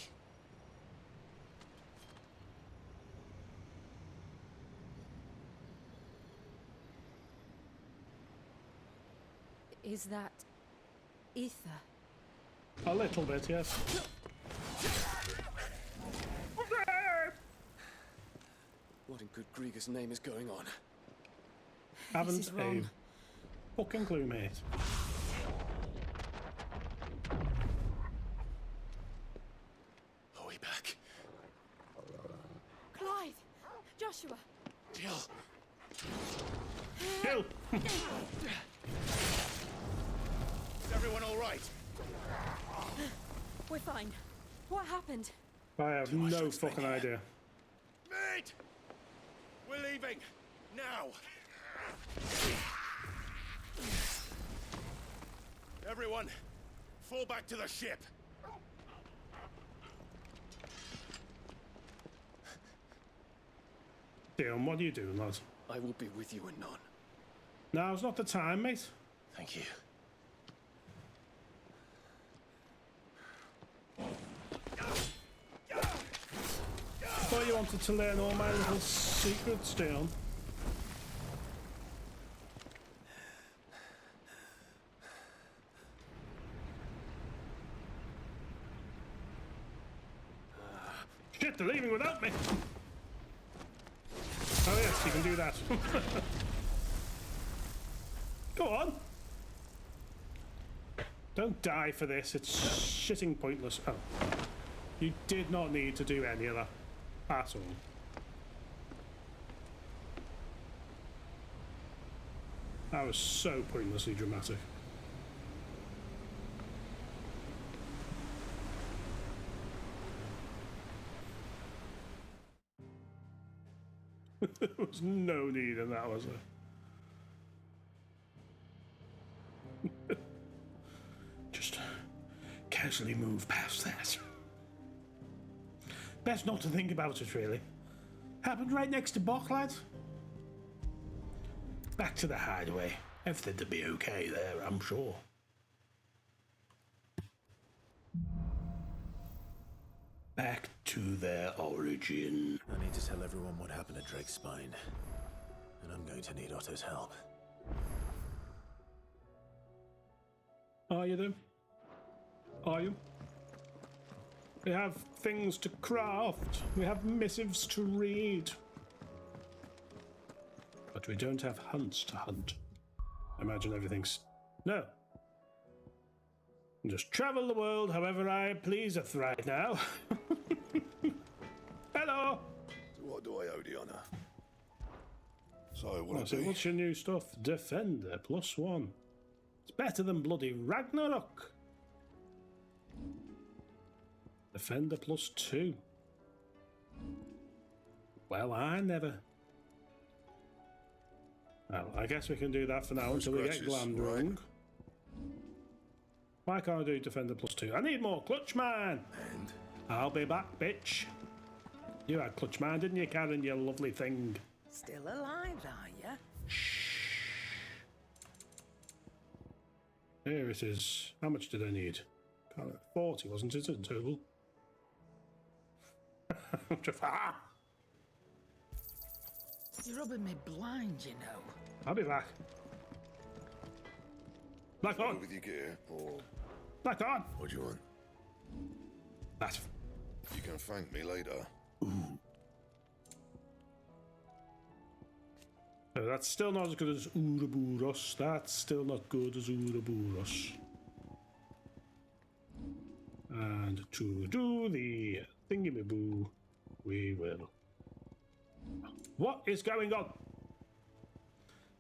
Is that ether? A little bit, yes. What in good Grieger's name is going on? Haven't is a wrong. fucking clue, mate. Are we back? Clive! Joshua! Jill! Kill! Is everyone all right? We're fine. What happened? I have no fucking idea. Mate! We're leaving! Now! Everyone, fall back to the ship! Dion, what are you doing, lad? I will be with you anon. Now's not the time, mate. Thank you. Thought you wanted to learn all my little secrets, Dion. Shit, they're leaving without me. Oh yes, you can do that. Go on. Don't die for this. It's shitting pointless. Oh. You did not need to do any of that at all. That was so pointlessly dramatic. There was no need in that, was there? Just casually move past that. Best not to think about it, really. Happened right next to Bock, lad. Back to the hideaway. Everything to be okay there, I'm sure. Back to their origin. I need to tell everyone what happened at Drake's Spine. And I'm going to need Otto's help. Are you, then? Are you? We have things to craft. We have missives to read. But we don't have hunts to hunt. I imagine everything's... No. Just travel the world however I pleaseth right now. Hello! So what do I owe the honour? So what What's your new stuff? Defender +1. It's better than bloody Ragnarok. Defender +2. Well, I never. Well, I guess we can do that for now until we get Glamdrung. Why can't I do Defender +2? I need more Clutch Man! And? I'll be back, bitch. You had Clutch Man, didn't you, Karen, you lovely thing? Still alive, are you? Here it is. How much did I need? 40, wasn't it, in total? You're rubbing me blind, you know. I'll be back. Back on. With your gear, or back on. What do you want? That. You can thank me later. That's still not as good as Ouroboros. That's still not good as Ouroboros. And to do the thingy-boo, we will. What is going on?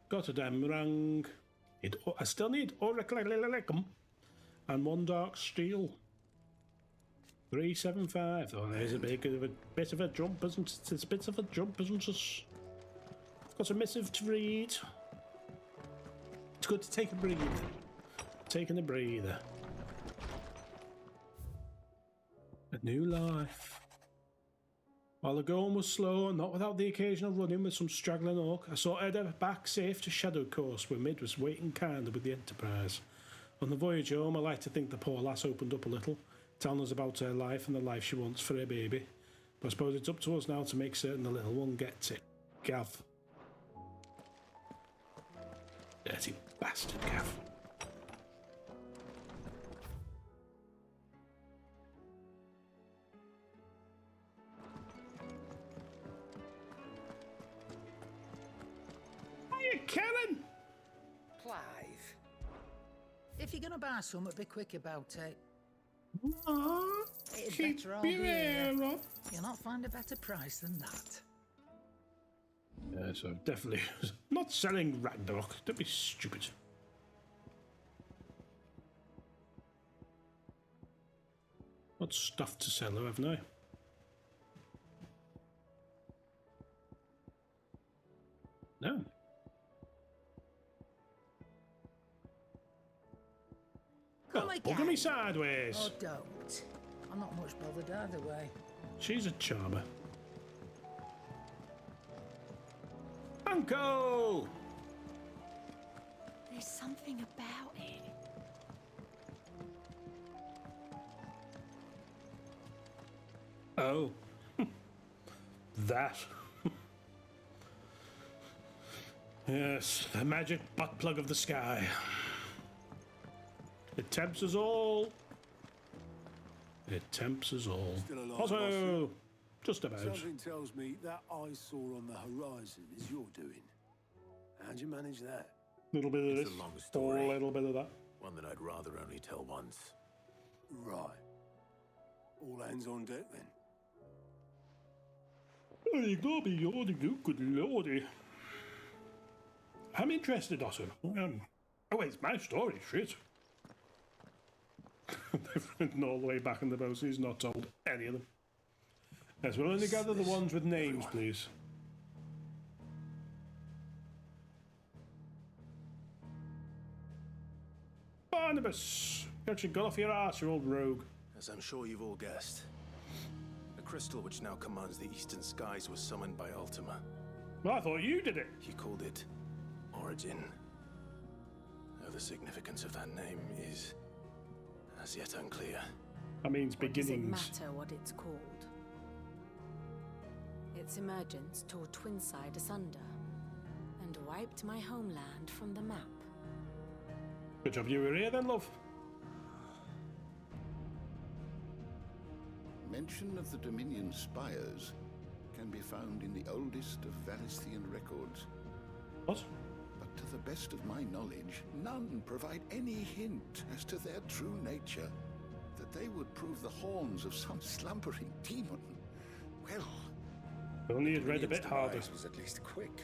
Got a damn rang. I still need Oracle and 1 dark steel. 375. Oh, there's a bit of a jump, isn't it? It's a bit of a jump, isn't it? I've got a missive to read. It's good to take a breather. Taking a breather. A new life. While the going was slow, not without the occasional run-in with some straggling orc, I saw Edda back safe to Shadow Coast, where Mid was waiting kindly with the Enterprise. On the voyage home, I like to think the poor lass opened up a little, telling us about her life and the life she wants for her baby. But I suppose it's up to us now to make certain the little one gets it. Gav. Dirty bastard, Gav. Karen! Clive. If you're going to buy something, be quick about it. It'd keep better all your hair up. You'll not find a better price than that. Yeah, so definitely not selling Ragnarok. Don't be stupid. What stuff to sell, haven't I? No. Bugger me sideways. Oh, don't. I'm not much bothered either way. She's a charmer. Uncle! There's something about it. Oh. That. Yes, the magic butt plug of the sky. It tempts us all. It tempts us all. Also, just about. Something tells me that eyesore on the horizon is your doing. How'd you manage that? Little bit of It's this, a long story. a little bit of that. One that I'd rather only tell once. Right. All hands on deck then. Oh, you gotta be yawning, good lordy. I'm interested, Otto. Oh, it's my story, shit. They've written all the way back in the boat, so he's not told any of them. Yes, we'll only gather the ones with names, please. Barnabas, you actually got off your arse, you old rogue. As I'm sure you've all guessed, the crystal which now commands the eastern skies was summoned by Ultima. Well, I thought you did it. He called it Origin. Though the significance of that name is as yet unclear. That means beginnings. Does it matter what it's called? Its emergence tore Twinside asunder and wiped my homeland from the map. Good job you were here then, love. Mention of the Dominion spires can be found in the oldest of Valisthian records. What? But to the best of my knowledge, none provide any hint as to their true nature. That they would prove the horns of some slumbering demon. Well... Only you'd read a bit harder. Was at least quick.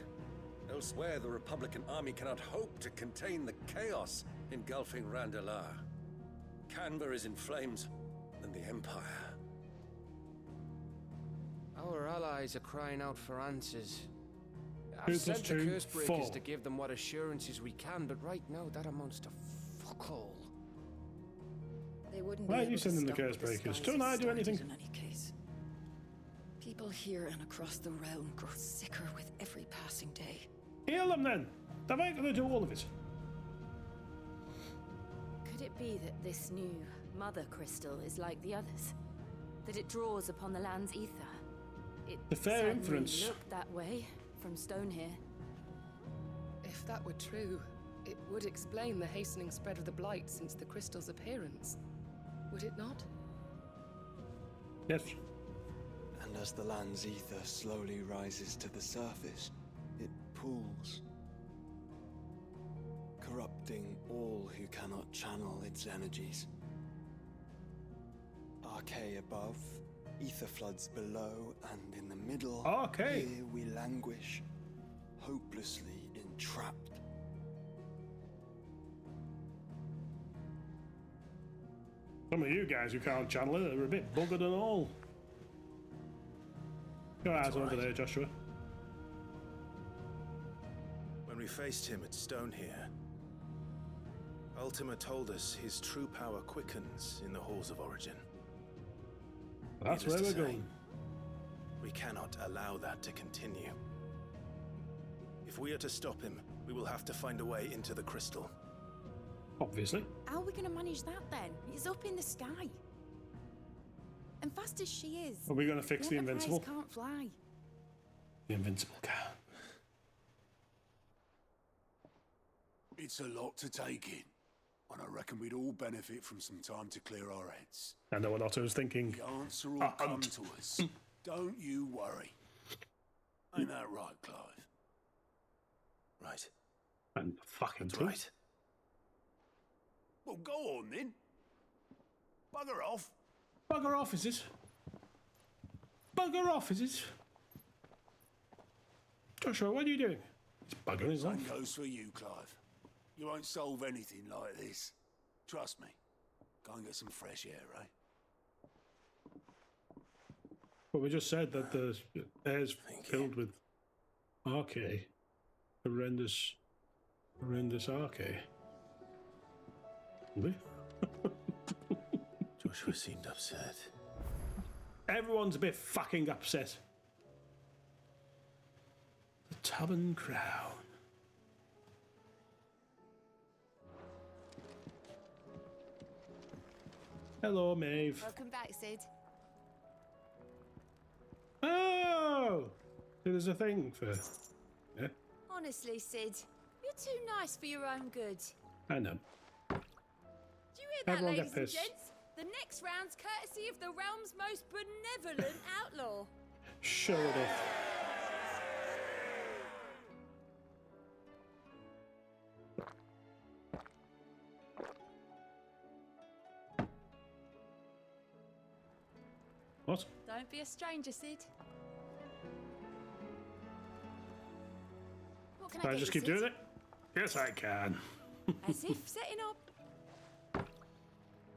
Elsewhere, the Republican army cannot hope to contain the chaos engulfing Randalar. Canberra is in flames, and the Empire. Our allies are crying out for answers. Two I've plus sent two, the curse breakers 4. to give them what assurances we can, but right now that amounts to fuck all. They wouldn't Why be are able you to sending the stop curse what breakers? skies Don't I have do anything? started In any case, people here and across the realm grow sicker with every passing day. Heal them then. Have I got to do all of it? Could it be that this new mother crystal is like the others? That it draws upon the land's ether? It The fair certainly inference. looked that way from Stonhyrr. If that were true, it would explain the hastening spread of the blight since the crystal's appearance. Would it not? Yes. And as the land's ether slowly rises to the surface, it pools, corrupting all who cannot channel its energies. Archay above, ether floods below, and in the middle, Archay. here we languish, hopelessly entrapped. Some of you guys who can't channel it are a bit buggered and all. Go out over there, Joshua. When we faced him at Stonehyrr, Ultima told us his true power quickens in the halls of Origin. That's Needless where to we're say, going. We cannot allow that to continue. If we are to stop him, we will have to find a way into the crystal. Obviously. How are we going to manage that then? It's up in the sky. And fast as she is. Are we going to fix the Enterprise Invincible? can't fly. The Invincible car. It's a lot to take in, and I reckon we'd all benefit from some time to clear our heads. I know what Otto's thinking. The answer will come to us. Don't you worry. Ain't that right, Clive? Right. And fucking That's true. right. Well, go on then. Bugger off. Bugger off, is it? Bugger off, is it? Joshua, what are you doing? It's buggering Same off. goes for you, Clive. You won't solve anything like this. Trust me. Go and get some fresh air, eh? But we just said that the air's filled with archay. Horrendous archay. Really? Joshua seemed upset. Everyone's a bit fucking upset. The Tubman Crown. Hello, Maeve. Welcome back, Sid. Oh! So there's a thing for... Yeah, Honestly, Sid, you're too nice for your own good. I know. Do you hear that, Everyone get ladies and pissed. gents? The next round's courtesy of the realm's most benevolent outlaw. Show it off. What? Don't be a stranger, Sid. What can Can I get just you, keep Sid? doing it? Yes, I can. As if setting up.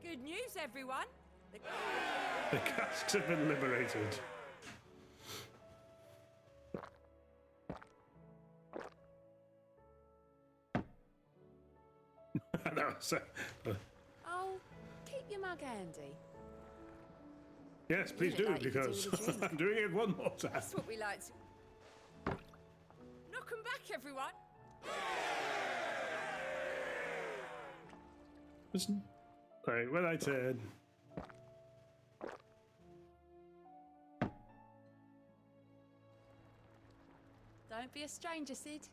Good news, everyone. The casks have been liberated. No, so, Oh, keep your mug handy. Yes, please do, because I'm doing it one more time. That's what we like to... Knock 'em back, everyone! Listen. Right, when I turn. Don't be a stranger, Sid.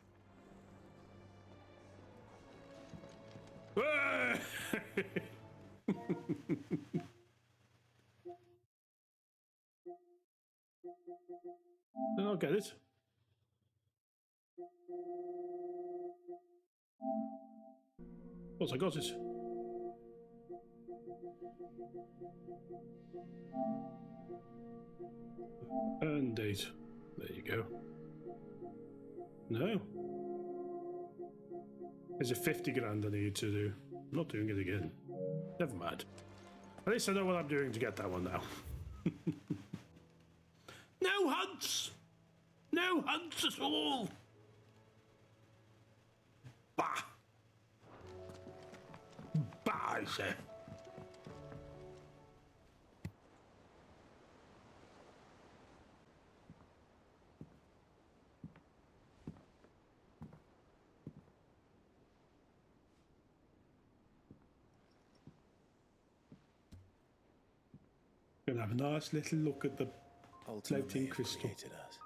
I'll get it. Of course, I got it. And date. There you go. No. There's a 50 grand I need to do. I'm not doing it again. Never mind. At least I know what I'm doing to get that one now. No hunts! No hunts at all! Bah! Bah, I say. Gonna have a nice little look at the Ultima floating may have crystal. created us,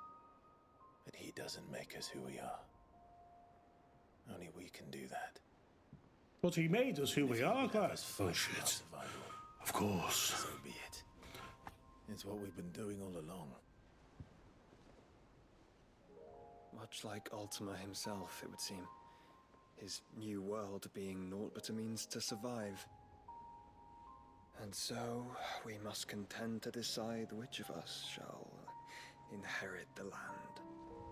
but he doesn't make us who we are. Only we can do that. But he made us who we are, Clive. Oh shit. Of course. So be it. It's what we've been doing all along. Much like Ultima himself, it would seem. His new world being naught but a means to survive. And so, we must contend to decide which of us shall inherit the land.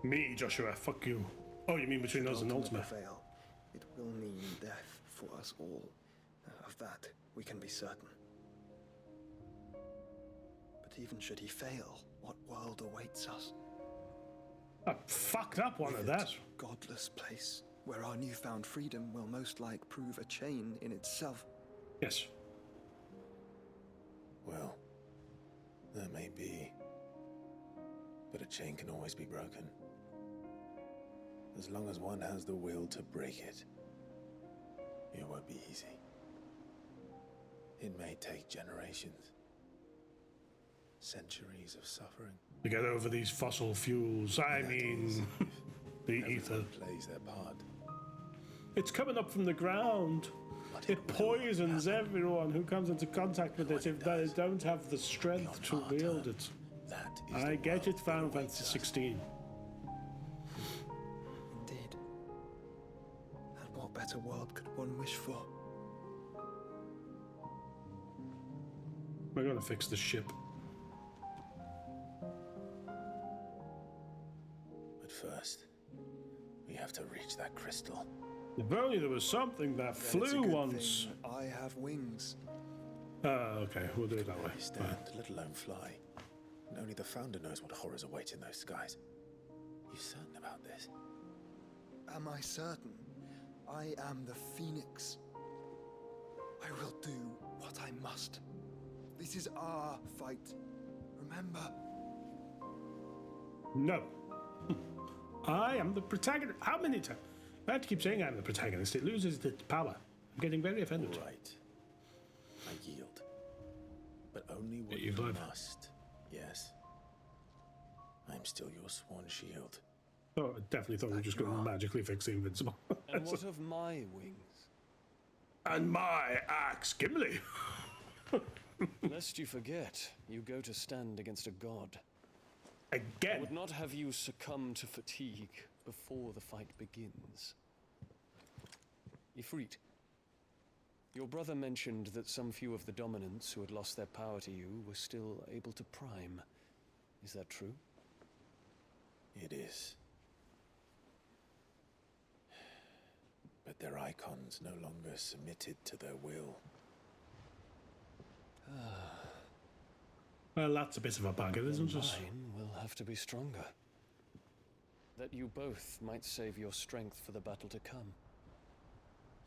Me, Joshua, fuck you. Oh, you mean between us and Ultima? Prevail, it will mean death for us all. Of that, we can be certain. But even should he fail, what world awaits us? A fucked up one at that. Godless place, where our newfound freedom will most like prove a chain in itself. Yes. Well, that may be. But a chain can always be broken. As long as one has the will to break it. It won't be easy. It may take generations. Centuries of suffering. To get over these fossil fuels, I mean, the ether. Plays their part. It's coming up from the ground. It poisons everyone who comes into contact with it if they don't have the strength to wield it. I get it, Final Fantasy 16. Indeed. And what better world could one wish for? We're gonna fix the ship. But first, we have to reach that crystal. If only there was something that flew once. I have wings. Okay, we'll do it that way. Stand, let alone fly. And only the Founder knows what horrors await in those skies. You certain about this? Am I certain? I am the Phoenix. I will do what I must. This is our fight. Remember? No. I am the protagonist. How many times? I have to keep saying I'm the protagonist. It loses its power. I'm getting very offended. All right. I yield. But only what You you glad? must. Yes. I'm still your sworn shield. Oh, I definitely thought we were just going to magically fix the invincible. And what of my wings? And my axe, Gimli. Lest you forget, you go to stand against a god. Again? I would not have you succumb to fatigue before the fight begins. Ifrit, your brother mentioned that some few of the dominants who had lost their power to you were still able to prime. Is that true? It is. But their icons no longer submitted to their will. Well, that's a bit of a bugger, isn't it? Mine will have to be stronger. That you both might save your strength for the battle to come.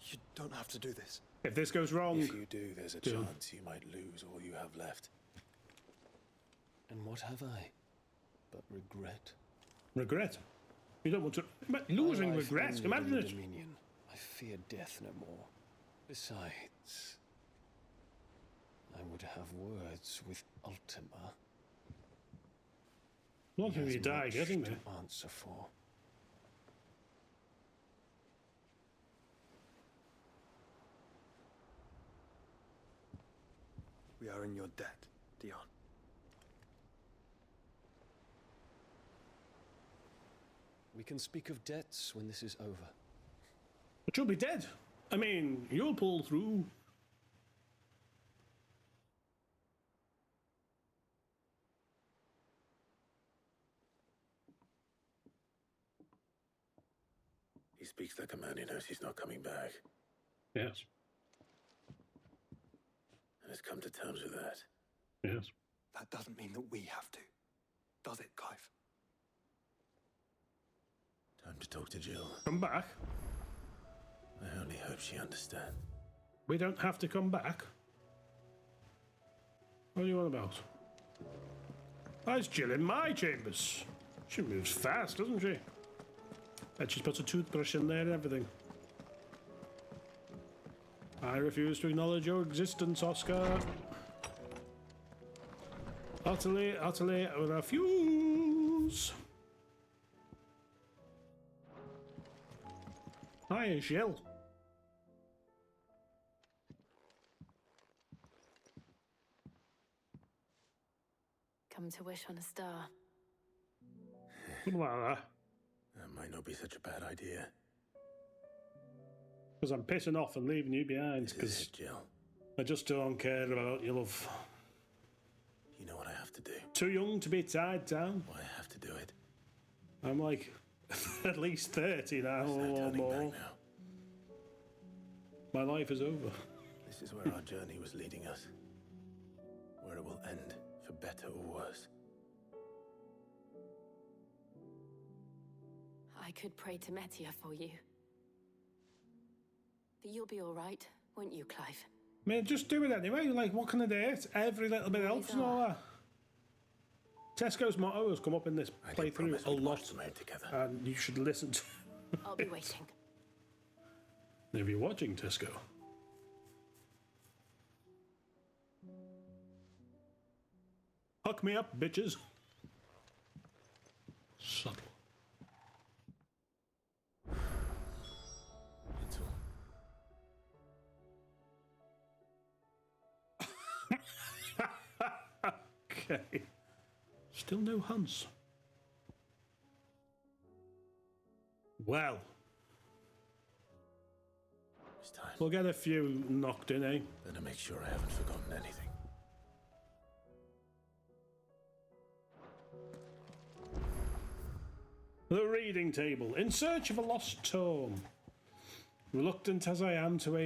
You don't have to do this. If this goes wrong... If you do, there's a chance you might lose all you have left. And what have I but regret? Regret? You don't want to... Losing regret? Imagine it. Dominion. I fear death no more. Besides, I would have words with Ultima. Not if you die getting there. To answer for. We are in your debt, Dion. We can speak of debts when this is over. But you'll be dead. I mean, you'll pull through. He speaks like a man who knows he's not coming back. Yes. And has come to terms with that. Yes. That doesn't mean that we have to. Does it, Clive? Time to talk to Jill. Come back. I only hope she understands. We don't have to come back. What are you on about? There's Jill in my chambers. She moves fast, doesn't she? And she's put a toothbrush in there and everything. I refuse to acknowledge your existence, Oscar. Utterly, utterly refuse. Hi, Jill. Come to wish on a star. Something like that. That might not be such a bad idea. Because I'm pissing off and leaving you behind. Because I just don't care about your love. You know what I have to do. Too young to be tied down. Well, I have to do it. I'm like at least 30 now or more. My life is over. This is where our journey was leading us. Where it will end, for better or worse. I could pray to Metia for you. But you'll be all right, won't you, Clive? Man, just do it anyway. Like, what can I do? It's every little bit helps and all that. Tesco's motto has come up in this playthrough a lot. And you should listen to I'll be waiting. If you're watching Tesco. Hook me up, bitches. Subtle. Okay. Still no hunts. Well. We'll get a few knocked in, eh? Better make sure I haven't forgotten anything. The reading table. In search of a lost tome. Reluctant as I am to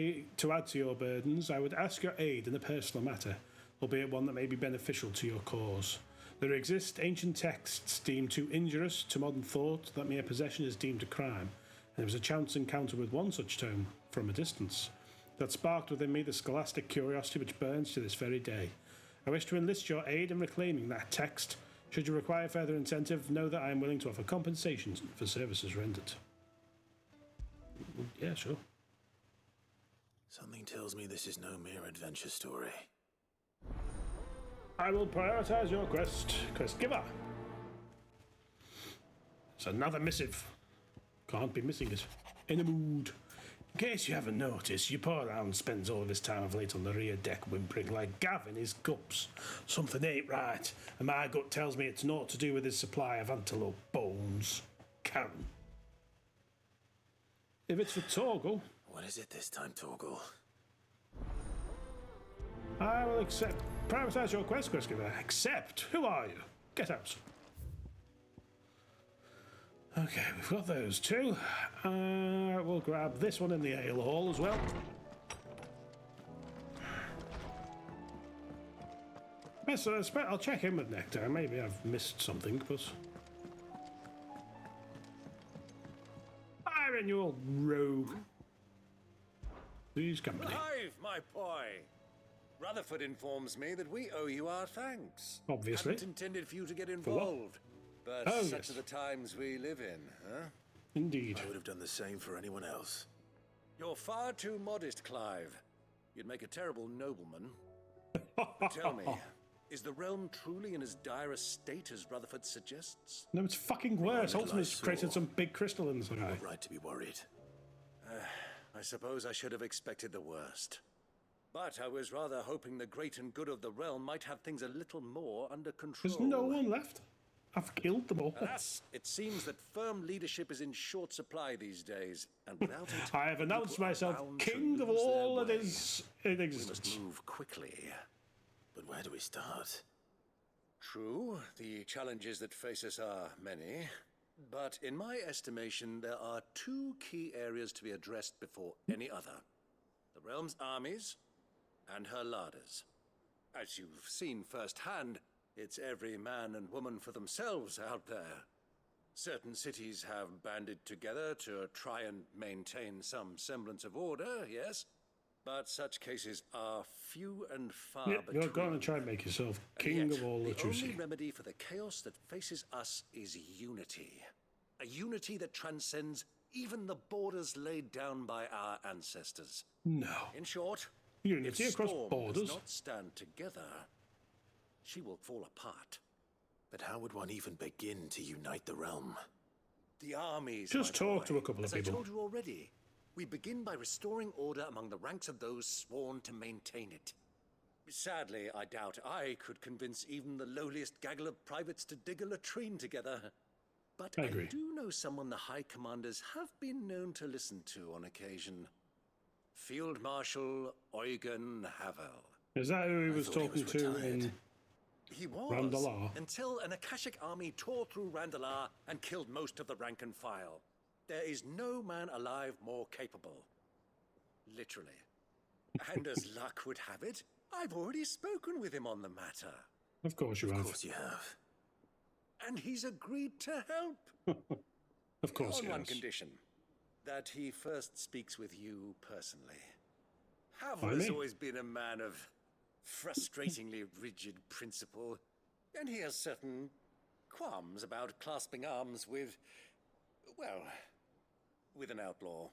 add to your burdens, I would ask your aid in a personal matter, albeit one that may be beneficial to your cause. There exist ancient texts deemed too injurious to modern thought that mere possession is deemed a crime, and there was a chance encounter with one such tome, from a distance, that sparked within me the scholastic curiosity which burns to this very day. I wish to enlist your aid in reclaiming that text. Should you require further incentive, know that I am willing to offer compensation for services rendered. Yeah, sure. Something tells me this is no mere adventure story. I will prioritize your quest giver. It's another missive. Can't be missing it. In a mood. In case you haven't noticed, your poor hound spends all of his time of late on the rear deck whimpering like Gav in his cups. Something ain't right, and my gut tells me it's naught to do with his supply of antelope bones. Karen. If it's for Torgal... What is it this time, Torgal? I will accept... Prioritize your quest giver. Accept? Who are you? Get out. Okay, we've got those two. We'll grab this one in the ale hall as well. Yes, I'll check in with Nectar. Maybe I've missed something, but... Byron, you old rogue. Please company. Clive, my boy! Rutherford informs me that we owe you our thanks. Obviously. Hadn't intended for you to get involved, but such are the times we live in, huh? Indeed. I would have done the same for anyone else. You're far too modest, Clive. You'd make a terrible nobleman. But tell me, is the realm truly in as dire a state as Rutherford suggests? No, it's fucking worse. Ultima's created some big crystal in the sky. You're right to be worried. I suppose I should have expected the worst. But I was rather hoping the great and good of the realm might have things a little more under control. There's no one left. I've killed them all. Alas, it seems that firm leadership is in short supply these days, and without it, I have announced myself king of all that is in existence. We must move quickly. But where do we start? True, the challenges that face us are many, but in my estimation, there are two key areas to be addressed before any other. The realm's armies and her larders. As you've seen firsthand, it's every man and woman for themselves out there. Certain cities have banded together to try and maintain some semblance of order, yes, but such cases are few and far between. You're going to try and make yourself king of all that you see. The only remedy for the chaos that faces us is unity. A unity that transcends even the borders laid down by our ancestors. No. In short, unity if across Storm borders does not stand together, she will fall apart. But how would one even begin to unite the realm? The armies. Just talk to a couple of people. As I told you already, we begin by restoring order among the ranks of those sworn to maintain it. Sadly, I doubt I could convince even the lowliest gaggle of privates to dig a latrine together. But I do know someone the High Commanders have been known to listen to on occasion. Field Marshal Eugen Havel. Is that who he was talking to in He was, Randalar? until an Akashic army tore through Randalar and killed most of the rank and file. There is no man alive more capable. Literally. And as luck would have it, I've already spoken with him on the matter. Of course you have. Of course you have. And he's agreed to help. Of course on he one has. condition. That he first speaks with you personally. Why Havel has me? always been a man of frustratingly rigid principle, and he has certain qualms about clasping arms with, well, with an outlaw.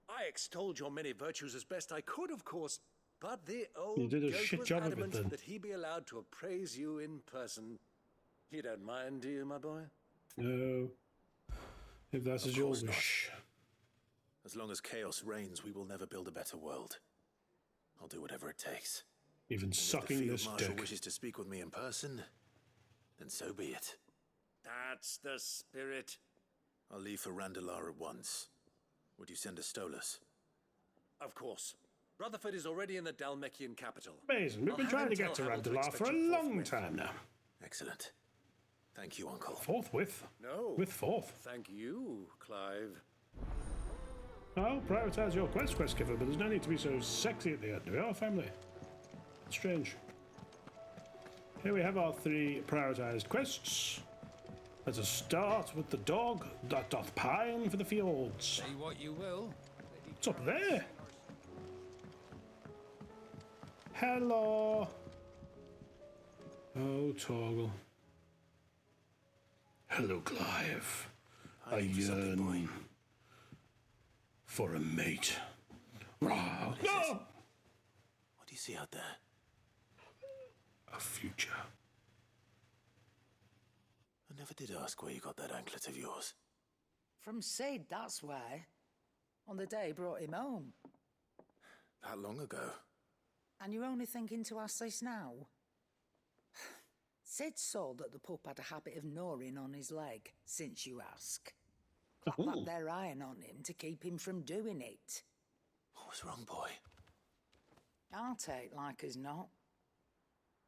I extolled your many virtues as best I could, of course, but the old You did a goat shit was job of it, adamant then. that he be allowed to appraise you in person. You don't mind, do you, my boy? No. If that is your wish. As long as chaos reigns, we will never build a better world. I'll do whatever it takes. Even sucking if the this Field Marshal dick. wishes to speak with me in person, then so be it. That's the spirit. I'll leave for Randalar at once. Would you send a Stolas? Of course. Rutherford is already in the Dalmekian capital. Amazing. We've been trying to get to Randalar for a long time now. Excellent. Thank you, Uncle. Forthwith. No. With forth. Thank you, Clive. I'll prioritise your quest giver, but there's no need to be so sexy at the end. We are family. Strange. Here we have our 3 prioritised quests. Let us start with the dog that doth pine for the fields. Say what you will. What's up there? Hello. Oh, Torgal. Hello, Clive. I yearn for a mate. Rah. No! What do you see out there? A future. I never did ask where you got that anklet of yours. From Sid, that's why. On the day he brought him home. That long ago? And you're only thinking to ask this now? Sid saw that the pup had a habit of gnawing on his leg, since you ask. Clap that there iron on him to keep him from doing it. What was wrong, boy? I'll take like as not.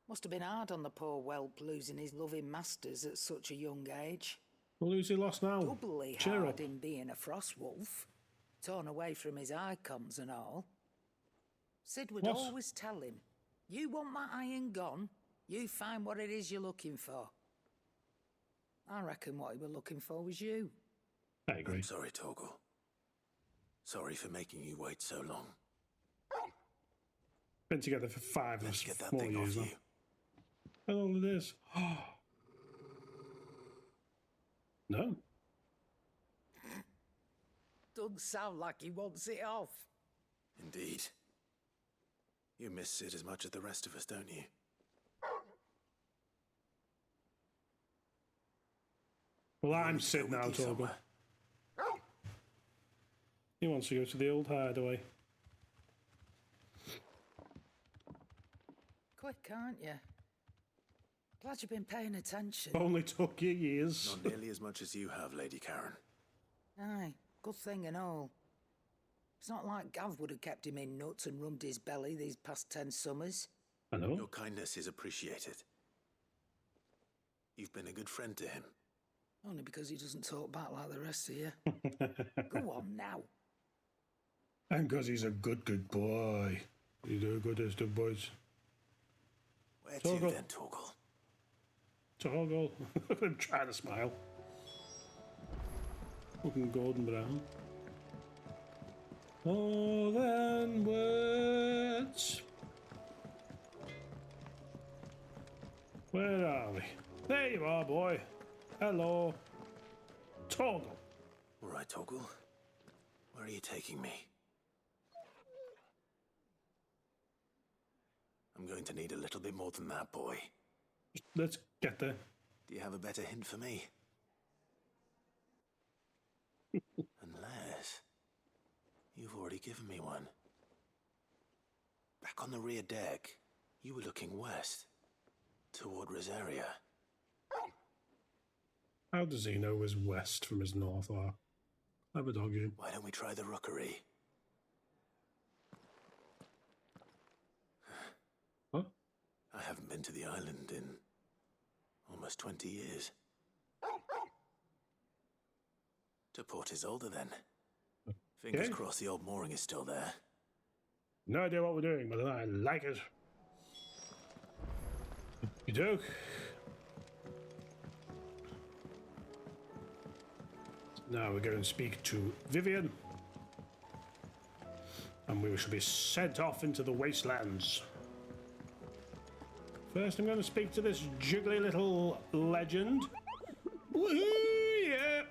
Must have been hard on the poor whelp losing his loving masters at such a young age. Well, who's he lost now? Doubly Cheer hard up. in being a frost wolf, torn away from his icons and all. Sid would What? always tell him, you want that iron gone, you find what it is you're looking for. I reckon what he was looking for was you. I agree. I'm sorry, Torgal. Sorry for making you wait so long. Been together for 5 Let's get that more thing years off now. you. How old it is? No. Doesn't sound like he wants it off. Indeed. You miss Sid as much as the rest of us, don't you? Well, I'm Sid now, Torgal. He wants to go to the old hideaway. Quick, aren't you? Glad you've been paying attention. Only took you years. Not nearly as much as you have, Lady Karen. Aye, good thing and all. It's not like Gav would have kept him in nuts and rubbed his belly these past 10 summers. I know. Your kindness is appreciated. You've been a good friend to him. Only because he doesn't talk back like the rest of you. Go on now. And because he's a good boy. You do good as the boys. Where to then, Torgal? Torgal. I'm trying to smile. Looking golden brown. More than words. Where are we? There you are, boy. Hello. Torgal. All right, Torgal. Where are you taking me? I'm going to need a little bit more than that, boy. Let's get there. Do you have a better hint for me? Unless you've already given me one. Back on the rear deck, you were looking west, toward Rosaria. How does he know his west from his north? Or I would argue. Why don't we try the rookery? Huh? I haven't been to the island in almost 20 years. To Port Isolde, then. Fingers crossed the old mooring is still there. No idea what we're doing, but I like it. You do? Now we're going to speak to Vivian. And we shall be sent off into the wastelands. First, I'm going to speak to this jiggly little legend. Woohoo! Yeah!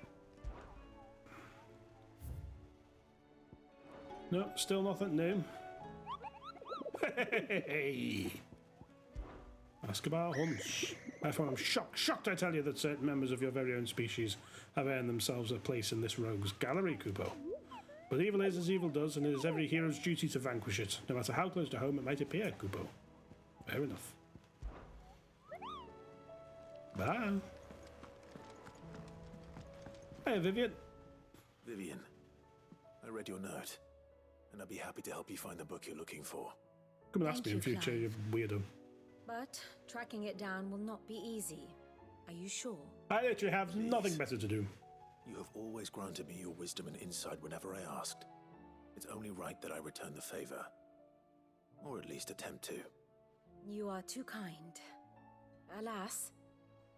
No, still nothing new. Hey! Ask about hunts. Therefore, I'm shocked I tell you that certain members of your very own species have earned themselves a place in this rogue's gallery, Kupo. But evil is as evil does, and it is every hero's duty to vanquish it, no matter how close to home it might appear, Kupo. Fair enough. Bye. Hey, Vivian. Vivian, I read your note, and I'd be happy to help you find the book you're looking for. Come and ask me in future, you weirdo. But tracking it down will not be easy. Are you sure? I literally have nothing better to do. You have always granted me your wisdom and insight whenever I asked. It's only right that I return the favor. Or at least attempt to. You are too kind. Alas,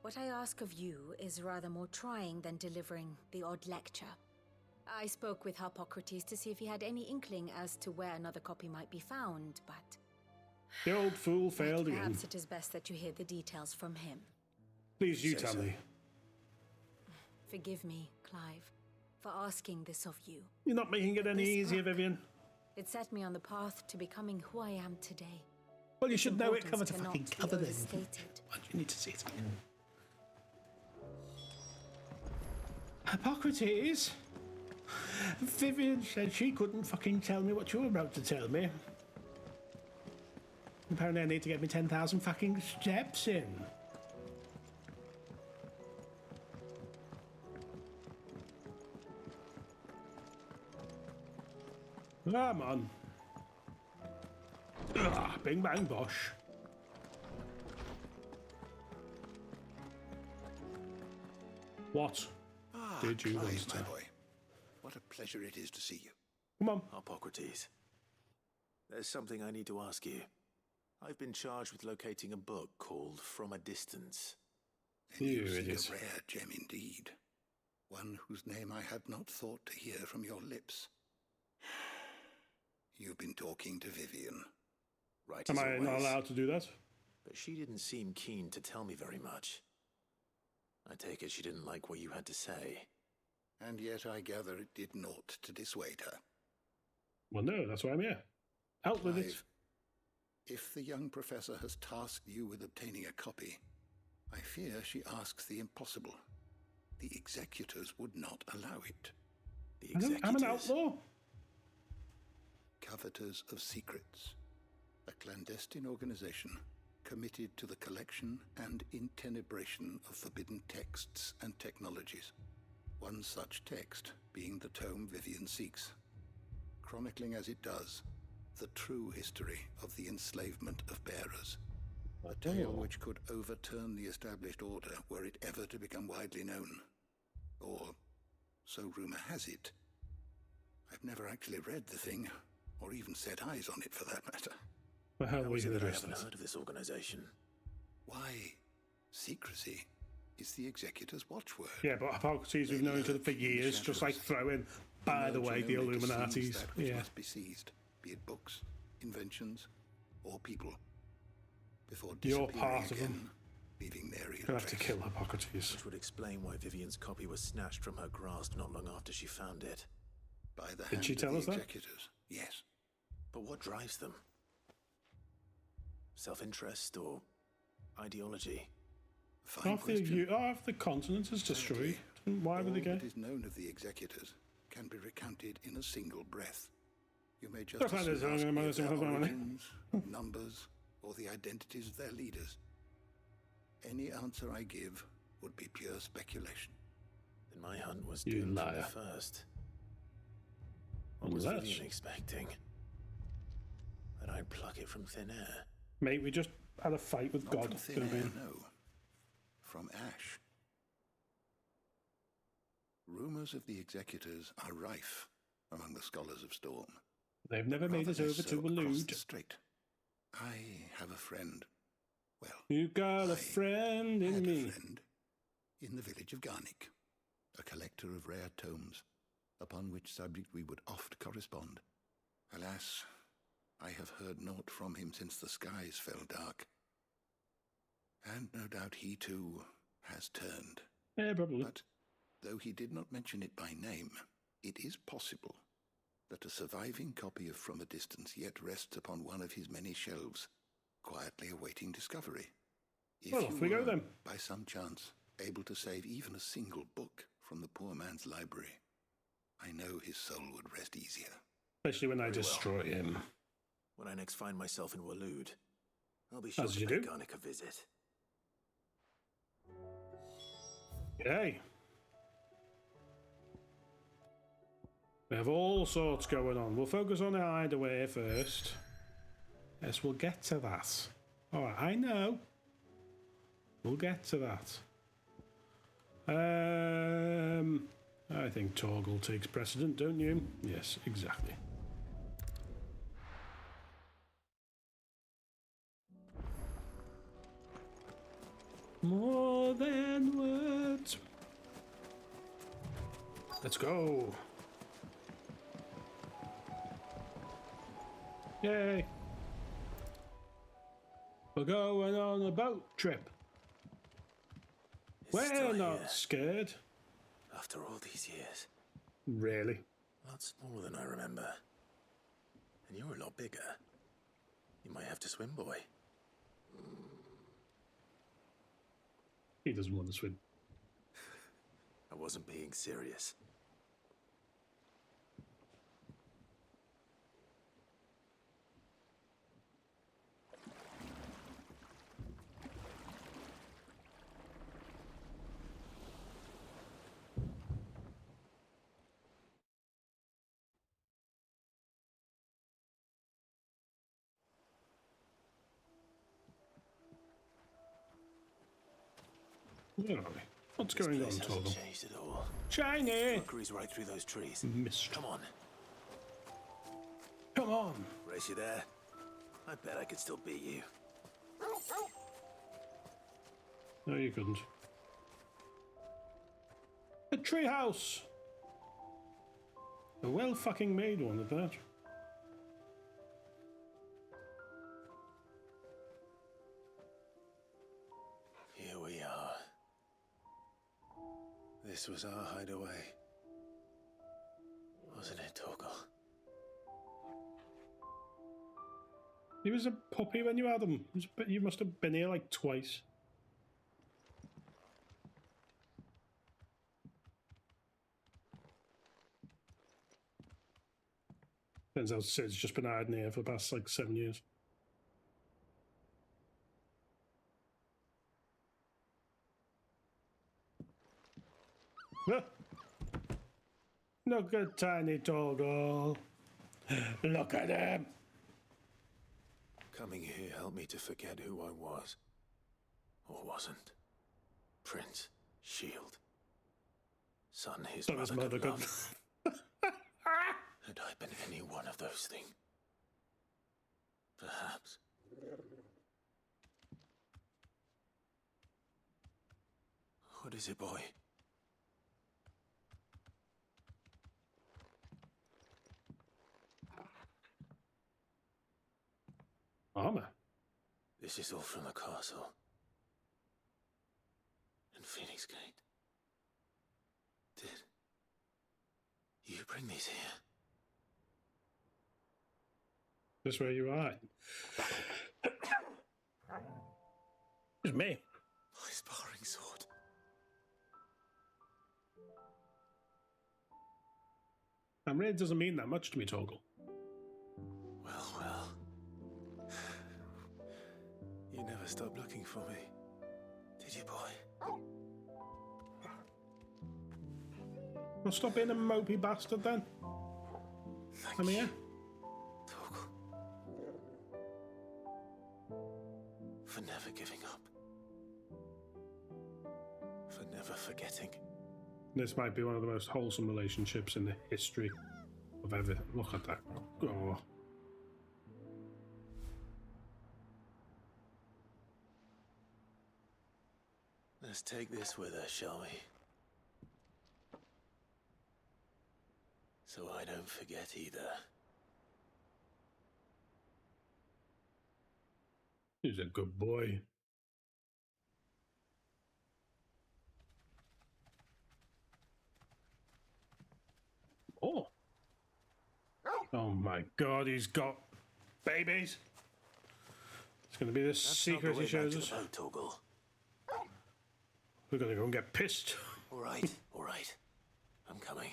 what I ask of you is rather more trying than delivering the odd lecture. I spoke with Harpocrates to see if he had any inkling as to where another copy might be found, but... The old fool failed again. Perhaps it is best that you hear the details from him. Please, you tell me. Forgive me, Clive, for asking this of you. You're not making it any easier, Vivian. It set me on the path to becoming who I am today. Well, you should know it cover to cannot fucking be cover then. overstated. Why do you need to see it again? Hippocrates? Vivian said she couldn't fucking tell me what you were about to tell me. Apparently I need to get me 10,000 fucking steps in. Come on. Ugh, bing bang bosh. What did you want to my tell? boy. What a pleasure it is to see you. Come on. Hippocrates, there's something I need to ask you. I've been charged with locating a book called From a Distance. Then you seek a rare gem indeed. One whose name I had not thought to hear from your lips. You've been talking to Vivian. Right Am as I not always. allowed to do that? But she didn't seem keen to tell me very much. I take it she didn't like what you had to say. And yet I gather it did naught to dissuade her. Well, no, that's why I'm here. Out with it. Clive, if the young professor has tasked you with obtaining a copy, I fear she asks the impossible. The executors would not allow it. The executors? I'm an outlaw. Coveters of Secrets. A clandestine organization committed to the collection and intenebration of forbidden texts and technologies. One such text being the tome Vivian seeks, chronicling as it does the true history of the enslavement of bearers. A tale which could overturn the established order were it ever to become widely known. Or, so rumor has it. I've never actually read the thing, or even set eyes on it for that matter. Well, how is it that I address haven't that? heard of this organization? Why, secrecy is the Executor's watchword. Yeah, but Hippocrates, we've known each other for years, just like throwing, by the way, the Illuminatis. That which Yeah. must be seized, be it books, inventions, or people, before You're disappearing part of again, them. leaving their You'll have to kill Hippocrates. Which would explain why Vivian's copy was snatched from her grasp not long after she found it. By the Did hand she tell of us the that? Executors, yes. But what drives them? Self-interest or ideology? Half the continent is destroyed. Why would they All go? that is known of the Executors can be recounted in a single breath. You may just That's as not soon it, ask I'm me gonna of their say something. origins, numbers, or the identities of their leaders. Any answer I give would be pure speculation. Then my hunt was You doomed from liar. the first. What was Unless- Vivian expecting? That I'd pluck it from thin air? Mate, we just had a fight with Not God. from thin Gonna air, be- no. From ash. Rumors of the Executors are rife among the scholars of Storm. They've never made Rather us less over so to across allude. the strait. I have a friend. Well, You got a friend in had me. a friend in the village of Garnick, a collector of rare tomes, upon which subject we would oft correspond. Alas, I have heard naught from him since the skies fell dark. And no doubt he too has turned. Yeah, probably. But though he did not mention it by name, it is possible that a surviving copy of From a Distance yet rests upon one of his many shelves, quietly awaiting discovery. If Well, you off we go were, then. by some chance, able to save even a single book from the poor man's library, I know his soul would rest easier. Especially when I Very well. destroy him. When I next find myself in Waloed, I'll be sure As to you pay do. Garnick a visit. Yay. We have all sorts going on. We'll focus on the hideaway first. Yes, we'll get to that. Alright, I know. We'll get to that. I think Torgal takes precedent, don't you? Yes, exactly. More than words. Let's go. Yay. We're going on a boat trip. It's We're still not here, scared. after all these years. Really? A lot smaller than I remember. And you're a lot bigger. You might have to swim, boy. He doesn't want to swim. I wasn't being serious. Where are we? What's This going on, place hasn't Torgal? changed at all. Shiny! Rookery's right through those trees. Mist. Come on. Come on. Race you there? I bet I could still beat you. No, you couldn't. A treehouse! A well fucking made one at that. This was our hideaway. Wasn't it, Torgal? He was a puppy when you had him. You must have been here like twice. Turns out Sid's just been hiding here for the past like 7 years. Look at tiny Torgal. Look at him. Coming here helped me to forget who I was. Or wasn't. Prince, shield. Son his mother could love. Had I been any one of those things? Perhaps. What is it, boy? Armor. This is all from the castle. And Phoenix Gate. Did you bring these here? This where you are. It's me. My sparring sword. That really doesn't mean that much to me, Torgal. Well, well. You never stopped looking for me, did you, boy? Well, stop being a mopey bastard then. I'm here. Torgal. For never giving up. For never forgetting. This might be one of the most wholesome relationships in the history of ever. Look at that. Oh. Let's take this with us, shall we? So I don't forget either. He's a good boy. Oh. Oh my god, he's got babies. It's going to be this secret he shows us. Torgal. We're going to go and get pissed. All right, all right. I'm coming.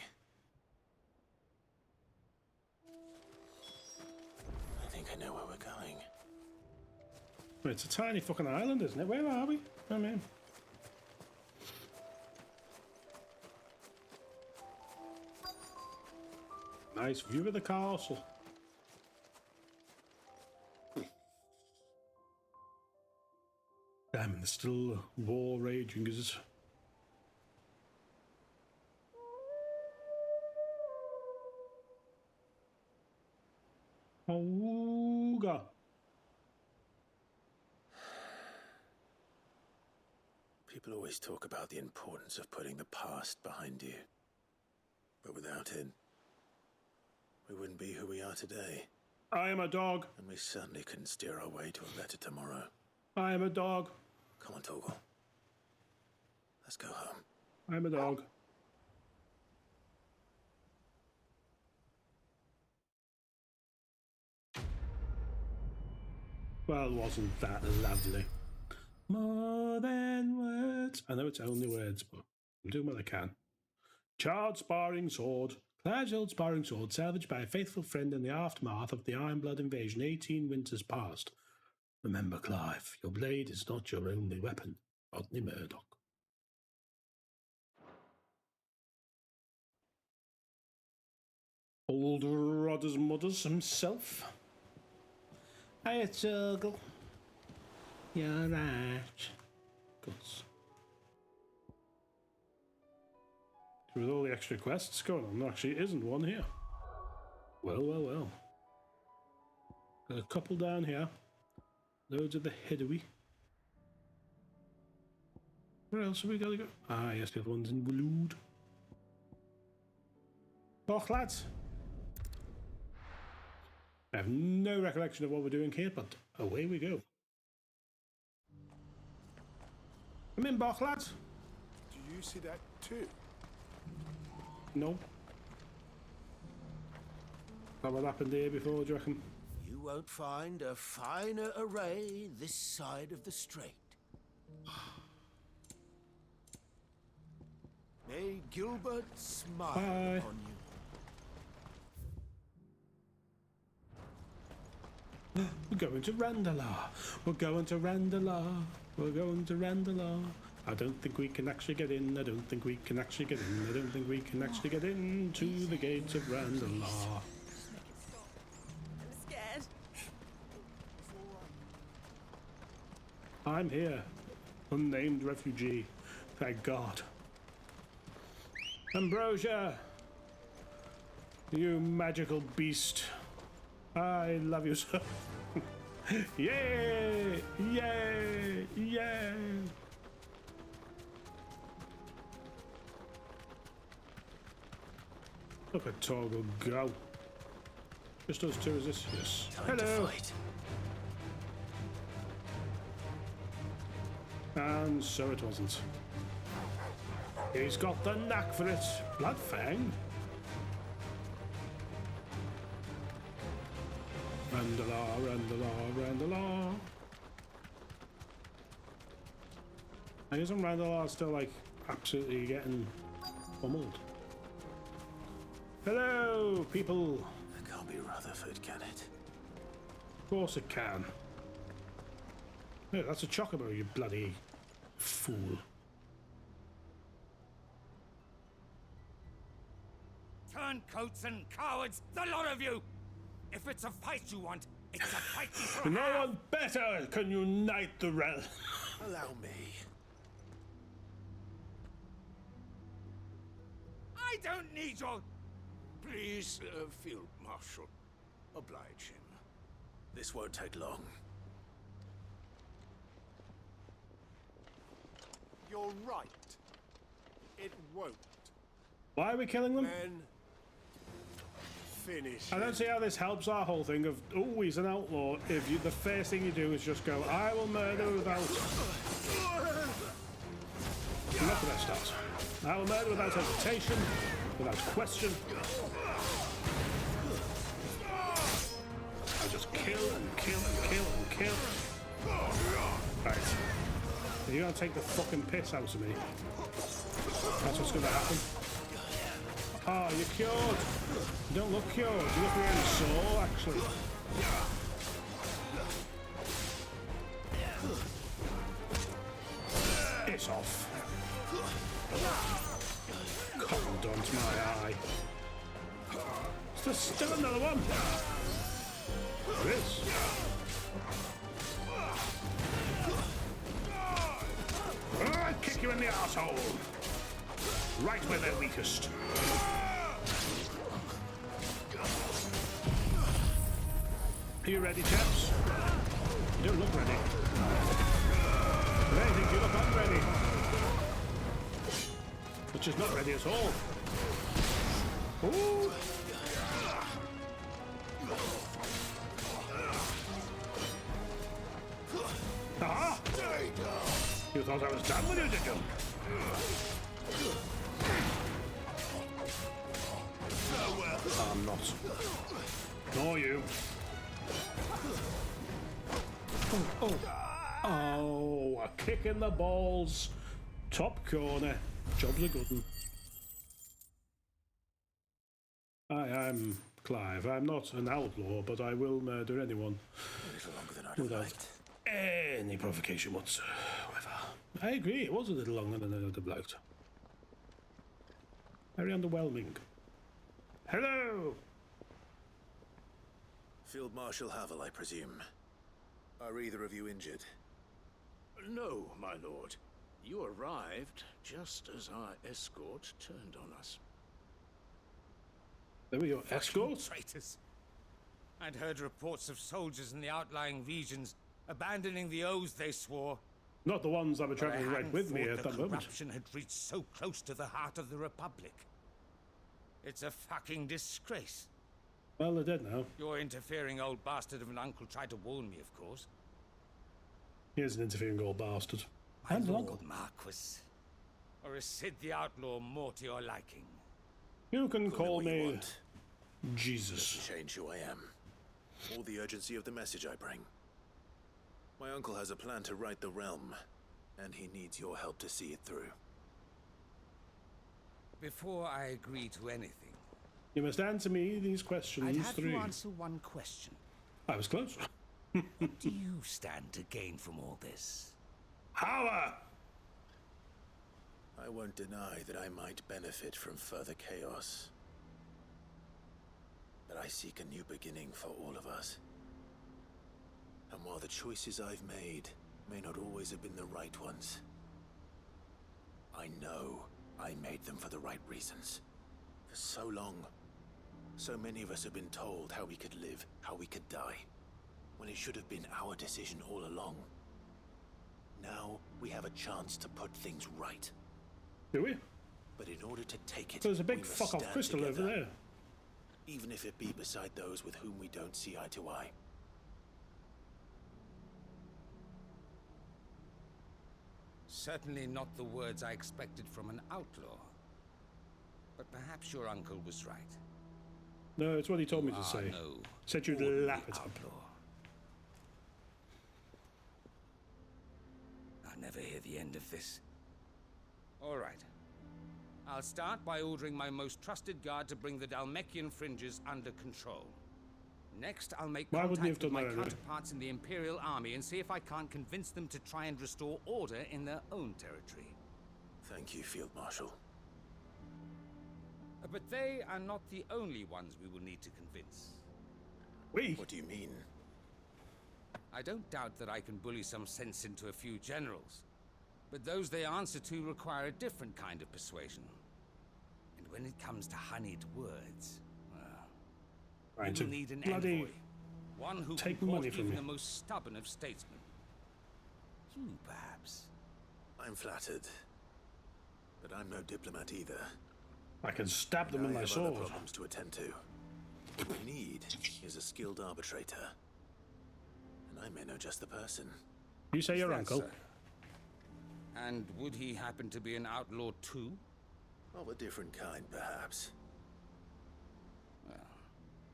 I think I know where we're going. It's a tiny fucking island, isn't it? Where are we? I mean... Nice view of the castle. Damn, there's still war raging, is it? Oh, God. People always talk about the importance of putting the past behind you. But without it, we wouldn't be who we are today. I am a dog. And we certainly couldn't steer our way to a better tomorrow. I am a dog. Come on, Torgal. Let's go home. I'm a dog. Well, wasn't that lovely? More than words. I know it's only words, but I'm doing what I can. Charred sparring sword. Clive's old sparring sword, salvaged by a faithful friend in the aftermath of the Ironblood invasion 18 winters past. Remember, Clive, your blade is not your only weapon. Rodney Murdoch. Old Rodder's Mudders himself. Hiya, Turgle. You're right. Good. With all the extra quests going on, there actually isn't one here. Well, well, well. Got a couple down here. Loads of the hideaway. Where else have we got to go? Ah, yes, the other one's in Waloed. Oh, lads. I have no recollection of what we're doing here, but away we go. Come in, Bach, lads. Do You see that too? No. That what happened here before, do you reckon? You won't find a finer array this side of the strait. May Gilbert smile upon you. We're going to Randalar. We're going to Randalar. We're going to Randalar. I don't think we can actually get in. I don't think we can actually get in. I don't think we can actually get in to the gates of Randalar. I'm scared. I'm here. Unnamed refugee. Thank God. Ambrosia! You magical beast. I love you so. Yay! Yay! Yay! Look at Torgal go. Just us two, is this? Yes. Time Hello! to fight. And so it wasn't. He's got the knack for it. Bloodfang. Randalar, Randalar, Randalar. I guess Randalar's still like absolutely getting pummeled. Hello, people. It can't be Rutherford, can it? Of course it can. Yeah, that's a chocobo, you bloody fool. Turncoats and cowards, the lot of you! If it's a fight you want, it's a fight you shall No have. one better can unite the realm. Allow me. I don't need your... Please, Field Marshal, oblige him. This won't take long. You're right. It won't. Why are we killing them? Then finish. I don't see how this helps our whole thing of, oh, he's an outlaw, if you, the first thing you do is just go, I will murder without... Not the best start. I will murder without hesitation, without question. I'll just kill and kill and kill and kill. Right. You're gonna take the fucking piss out of me. That's what's gonna happen. Oh, you're cured. You don't look cured. You look really sore, actually. It's off. Commandant, my eye. There's still another one. This. Oh, I'll kick you in the arsehole. Right where they're weakest. Are you ready, chaps? You don't look ready. If anything, you look unready. Which is not ready at all. Ooh. Ah! You thought I was done with you, did you? I'm not. Nor you. Oh, a kick in the balls. Top corner. Job's a good one. I'm Clive. I'm not an outlaw, but I will murder anyone. A little longer than I'd have liked. Any provocation whatsoever. I agree, it was a little longer than I'd have liked. Very underwhelming. Hello! Field Marshal Havel, I presume. Are either of you injured? No, my lord. You arrived just as our escort turned on us. They were your escort? Traitors. I'd heard reports of soldiers in the outlying regions abandoning the oaths they swore. Not the ones that were traveling right with me at that moment. Corruption had reached so close to the heart of the Republic. It's a fucking disgrace. Well, they're dead now. Your interfering old bastard of an uncle tried to warn me, of course. He is an interfering old bastard. My And an lord uncle. Marquis, Or is Sid the Outlaw more to your liking? You can call me Jesus. Doesn't change who I am, or the urgency of the message I bring. My uncle has a plan to right the realm, and he needs your help to see it through. Before I agree to anything, you must answer me these questions. I'd have three. to answer one question. I was close. What do you stand to gain from all this? Power! I won't deny that I might benefit from further chaos. But I seek a new beginning for all of us. And while the choices I've made may not always have been the right ones, I know I made them for the right reasons. For so long, so many of us have been told how we could live, how we could die, when it should have been our decision all along. Now we have a chance to put things right. Do we? But in order to take it, there's a big we must fuck-off stand crystal together, over there. even if it be beside those with whom we don't see eye to eye. Certainly not the words I expected from an outlaw. But perhaps your uncle was right. No, it's what he told me to say. No, Said you'd lap it up. I'll never hear the end of this. All right. I'll start by ordering my most trusted guard to bring the Dalmekian fringes under control. Next, I'll make contact with my counterparts in the Imperial Army and see if I can't convince them to try and restore order in their own territory. Thank you, Field Marshal. But they are not the only ones we will need to convince. What do you mean? I don't doubt that I can bully some sense into a few generals, but those they answer to require a different kind of persuasion. And when it comes to honeyed words, well, you will need an envoy. One who can court even the most stubborn of statesmen. You, perhaps. I'm flattered, but I'm no diplomat either. I can stab them with my sword. I have other problems to attend to. What we need is a skilled arbitrator. And I may know just the person. You say your uncle? And would he happen to be an outlaw too? Of a different kind, perhaps. Well,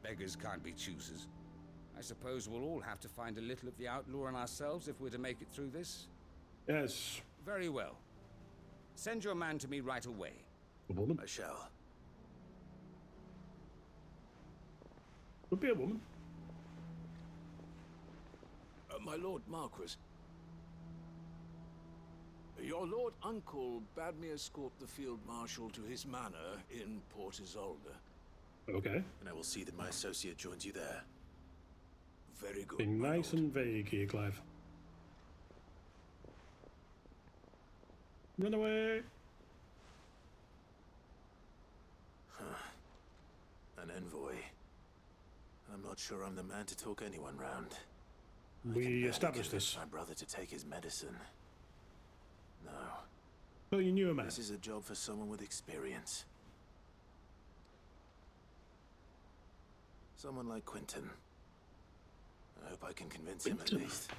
beggars can't be choosers. I suppose we'll all have to find a little of the outlaw in ourselves if we're to make it through this. Yes. Very well. Send your man to me right away. A woman? I shall. Would be a woman. My Lord Marquis, your Lord Uncle bade me escort the Field Marshal to his manor in Port Isolde. Okay. And I will see that my associate joins you there. Very good. Being nice and vague here, Clive. Run away! An envoy. I'm not sure I'm the man to talk anyone round. We established this. My brother to take his medicine. No. Well, you knew a man. This is a job for someone with experience. Someone like Quentin. I hope I can convince him at least.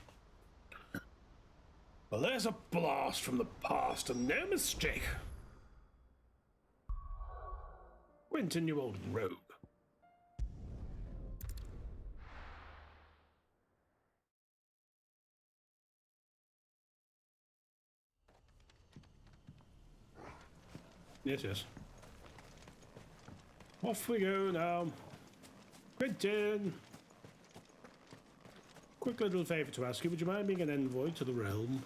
Well, there's a blast from the past and no mistake. Quentin, you old rogue. Yes, yes. Off we go now. Quentin! Quick little favour to ask you. Would you mind being an envoy to the realm?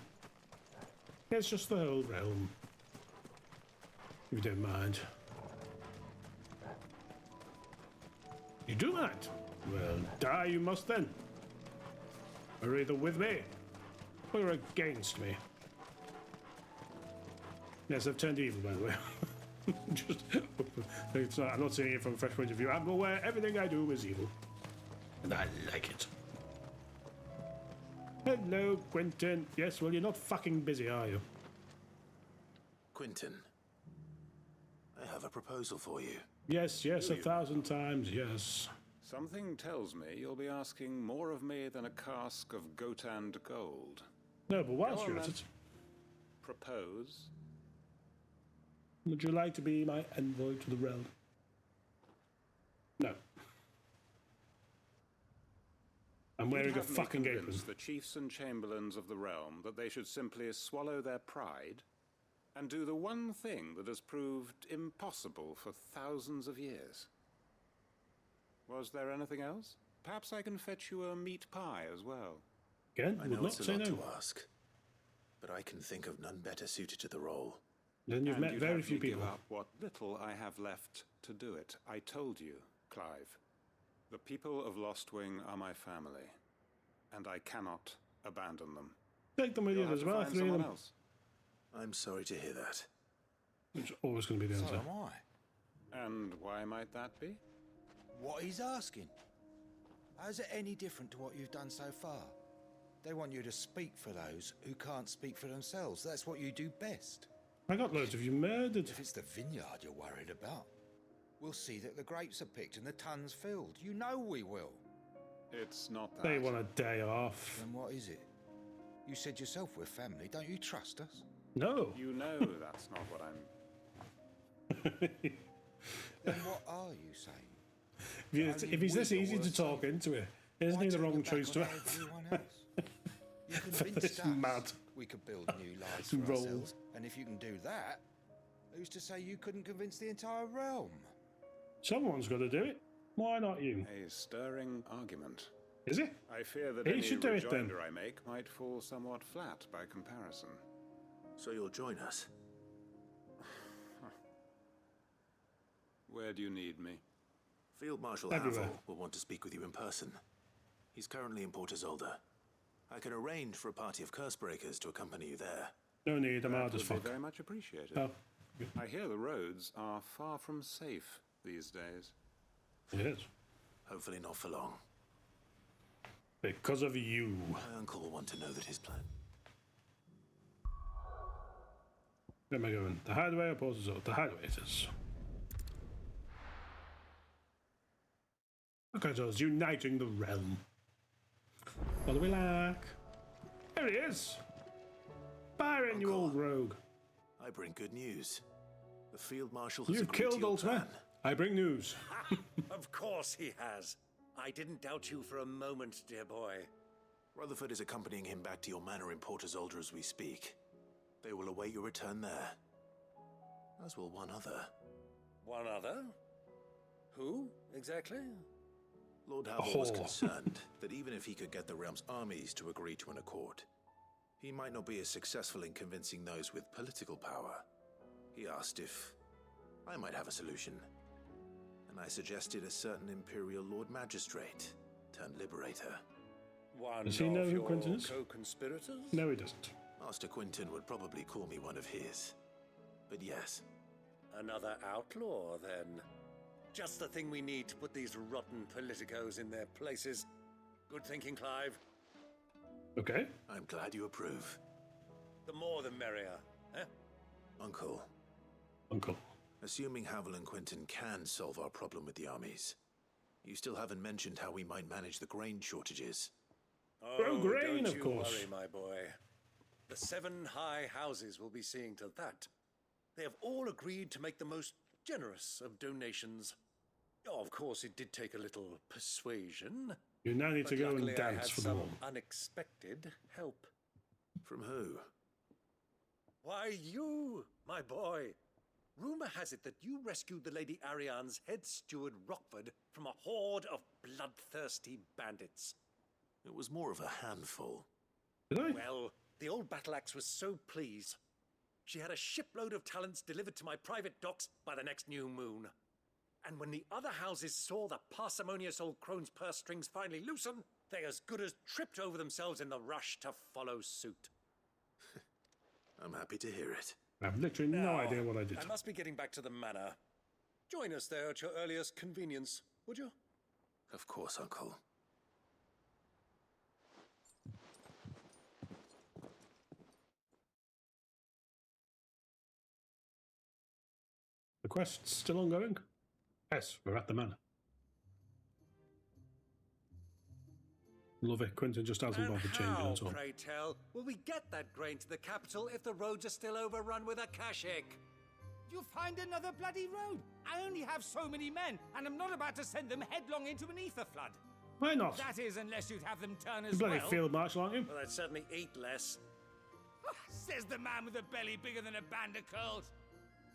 Yes, just the whole realm. If you don't mind. You do that? Well, die you must then. Are either with me or against me. Yes, I've turned evil, by the way. Just, I'm not saying it from a fresh point of view. I'm aware everything I do is evil. And I like it. Hello, Quentin. Yes, well, you're not fucking busy, are you? Quentin, I have a proposal for you. Yes, yes, 1,000 times, yes. Something tells me you'll be asking more of me than a cask of Gotand gold. No, but whilst you're at it... Propose. Would you like to be my envoy to the realm? No. I'm wearing a fucking apron. The chiefs and chamberlains of the realm that they should simply swallow their pride and do the one thing that has proved impossible for thousands of years. Was there anything else? Perhaps I can fetch you a meat pie as well. Again, I know it's a lot to ask, but I can think of none better suited to the role. Then you've met very few people. Give up what little I have left to do it. I told you, Clive. The people of Lostwing are my family, and I cannot abandon them. Take them with you as well, three of them. I'm sorry to hear that. It's always going to be the answer. So am I. And why might that be? What he's asking. How's it any different to what you've done so far? They want you to speak for those who can't speak for themselves. That's what you do best. I got loads of you murdered. If it's the vineyard you're worried about, we'll see that the grapes are picked and the tons filled. You know we will. It's not that. They want a day off. Then what is it? You said yourself we're family. Don't you trust us? No. You know that's not what I'm... Then what are you saying? If he's this easy to talk into it, isn't he the wrong choice to have? You convinced us mad. We could build new lives for ourselves, and if you can do that, who's to say you couldn't convince the entire realm? Someone's got to do it. Why not you? A stirring argument. Is it? I fear that He any should do it then. rejoinder I make might fall somewhat flat by comparison. So you'll join us? Where do you need me? Field Marshal Havel will want to speak with you in person. He's currently in Port Isolde. I can arrange for a party of Cursebreakers to accompany you there. No need, I'm hard as fuck. Very much appreciated. Oh. I hear the roads are far from safe these days. Yes. Hopefully not for long. Because of you. My uncle will want to know that his plan. Where am I going? The hideaway or Port Isolde? The hideaway it is. Okay, so it's uniting the realm. What do we lack? There he is! Byron, you old rogue. I bring good news. The Field Marshal has You've agreed to killed your Ultima. plan. I bring news. Of course he has. I didn't doubt you for a moment, dear boy. Rutherford is accompanying him back to your manor in Port Isolde as we speak. They will await your return there. As will one other. One other? Who, exactly? Lord Havel was concerned that even if he could get the realm's armies to agree to an accord, he might not be as successful in convincing those with political power. He asked if I might have a solution, and I suggested a certain Imperial Lord Magistrate turned Liberator. One Does he know of who your Quentin is? co-conspirators? No, he doesn't. Master Quinton would probably call me one of his, but yes. Another outlaw, then. Just the thing we need to put these rotten politicos in their places. Good thinking, Clive. Okay. I'm glad you approve. The more the merrier, eh? Uncle. Assuming Havel and Quinton can solve our problem with the armies, you still haven't mentioned how we might manage the grain shortages. Oh, grain, don't of you course. worry, my boy. The 7 high houses will be seeing to that. They have all agreed to make the most generous of donations. Oh, of course, it did take a little persuasion. You now need to go and luckily I dance had for some them all. unexpected help. From who? Why, you, my boy. Rumor has it that you rescued the Lady Ariane's head steward Rockford from a horde of bloodthirsty bandits. It was more of a handful. Did I? Well, the old battle axe was so pleased. She had a shipload of talents delivered to my private docks by the next new moon. And when the other houses saw the parsimonious old crone's purse strings finally loosen, they as good as tripped over themselves in the rush to follow suit. I'm happy to hear it. I have literally no idea what I did. I must be getting back to the manor. Join us there at your earliest convenience, would you? Of course, Uncle. The quest's still ongoing? Yes, we're at the manor. Love it. Quinton just hasn't bothered changing at all. Pray tell, will we get that grain to the capital if the roads are still overrun with akashic? You'll find another bloody road. I only have so many men, and I'm not about to send them headlong into an ether flood. Why not? That is, unless you'd have them turn You as bloody well. field marshal, aren't you? Well, I'd certainly eat less. Says the man with a belly bigger than a band of curls.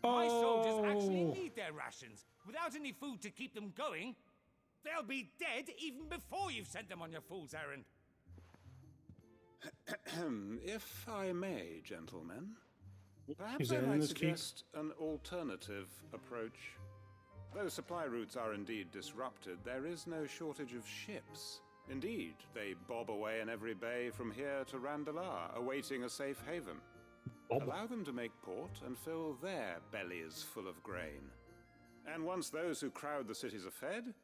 My soldiers actually need their rations. Without any food to keep them going, they'll be dead even before you've sent them on your fool's errand. If I may, gentlemen, perhaps Is I there might this key? suggest an alternative approach. Though supply routes are indeed disrupted, there is no shortage of ships. Indeed, they bob away in every bay from here to Randalar, awaiting a safe haven. Allow them to make port and fill their bellies full of grain. And once those who crowd the cities are fed,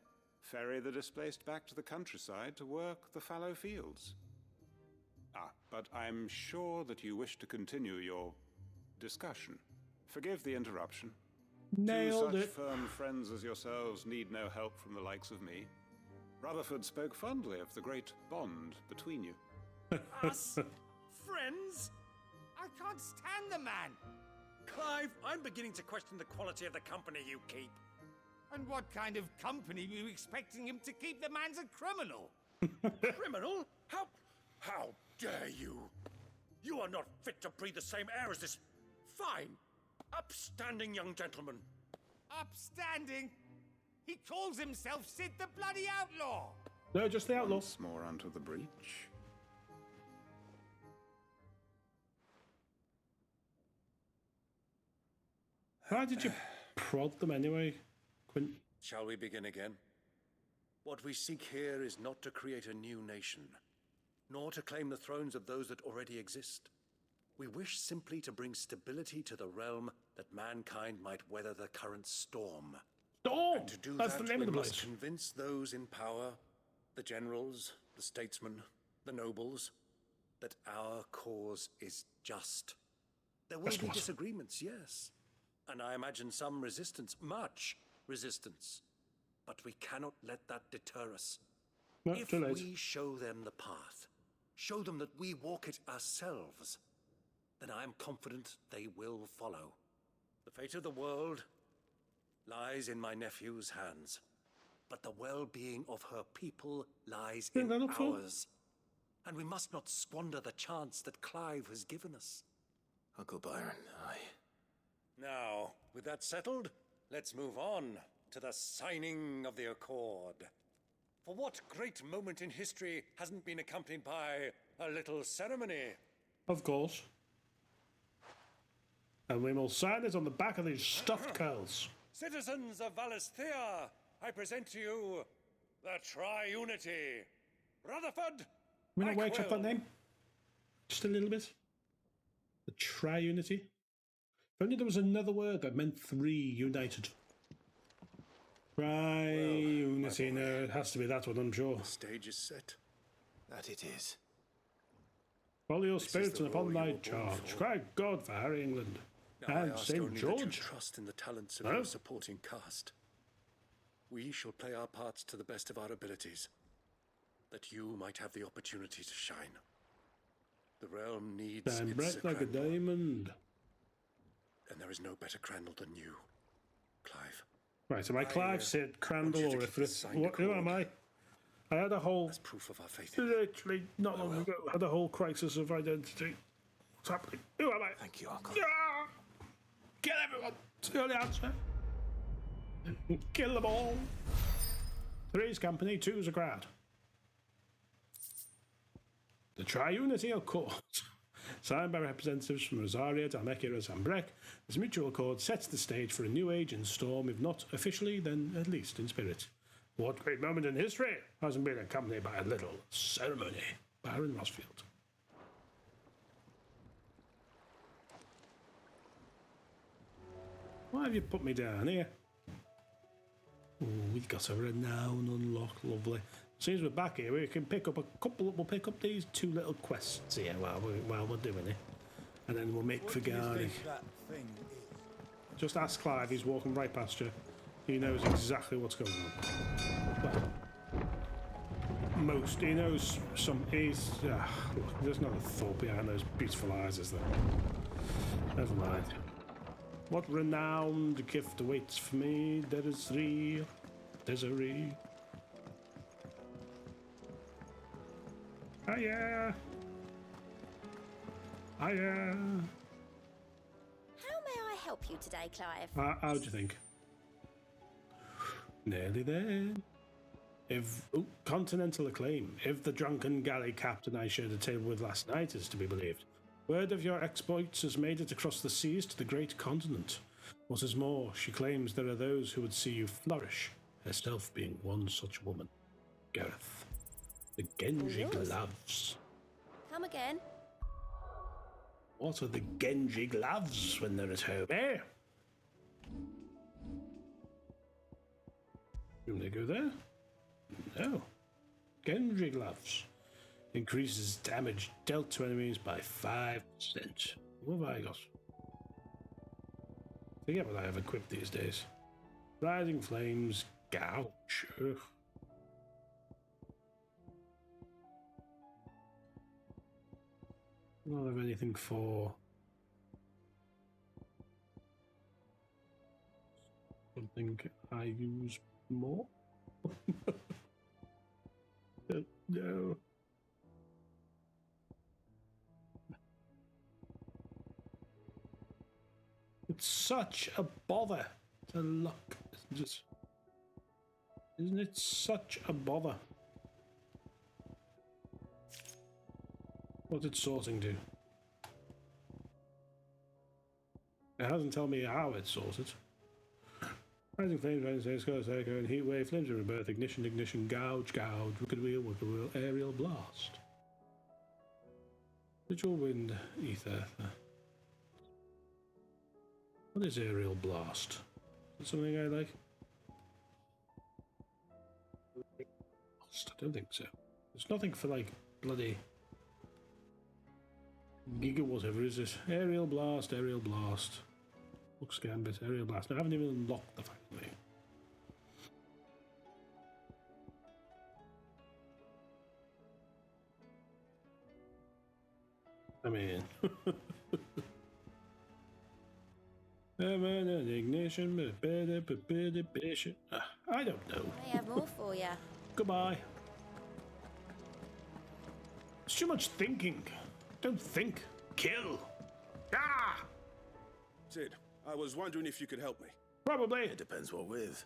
ferry the displaced back to the countryside to work the fallow fields. But I'm sure that you wish to continue your discussion. Forgive the interruption. Nailed Two such it. firm friends as yourselves need no help from the likes of me. Rutherford spoke fondly of the great bond between you. Us? Friends? I can't stand the man. Clive, I'm beginning to question the quality of the company you keep. And what kind of company were you expecting him to keep? The man's a criminal. Criminal? How dare you? You are not fit to breathe the same air as this fine, upstanding young gentleman. Upstanding? He calls himself Sid the bloody outlaw. No, just the outlaw. Once more onto the breach. Why did you prod them anyway, Quint? Shall we begin again? What we seek here is not to create a new nation, nor to claim the thrones of those that already exist. We wish simply to bring stability to the realm that mankind might weather the current storm. Storm! And to do That's that, the name we of the must place. convince those in power, the generals, the statesmen, the nobles, that our cause is just. There will be disagreements, yes. And I imagine some resistance, much resistance. But we cannot let that deter us. No, if too late. we show them the path, show them that we walk it ourselves, then I am confident they will follow. The fate of the world lies in my nephew's hands, but the well-being of her people lies in ours. And we must not squander the chance that Clive has given us. Uncle Byron, Now, with that settled, let's move on to the signing of the Accord. For what great moment in history hasn't been accompanied by a little ceremony? Of course. And we will sign it on the back of these stuffed curls. Citizens of Valisthea, I present to you the Triunity. Rutherford, Can we not workshop that name? Just a little bit? The Triunity? If only there was another word that meant three united. Triunity, no, it has to be that one, I'm sure. The stage is set. That it is. Follow your This is spirits the and upon role thy you were born charge. for. Cry God for Harry England. Now I And ask St. only that you George. trust in the talents of No? your supporting cast. We shall play our parts to the best of our abilities, that you might have the opportunity to shine. The realm needs Stand its bright like a Crandall, diamond. and there is no better Crandall than you, Clive. Right, am I Clive, Sid, Crandall, or if it's... What, who am I? I had a whole... proof of our faith. Literally, not long ago, I had a whole crisis of identity. What's happening? Who am I? Thank you, Uncle. Ah! Kill everyone! That's the only answer. Kill them all. 3's company, 2's a crowd. The Triunity Accord, signed by representatives from Rosaria, Dalmekir, and Zambrek, this mutual accord sets the stage for a new age in Storm, if not officially, then at least in spirit. What great moment in history hasn't been accompanied by a little ceremony? Baron Rosfield. Why have you put me down here? Oh, we've got a renown unlocked, lovely. As soon as we're back here, we can pick up a couple. We'll pick up these 2 little quests here while we're doing it, and then we'll make for Garnick. Just ask Clive. He's walking right past you. He knows exactly what's going on. Well, he knows some. He's look, there's not a thought behind those beautiful eyes, is there? Never mind. What renowned gift awaits for me? Desiree. Hiya. Hiya. How may I help you today, Clive? How do you think? Nearly there. Continental acclaim. If the drunken galley captain I shared a table with last night is to be believed, word of your exploits has made it across the seas to the great continent. What is more, she claims there are those who would see you flourish, herself being one such woman. Gareth. The Genji gloves. Come again? What are the Genji gloves when they're at home, eh? Can they go there? No. Genji gloves. Increases damage dealt to enemies by 5%. What have I got? Forget what I have equipped these days. Rising flames, gouge. Ugh. I don't have anything for something I use more. No. It's such a bother to look. Isn't it such a bother? What did sorting do? It hasn't told me how it's sorted. Rising flames, rising flames, color, echo, and heat wave, flames of rebirth, ignition, gouge, wicked wheel, aerial blast. Ritual wind, ether. What is aerial blast? Is it something I like? I don't think so. There's nothing for like bloody giga whatever is it? Aerial blast. Looks gambit, aerial blast. I haven't even unlocked the fucking thing. I mean, ignition. I don't know. I have more for you. Goodbye. It's too much thinking. Don't think. Kill. Ah! Sid, I was wondering if you could help me. Probably. It depends what with.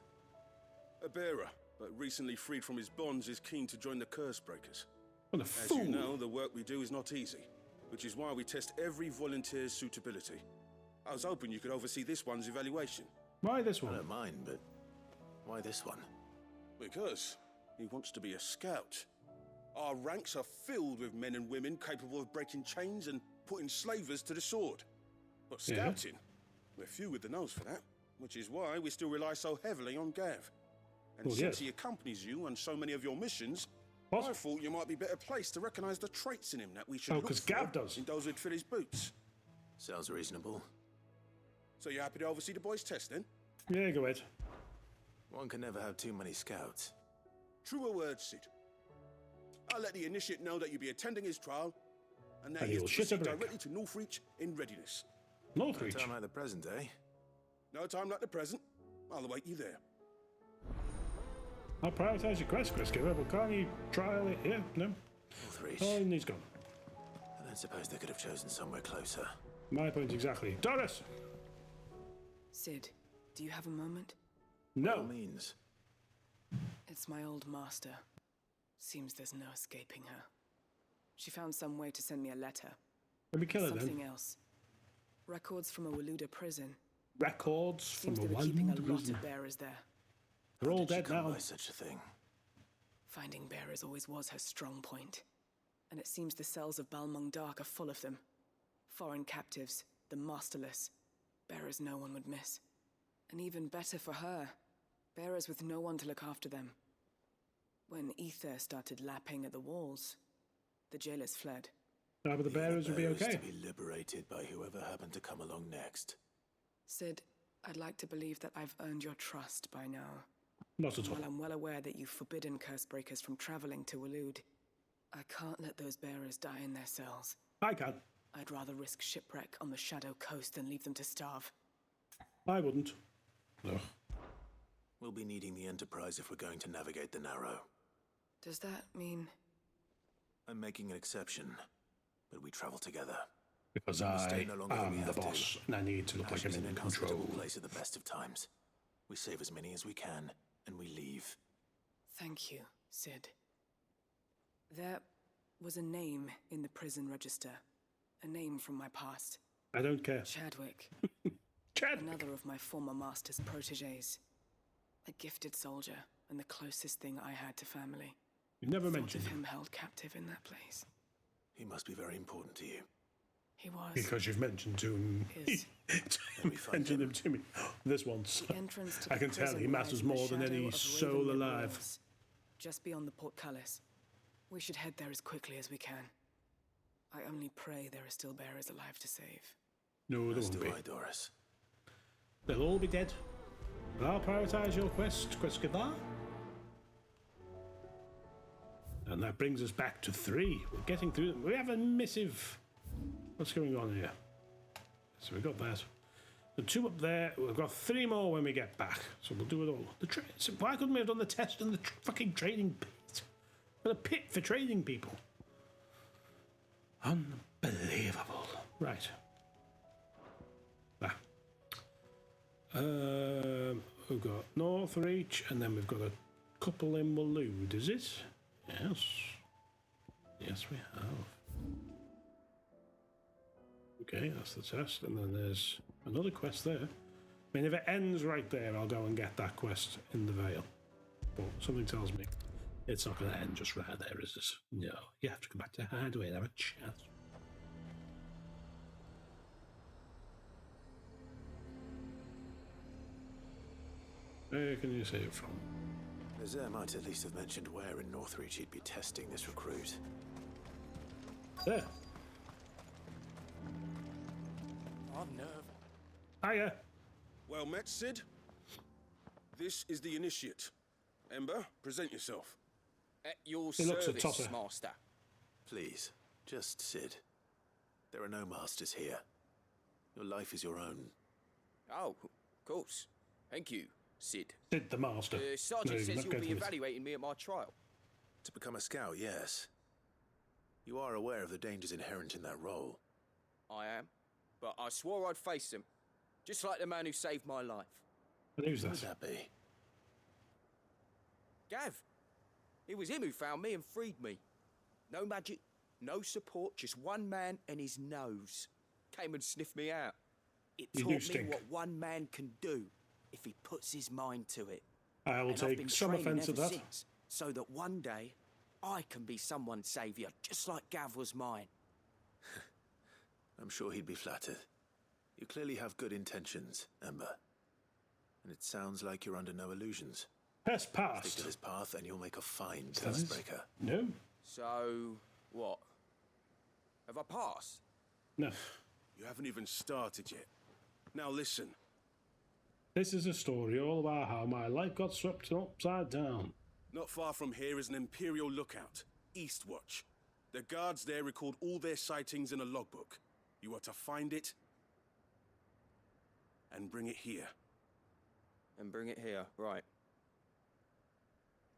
A bearer, but recently freed from his bonds, is keen to join the Curse Breakers. What a fool. As you know, the work we do is not easy, which is why we test every volunteer's suitability. I was hoping you could oversee this one's evaluation. Why this one? I don't mind, but why this one? Because he wants to be a scout. Our ranks are filled with men and women capable of breaking chains and putting slavers to the sword. But scouting, we're few with the nose for that, which is why we still rely so heavily on Gav. And since he accompanies you on so many of your missions, I thought you might be better placed to recognize the traits in him that we should look for Gav does. in those who'd fill his boots. Sounds reasonable. So you're happy to oversee the boys' test, then? Yeah, go ahead. One can never have too many scouts. Truer words, Sid. I'll let the initiate know that you'll be attending his trial, and that And he he is will to shit a proceed brick. directly to Northreach in readiness. Northreach? No time like the present, eh? No time like the present. I'll await you there. I'll prioritise your quest, Giver, but can't you trial it here? No. Northreach. Oh, and he's gone. I don't suppose they could have chosen somewhere closer. My point exactly. Doris! Sid, do you have a moment? No. By all means. It's my old master. Seems there's no escaping her. She found some way to send me a letter. Let me kill her Something then. else. Records from a Waluda prison. Records from Seems a they were keeping a Waluda lot prison. of bearers there. They're all Did she dead come now. by such a thing? Finding bearers always was her strong point. And it seems the cells of Balmung Dark are full of them. Foreign captives, the masterless. Bearers no one would miss. And even better for her, bearers with no one to look after them. When ether started lapping at the walls, the jailers fled. No, but the bearers would be Bearers okay. to be liberated by whoever happened to come along next. Sid, I'd like to believe that I've earned your trust by now. Not at all. While I'm well aware that you've forbidden curse breakers from traveling to Walud, I can't let those bearers die in their cells. I can. I'd rather risk shipwreck on the Shadow Coast than leave them to starve. I wouldn't. No. We'll be needing the Enterprise if we're going to navigate the Narrow. Does that mean... I'm making an exception, but we travel together. Because We I stay no longer than we am the have to. boss, and I need to look like I'm Ashes in an control. inhospitable place at the best of times. We save as many as we can, and we leave. Thank you, Sid. There was a name in the prison register. A name from my past. I don't care. Chadwick. Chadwick. Another of my former master's protégés. A gifted soldier, and the closest thing I had to family. You never Thought mentioned of him. him held captive in that place. He must be very important to you. He was. Because you've mentioned to him. Mentioned him to me this once. The entrance to I can the tell prison he matters lies in the more than shadow any of soul Ravenwood alive. Walls, just beyond the portcullis. We should head there as quickly as we can. I only pray there are still bearers alive to save. No, there As won't do be. I, Doris. They'll all be dead. But I'll prioritise your quest, Questgadar. And that brings us back to 3. We're getting through them. We have a missive. What's going on here? So we've got that. The 2 up there. We've got 3 more when we get back. So we'll do it all. So why couldn't we have done the test in the fucking training pit? Got a pit for training people. Unbelievable. Right. We've got Northreach, and then we've got a couple in Waloed, is it? Yes. Yes, we have. Okay, that's the test, and then there's another quest there. I mean, if it ends right there, I'll go and get that quest in the Vale. But something tells me it's not going to end just right there, is it? No, you have to come back to Hideaway and have a chat. Where can you say it from? Lazare might at least have mentioned where in Northreach he'd be testing this recruit. There. I'm nervous. Hiya. Well met, Sid. This is the Initiate. Ember, present yourself. At your He looks a service, tosser. Master. Please, just Sid. There are no masters here. Your life is your own. Oh, of course. Thank you, Sid. Sid the Master. Sergeant No, says not you'll going be to this. evaluating me at my trial. To become a scout, yes. You are aware of the dangers inherent in that role. I am. But I swore I'd face them. Just like the man who saved my life. And who's Who would that? that be? Gav. It was him who found me and freed me. No magic, no support, just one man and his nose. Came and sniffed me out. It You do taught me stink. what one man can do if he puts his mind to it. I will And I've been take some training offence at ever that. since, so that one day I can be someone's saviour, just like Gav was mine. I'm sure he'd be flattered. You clearly have good intentions, Ember. And it sounds like you're under no illusions. Test Stick passed. to this path and you'll make a fine Does it? testbreaker. No. So, what? Have I passed? No. You haven't even started yet. Now listen. This is a story all about how my life got swept upside down. Not far from here is an Imperial lookout, Eastwatch. The guards there record all their sightings in a logbook. You are to find it and bring it here. And bring it here, right.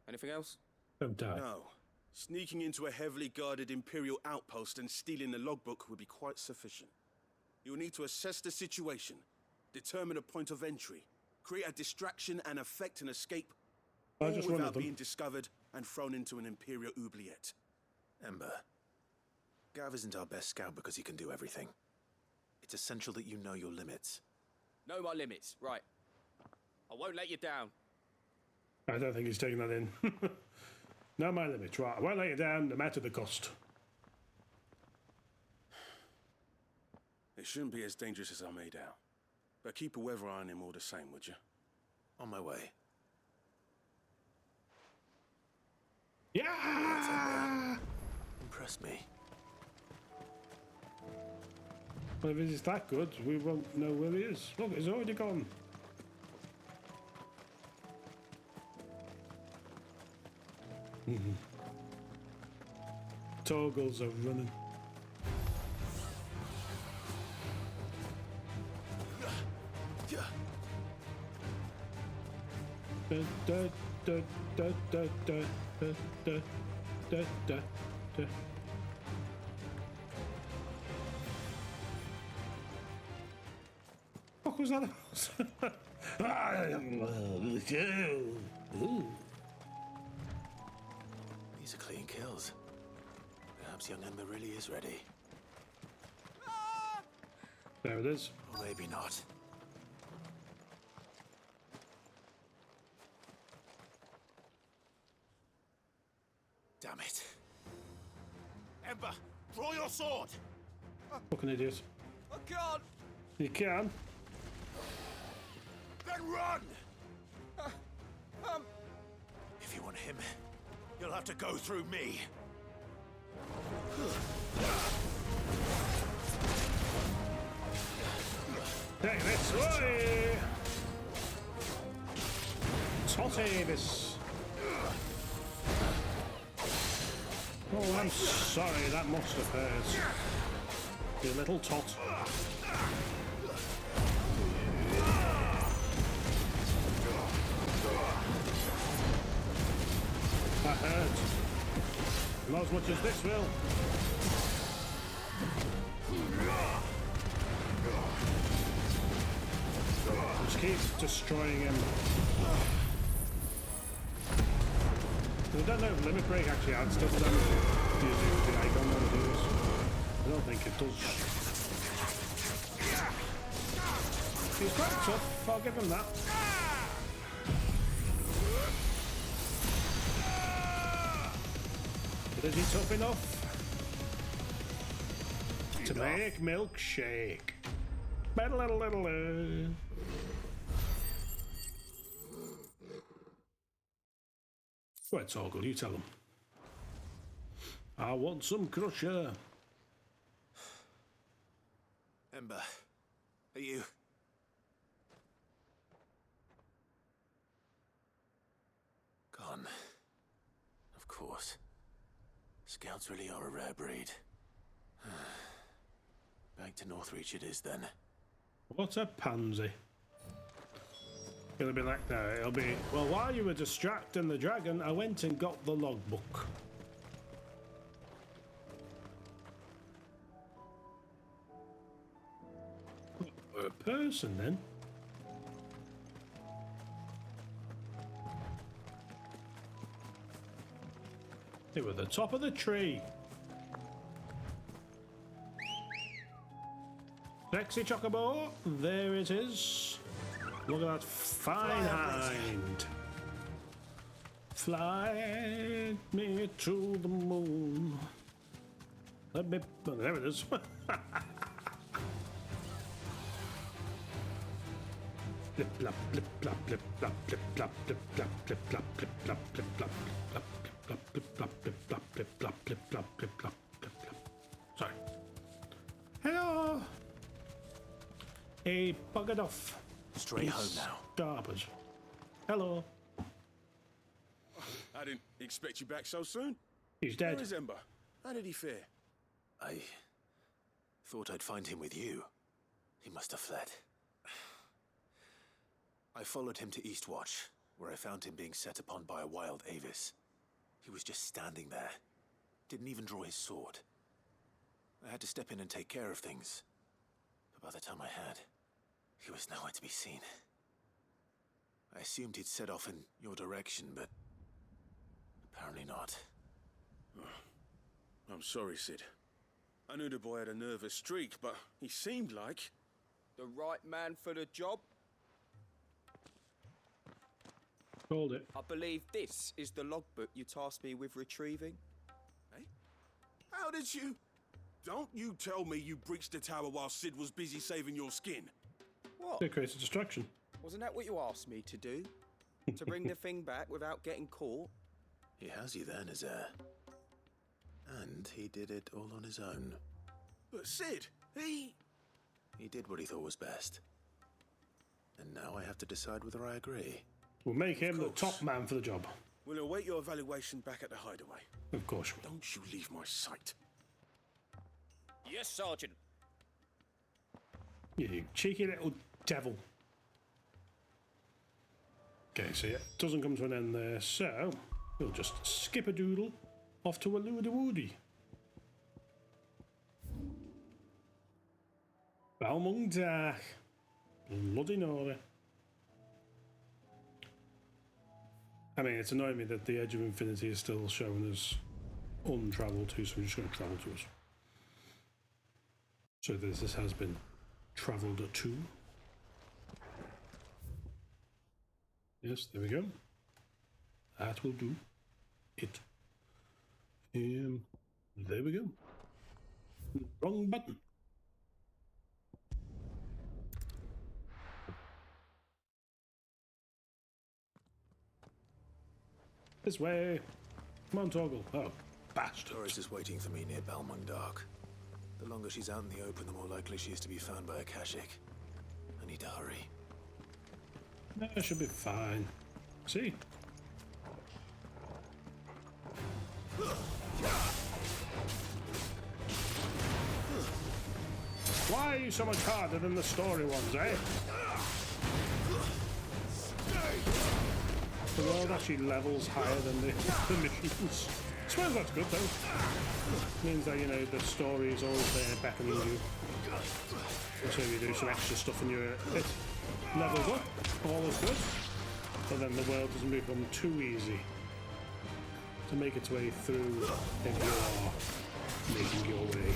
Anything else? Don't die. No. Sneaking into a heavily guarded Imperial outpost and stealing the logbook would be quite sufficient. You will need to assess the situation, determine a point of entry, create a distraction and effect an escape, I'll all just run at without them. being discovered and thrown into an Imperial oubliette. Ember, Gav isn't our best scout because he can do everything. It's essential that you know your limits. Know my limits, right. I won't let you down. I don't think he's taking that in. Know my limits, right. I won't let you down no matter the cost. It shouldn't be as dangerous as I made out. But keep a weather eye on him all the same, would you? On my way. Yeah! Impress me. Well, if he's that good, we won't know where he is. Look, he's already gone. Toggles are running. What was that? These are clean kills. Perhaps young Ember really is ready. There it is. Or maybe not. Damn it. Ember, draw your sword! Fucking idiot. I can't! You can. Then run! If you want him, you'll have to go through me. Take this way! Totty this. Oh, I'm sorry, that must have hurt. You little tot. That hurt. Not as much as this will. Just keep destroying him. I don't know if Limit Break actually adds double damage using the icon when it is. I don't think it does. He's quite tough, I'll give him that. But is he tough enough to make milkshake? Well, it's all good, you tell them. I want some crusher. Ember, are you... gone? Of course. Scouts really are a rare breed. Back to Northreach it is then. What a pansy. It'll be like, no, it'll be, well, while you were distracting the dragon, I went and got the logbook. A person then. They were at the top of the tree. Sexy chocobo, there it is. Look at that fine hind. Fly me to the moon. Let me, oh, there it is. Blip blop blip blop blip blop blip blop blip blop blip blop blip blop blip blop blip blop blip blop blip blop blip blop blip blop blip blop. Sorry. Hello. A buggered off. Straight home now. Garbage. Hello. I didn't expect you back so soon. He's dead. Where is Ember? How did he fare? I thought I'd find him with you. He must have fled. I followed him to Eastwatch, where I found him being set upon by a wild Avis. He was just standing there. Didn't even draw his sword. I had to step in and take care of things. But by the time I had, he was nowhere to be seen. I assumed he'd set off in your direction, but apparently not. I'm sorry, Sid. I knew the boy had a nervous streak, but he seemed like... The right man for the job? Hold it. I believe this is the logbook you tasked me with retrieving. Eh? How did you... Don't you tell me you breached the tower while Sid was busy saving your skin. What? It creates a distraction. Wasn't that what you asked me to do? To bring the thing back without getting caught? He has you there, Nazaire. And he did it all on his own. But Sid, he did what he thought was best. And now I have to decide whether I agree. We'll make him the top man for the job. We'll await your evaluation back at the hideaway. Of course. Don't you leave my sight. Yes, Sergeant. You cheeky little devil. Okay, so yeah, it doesn't come to an end there, so we'll just skip a doodle off to a loody woody. Balmung Dark. Bloody Nora. I mean, it's annoying me that the Edge of Infinity is still showing as untravelled too, so we're just going to travel to us. So this has been travelled to. Yes, there we go. That will do it. There we go. Wrong button. This way. Come on, Torgal. Oh, bastard. Doris is waiting for me near Balmung Dark. The longer she's out in the open, the more likely she is to be found by a Kashik. I need to hurry. No, it should be fine. See? Why are you so much harder than the story ones, eh? The world actually levels higher than the missions. I suppose that's good though. Means that, you know, the story is always there beckoning you. So you do some extra stuff and you're it levels up, all is good. But then the world doesn't become too easy to make its way through if you are making your way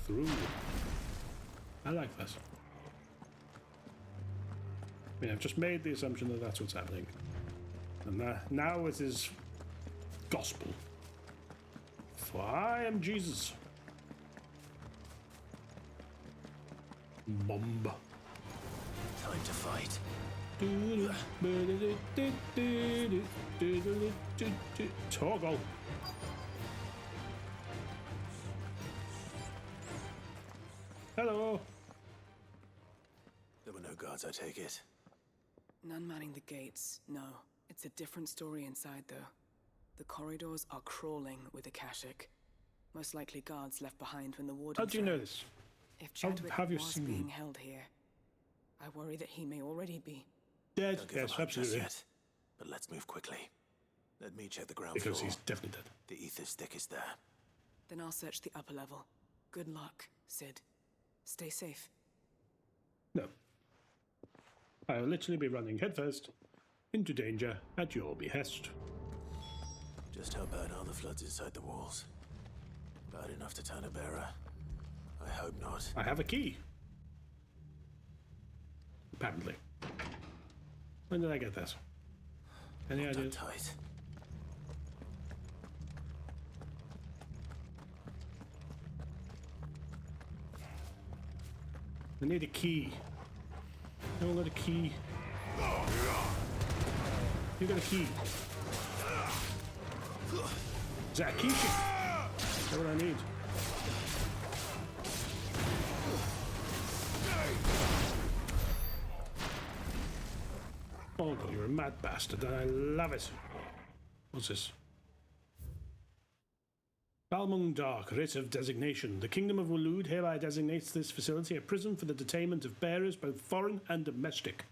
through. I like this. I mean, I've just made the assumption that that's what's happening. And now it is gospel. For I am Jesus. Bomb. Time to fight. Torgal. Hello. There were no guards, I take it. None manning the gates, no. It's a different story inside, though. The corridors are crawling with Akashic. Most likely guards left behind when the warden. How do you know this? If Chadwick have you was seen being held here, I worry that he may already be dead. Don't give Yes, up hope just absolutely. yet, but let's move quickly. Let me check the ground Because floor. he's definitely dead. The ether stick is there. Then I'll search the upper level. Good luck, Sid. Stay safe. No. I will literally be running headfirst into danger at your behest. Just how bad are the floods inside the walls? Bad enough to turn a bearer? I hope not. I have a key. Apparently. When did I get that? Any Hold on ideas? tight. I need a key. No one got a key. You got a key. Is that a key? That's what I need. Oh, you're a mad bastard, and I love it. What's this? Balmung Dark, writ of designation. The Kingdom of Waloed hereby designates this facility a prison for the detainment of bearers, both foreign and domestic.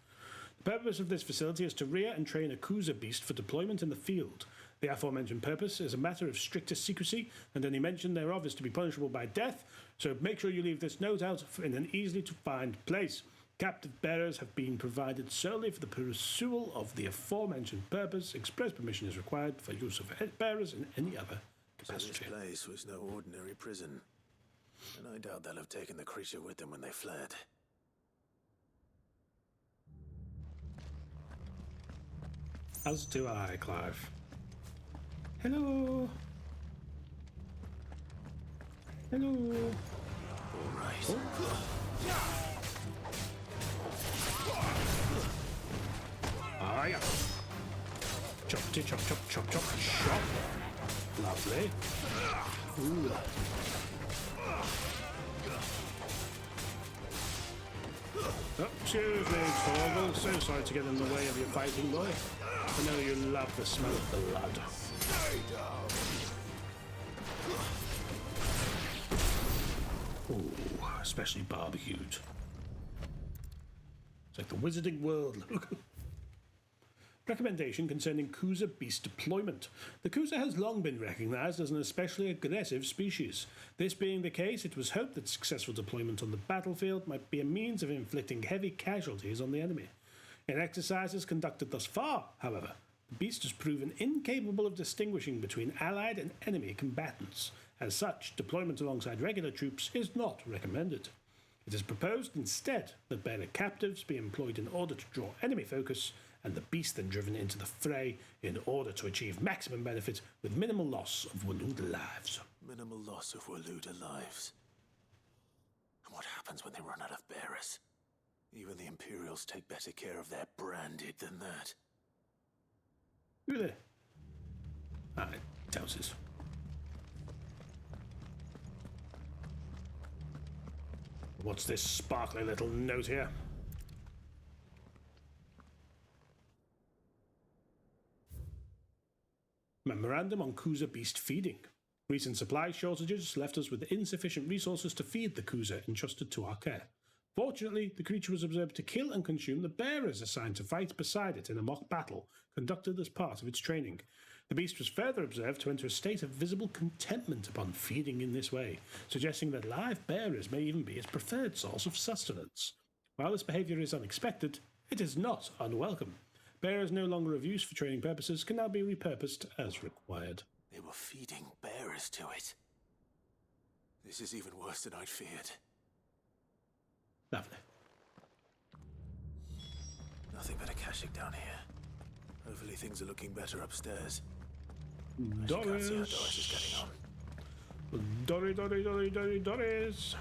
The purpose of this facility is to rear and train a Kuza beast for deployment in the field. The aforementioned purpose is a matter of strictest secrecy, and any mention thereof is to be punishable by death, so make sure you leave this note out in an easily to find place. Captive bearers have been provided solely for the pursuit of the aforementioned purpose. Express permission is required for use of bearers in any other capacity. So this place was no ordinary prison, and I doubt they'll have taken the creature with them when they fled. As do I, Clive. Hello. Hello. All right. Oh. Ah, yeah. Chop, chop, chop, chop, chop, chop. Lovely. Ooh. Oh, excuse me, Torgal. So sorry to get in the way of your fighting, boy. I know you love the smell of blood. Ooh, especially barbecued. It's like the wizarding world. Recommendation concerning Kuza beast deployment. The Kuza has long been recognised as an especially aggressive species. This being the case, it was hoped that successful deployment on the battlefield might be a means of inflicting heavy casualties on the enemy. In exercises conducted thus far, however, the beast has proven incapable of distinguishing between allied and enemy combatants. As such, deployment alongside regular troops is not recommended. It is proposed instead that bearer captives be employed in order to draw enemy focus, and the beast then driven into the fray in order to achieve maximum benefit with minimal loss of Waluda lives. Minimal loss of Waluda lives. And what happens when they run out of bearers? Even the Imperials take better care of their branded than that. Who are they? Ah, Tausis. What's this sparkly little note here? Memorandum on Kuza beast feeding. Recent supply shortages left us with insufficient resources to feed the Kuza entrusted to our care. Fortunately, the creature was observed to kill and consume the bearers assigned to fight beside it in a mock battle conducted as part of its training. The beast was further observed to enter a state of visible contentment upon feeding in this way, suggesting that live bearers may even be its preferred source of sustenance. While this behaviour is unexpected, it is not unwelcome. Bearers no longer of use for training purposes can now be repurposed as required. They were feeding bearers to it. This is even worse than I'd feared. Lovely. Nothing but a Akashic down here. Hopefully things are looking better upstairs. Doris. I can't see how Doris is getting on. Doris.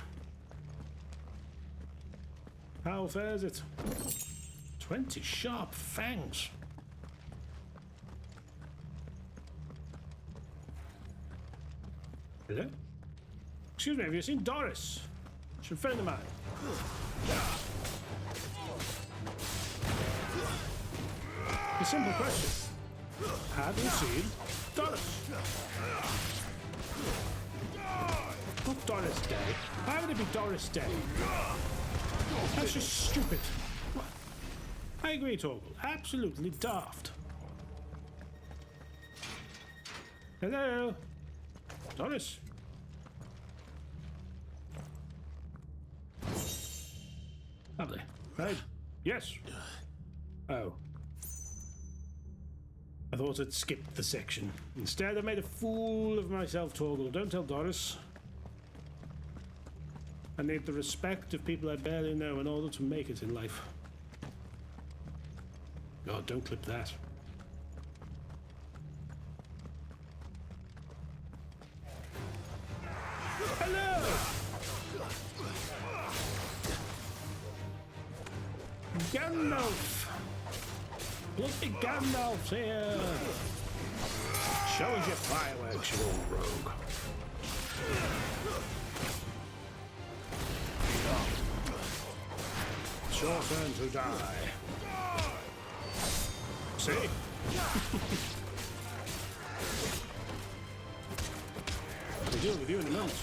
How fares it? 20 sharp fangs. Hello? Excuse me, have you seen Doris? She's a friend of mine. A simple question. Have you seen Doris? Not Doris Day. Why would it be Doris Day? That's just stupid. What? I agree, Torgal. Absolutely daft. Hello? Doris? Lovely. Right. Yes. Oh. I thought I'd skipped the section. Instead, I made a fool of myself, Torgal. Don't tell Doris. I need the respect of people I barely know in order to make it in life. God, don't clip that. Hello! Gandalf! Bloody Gandalf's here! Show us your fireworks, you old rogue. It's your turn to die. See? We'll deal with you in a moment.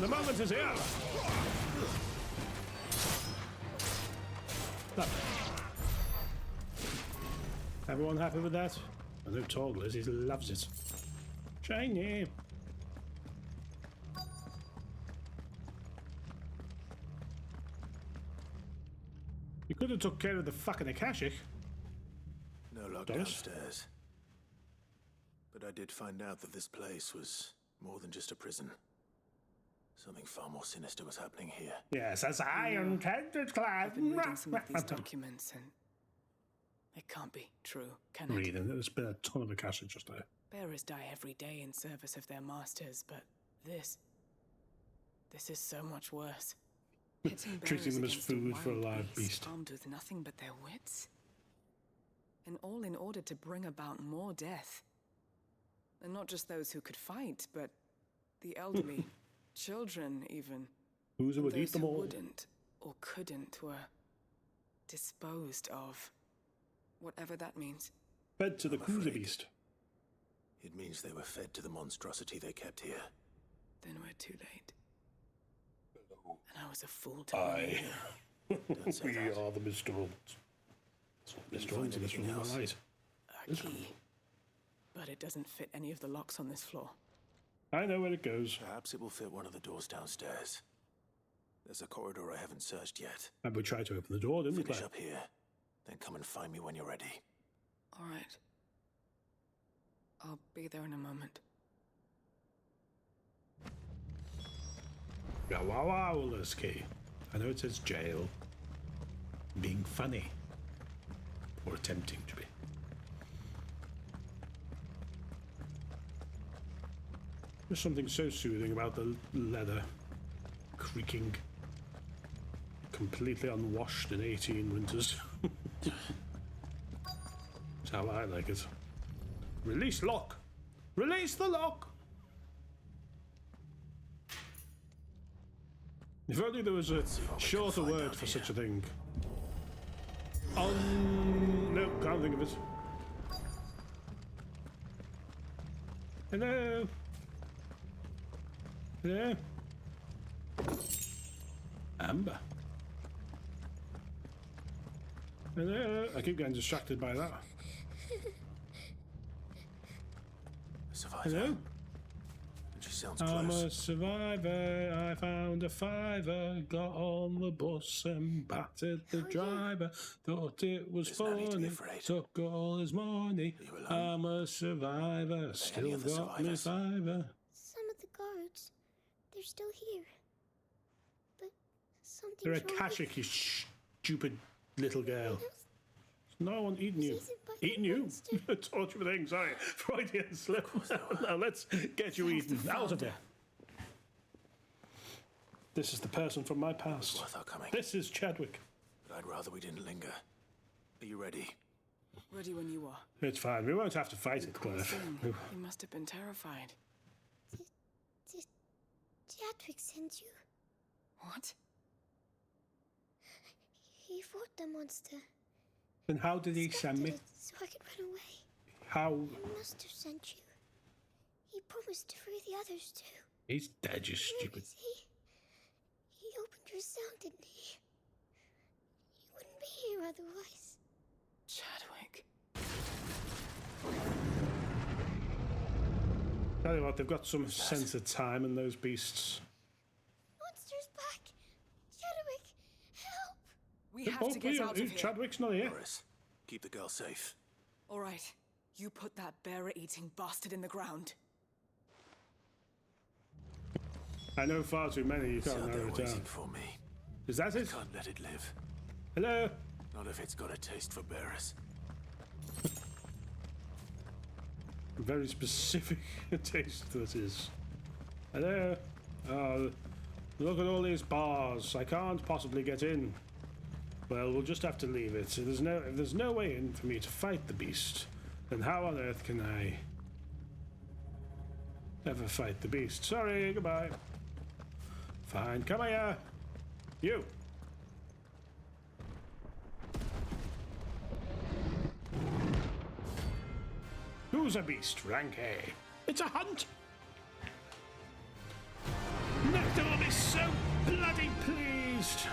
The moment is here! Lovely. Everyone happy with that? I know Torgal is, he loves it. Shiny! You could have took care of the fucking Akashic. No luck downstairs. But I did find out that this place was more than just a prison. Something far more sinister was happening here. Yes, as I intended, Clive. I've been reading some of these documents, and it can't be true, can it? Reading. There's been a ton of Akashic just there. Bearers die every day in service of their masters, but this is so much worse. Treating them as food for a live beast. Armed with nothing but their wits, and all in order to bring about more death. And not just those who could fight, but the elderly, children even. Who's would eat them all? Wouldn't or couldn't were disposed of. Whatever that means. Fed to the Kuza beast. It means they were fed to the monstrosity they kept here. Then we're too late. And I was a fool to remain. We are the Mr. Olds. Mr. Olds in this room, all right. A key. But it doesn't fit any of the locks on this floor. I know where it goes. Perhaps it will fit one of the doors downstairs. There's a corridor I haven't searched yet. And we tried to open the door, didn't we, Finish Claire? up here, then come and find me when you're ready. All right. I'll be there in a moment. Gawawawler's key. I know it says jail. Being funny. Or attempting to be. There's something so soothing about the leather creaking. Completely unwashed in 18 winters. That's how I like it. Release lock! Release the lock! If only there was a shorter word for such a thing. No, can't think of it. Hello? Hello? Amber. Hello? I keep getting distracted by that. Survivor. Hello? She sounds I'm close. a survivor. I found a fiver. Got on the bus and battered the driver. Thought it was funny. Took all his money. I'm a survivor. Still got me fiver. Some of the guards, they're still here. But something's They're a wrong with Kashik, you stupid little girl. No one eating you. Eating you? Torture with things, sorry. Freudian slip. Now let's get you eaten. Out of there. This is the person from my past. Worth our coming. This is Chadwick. But I'd rather we didn't linger. Are you ready? Ready when you are. It's fine. We won't have to fight it, Clive. You must have been terrified. Chadwick sent you. What? He fought the monster. Then how did he send me? So I could run away. How? He must have sent you. He promised to free the others too. He's dead, you stupid. He opened your cell, didn't he? You wouldn't be here otherwise. Chadwick. Tell you what, they've got some sense of time in those beasts. Monster's back. Chadwick, help. We have to get out of here. Chadwick's not here. Boris, keep the girl safe. All right. You put that bearer-eating bastard in the ground. I know far too many. You can't narrow it down. For me. Is that it? I can't let it live. Hello? Not if it's got a taste for Barris. Very specific taste that is. Hello? Look at all these bars. I can't possibly get in. Well, we'll just have to leave it. If there's no way in for me to fight the beast, then how on earth can I ever fight the beast? Sorry, goodbye. Fine, come here. You. Who's a beast? Rank A. It's a hunt. Nectar will be so bloody pleased.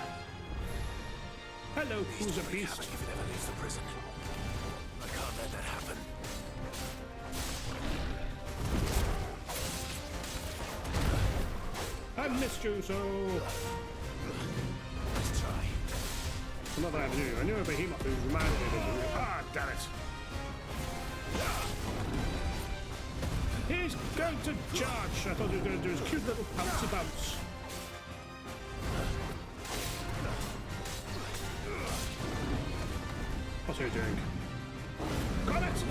Hello, who's a beast? If it ever leaves the prison. I can't let that happen. I missed you so. Let's try. Not that I knew. I knew a behemoth who reminded me of you. Ah, damn it. He's going to charge. I thought he was going to do his cute little bouncy bounce. What's he doing? Got it!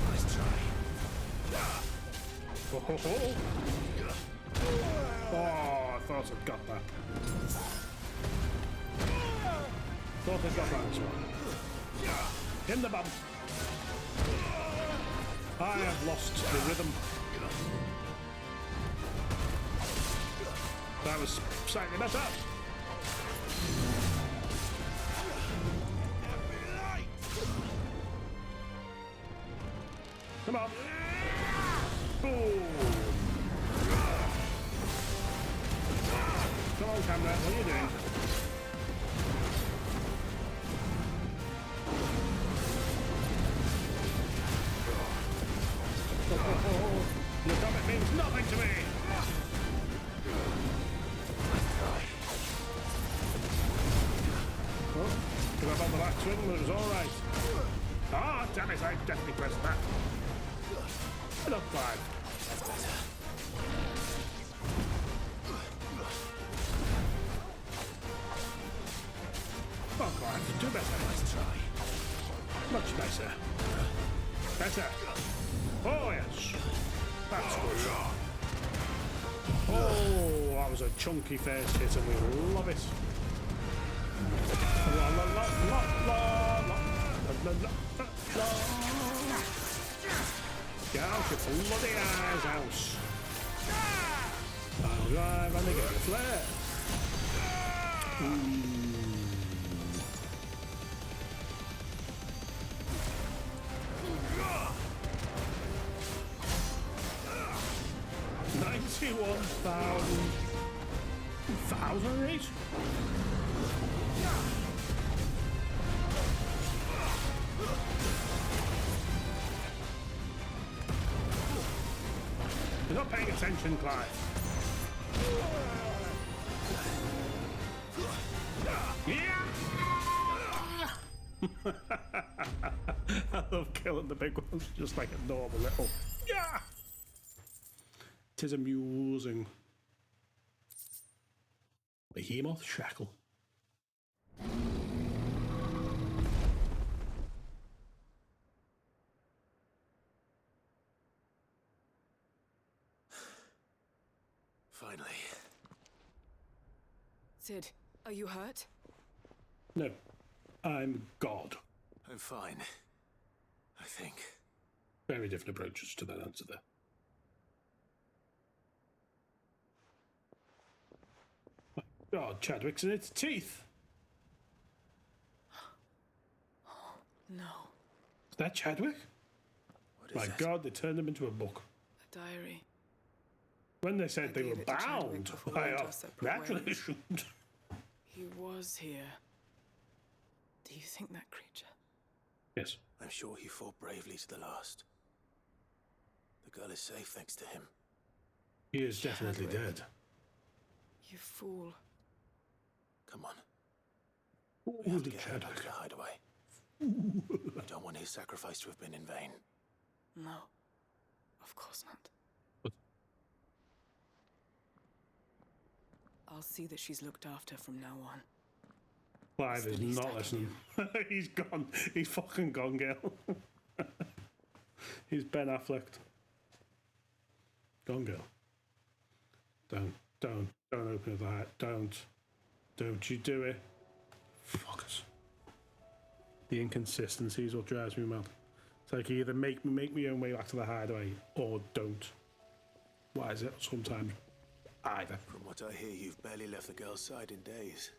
Nice try. Oh, ho, ho. Oh, I thought I'd got that. Thought I'd got that as well. In the bum. I have lost the rhythm. That was slightly better. Come on. Boom. Come on, camera. What are you doing? Forgot about the back swing, but it was alright. Ah, damn it, I definitely pressed that. Good up, Clive. That's better. Oh, Clive, do better. Nice try. Much nicer. Better. Oh, yes. That's good. Oh, that was a chunky first hit, and we love it. La la la la la la la la la. Get out your bloody eyes, house. I'll drive and they get a flare. Ooh. 91,000 each? You're not paying attention, Clive. Yeah! I love killing the big ones, just like a normal little. Yeah! 'Tis amusing. Behemoth Shackle. Finally. Sid, are you hurt? No, I'm God. I'm fine. I think. Very different approaches to that answer there. God, Chadwick's in its teeth. No. Is that Chadwick? My God, they turned him into a book. A diary. When they said they were gave it to Chadwick bound before by we went our our separate naturally ways. shouldn't. He was here. Do you think that creature? Yes. I'm sure he fought bravely to the last. The girl is safe thanks to him. He is definitely dead. You fool. Come on. Ooh, We have to get him back to the hideaway. I don't want his sacrifice to have been in vain. No. Of course not. I'll see that she's looked after from now on. Clive is not listening. He's gone. He's fucking gone, girl. He's Ben Affleck. Gone, girl. Don't open the hat. Don't you do it. Fuckers. The inconsistency is what drives me mad. It's like either make me own way back to the hideaway or don't. Why is it sometimes either? From what I hear, you've barely left the girl's side in days.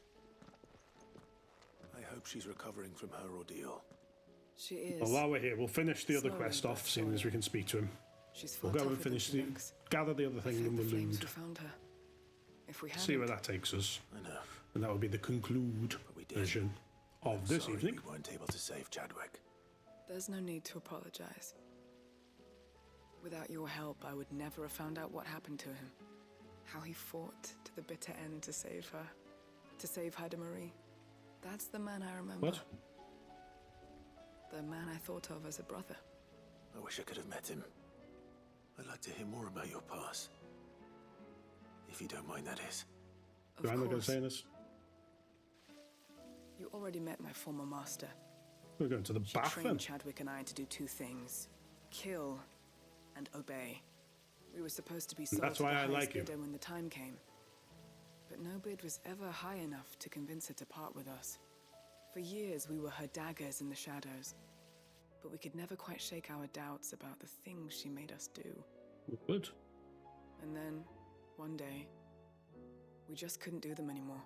I hope she's recovering from her ordeal. She is. Well, while we're here, we'll finish the other Slowly quest but off, seeing as we can speak to him. She's We'll fought go and tougher finish than the... Phoenix. Gather the other thing in the Flames loot. who found her. If we See where hadn't, that takes us. I know. And that would be the conclude version of this Sorry evening. we weren't able to save Chadwick. there's no need to apologize. Without your help, I would never have found out what happened to him. How he fought to the bitter end to save her. To save Haida Marie. That's the man I remember. What? The man I thought of as a brother. I wish I could have met him. I'd like to hear more about your past. If you don't mind, that is. Do I not going to say this? You already met my former master. We're going to the She bath trained then. Chadwick and I to do two things. Kill and obey. We were supposed to be sold That's to why the I highest like you. bidder when the time came. But no bid was ever high enough to convince her to part with us. For years, we were her daggers in the shadows. But we could never quite shake our doubts about the things she made us do. Good. And then, one day, we just couldn't do them anymore.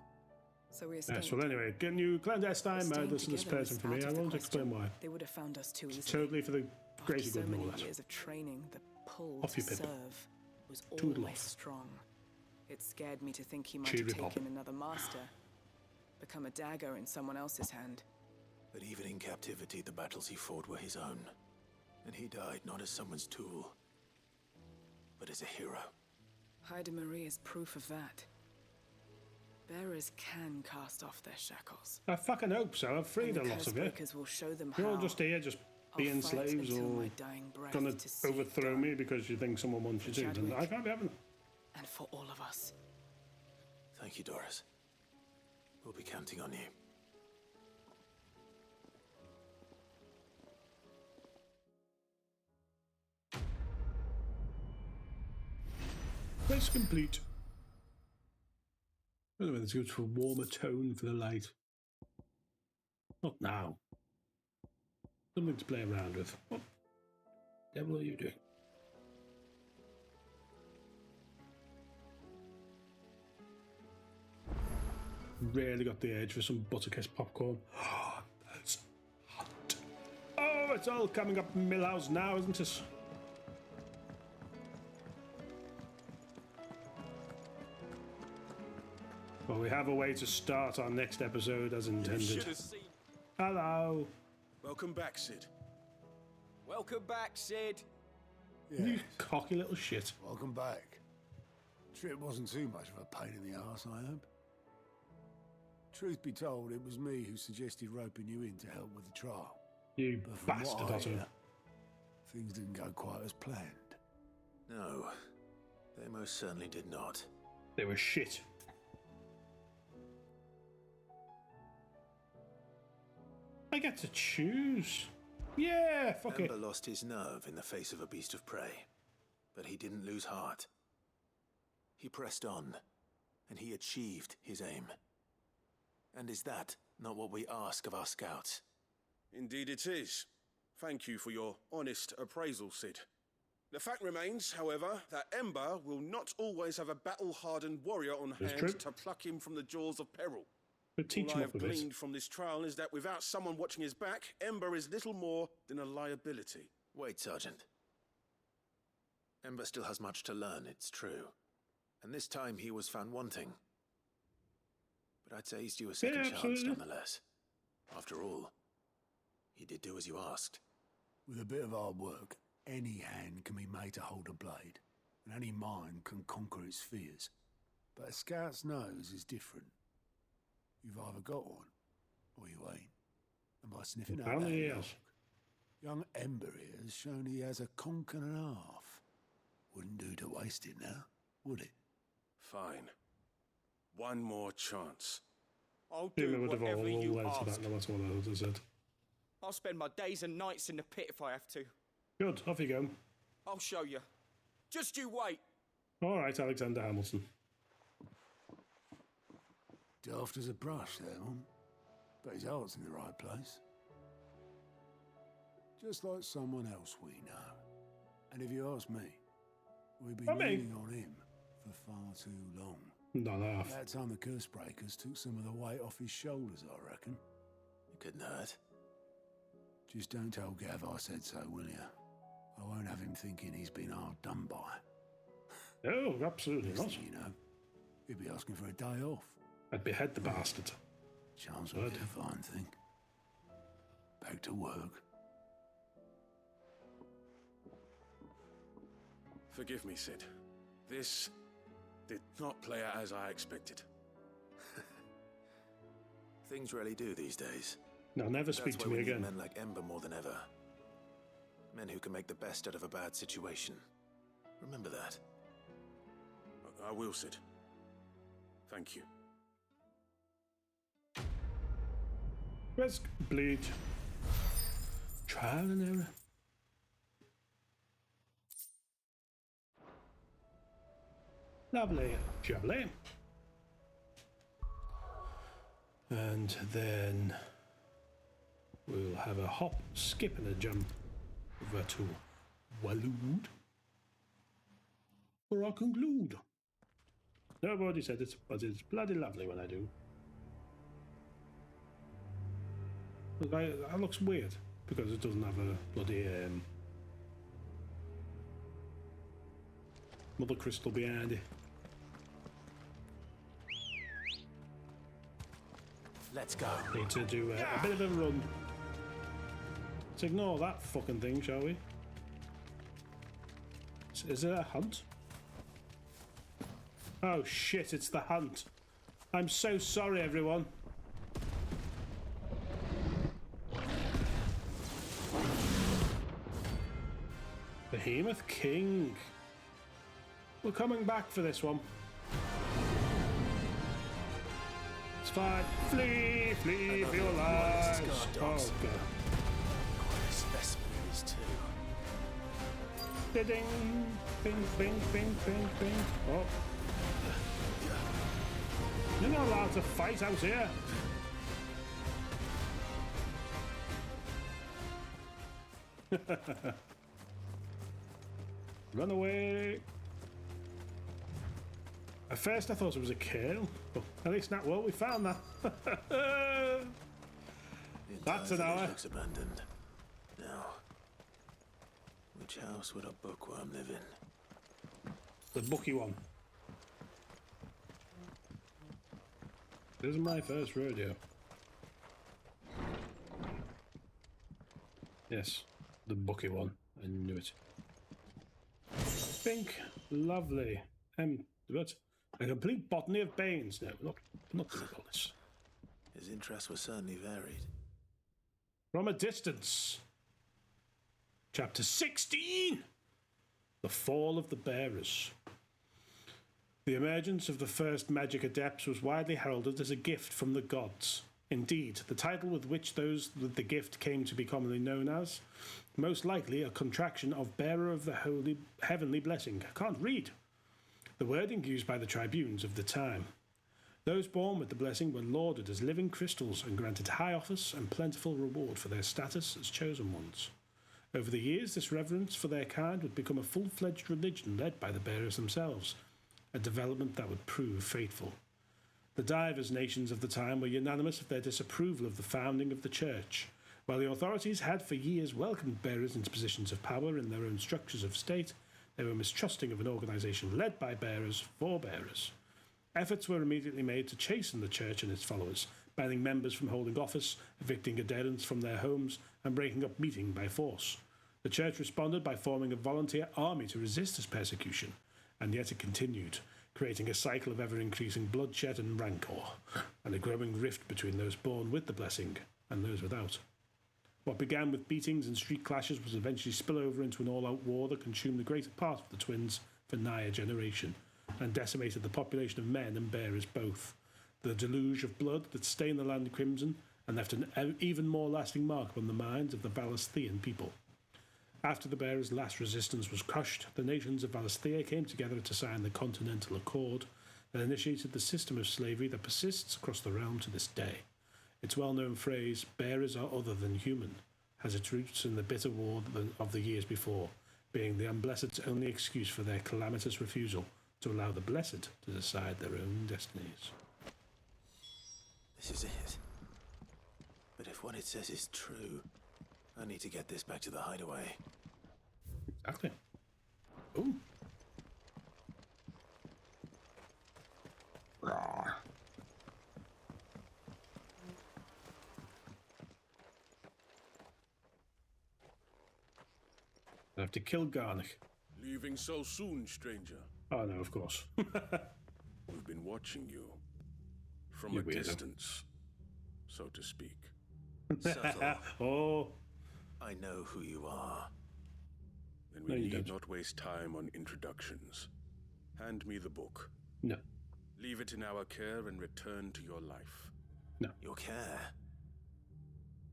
So we escaped. Yes, well anyway, can you clandestine Staying murder to this together person was for me? out I of the won't question. explain why. They would have found us too easily. Totally for the greater After so good and all many that. years of training, the pull Off to you, Pip. serve was Toodle always off. strong. It scared me to think he might Cheery have pop. taken another master, become a dagger in someone else's hand. But even in captivity, the battles he fought were his own. And he died not as someone's tool, but as a hero. Haida Marie is proof of that. Bearers can cast off their shackles. I fucking hope so. I've freed a lot of you. Will show them You're all how. just here, just being slaves, or gonna overthrow me because you think someone wants you to. And I can't be having that. And for all of us. Thank you, Doris. We'll be counting on you. Quest complete. I don't know whether it's good for a warmer tone for the light. Not now. Something to play around with. What the devil are you doing? Really got the edge for some butterkiss popcorn. Oh, that's hot. Oh, it's all coming up Millhouse now, isn't it? Well, we have a way to start our next episode as intended. Hello. Welcome back, Sid. Welcome back, Sid. Yes. You cocky little shit. Welcome back. Trip wasn't too much of a pain in the arse, I hope. Truth be told, it was me who suggested roping you in to help with the trial. You but from bastard, what I Otto. hear, things didn't go quite as planned. No, they most certainly did not. They were shit. I get to choose. Yeah, fuck it. Ember lost his nerve in the face of a beast of prey, but he didn't lose heart. He pressed on, and he achieved his aim. And is that not what we ask of our scouts? Indeed it is. Thank you for your honest appraisal, Sid. The fact remains, however, that Ember will not always have a battle-hardened warrior on hand to pluck him from the jaws of peril. But teach All him I up have a bit. gleaned from this trial is that without someone watching his back, Ember is little more than a liability. Wait, Sergeant. Ember still has much to learn, it's true. And this time he was found wanting. But I'd say he's due a second chance nonetheless. After all, he did do as you asked. With a bit of hard work, any hand can be made to hold a blade, and any mind can conquer its fears. But a scout's nose is different. You've either got one, or you ain't. And by sniffing out that Apparently he look, has. young Ember here has shown he has a conk and a half. Wouldn't do to waste it now, would it? Fine. One more chance. I'll Jimmy do would have all whatever you led to ask. that, no matter what I would have said. I'll spend my days and nights in the pit if I have to. Good, off you go. I'll show you. Just you wait. All right, Alexander Hamilton. Daft as a brush, that one. But his heart's in the right place. Just like someone else we know. And if you ask me, we've been leaning on him for far too long. Not half. That time the curse breakers took some of the weight off his shoulders, I reckon. It couldn't hurt. Just don't tell Gav I said so, will you? I won't have him thinking he's been hard done by. No, absolutely Next not. thing you know, he'll be asking for a day off. I'd behead the bastard. Chance would be a fine thing. Back to work. Forgive me, Sid. This did not play out as I expected. Things really do these days. No, never speak That's to why me we need again. men like Ember more than ever. Men who can make the best out of a bad situation. Remember that. I will, Sid. Thank you. Risk, bleed. Trial and error. Lovely, jubbly. And then we'll have a hop, skip, and a jump over to Walloon. Or I'll conclude. Nobody said it, but it's bloody lovely when I do. Look, that looks weird because it doesn't have a bloody mother crystal behind it. Let's go. Need to do a bit of a run. Let's ignore that fucking thing, shall we? Is it a hunt? Oh shit, it's the hunt. I'm so sorry, everyone. Behemoth King. We're coming back for this one. It's fine. Flee, flee for your lives. Oh, God. Quite a specimen it is, too. Ding, bing, bing, bing, bing, bing. Oh. You're not allowed to fight out here. Run away. At first I thought it was a kill, but at least not. Well, we found that. That's an hour. Looks abandoned. Now, which house would a bookworm live in? The booky one. This is my first rodeo. Yes, the booky one. I knew it. Pink, lovely. What? A complete botany of Banes. No, not doing all this. His interests were certainly varied. From a distance. Chapter 16. The Fall of the Bearers. The emergence of the first magic adepts was widely heralded as a gift from the gods. Indeed, the title with which those with the gift came to be commonly known as, most likely a contraction of bearer of the holy heavenly blessing. I can't read. The wording used by the tribunes of the time. Those born with the blessing were lauded as living crystals and granted high office and plentiful reward for their status as chosen ones. Over the years, this reverence for their kind would become a full-fledged religion led by the bearers themselves, a development that would prove fateful. The divers nations of the time were unanimous of their disapproval of the founding of the church. While the authorities had for years welcomed bearers into positions of power in their own structures of state, they were mistrusting of an organisation led by bearers for bearers. Efforts were immediately made to chasten the church and its followers, banning members from holding office, evicting adherents from their homes, and breaking up meeting by force. The church responded by forming a volunteer army to resist this persecution, and yet it continued, creating a cycle of ever-increasing bloodshed and rancour, and a growing rift between those born with the blessing and those without. What began with beatings and street clashes was eventually spill over into an all-out war that consumed the greater part of the twins for nigh a generation, and decimated the population of men and bearers both. The deluge of blood that stained the land crimson and left an even more lasting mark upon the minds of the Valesthean people. After the bearers' last resistance was crushed, the nations of Valesthea came together to sign the Continental Accord that initiated the system of slavery that persists across the realm to this day. Its well-known phrase, "bearers are other than human," has its roots in the bitter war of the years before, being the unblessed's only excuse for their calamitous refusal to allow the blessed to decide their own destinies. This is it. But if what it says is true, I need to get this back to the hideaway. Exactly. Ooh. Rawr. I have to kill Garnick. Leaving so soon, stranger? Oh no, of course. We've been watching you. From a weirdo. distance, so to speak. Subtle. Oh. I know who you are. Then No, we you need don't. not waste time on introductions. Hand me the book. No. Leave it in our care and return to your life. No. Your care?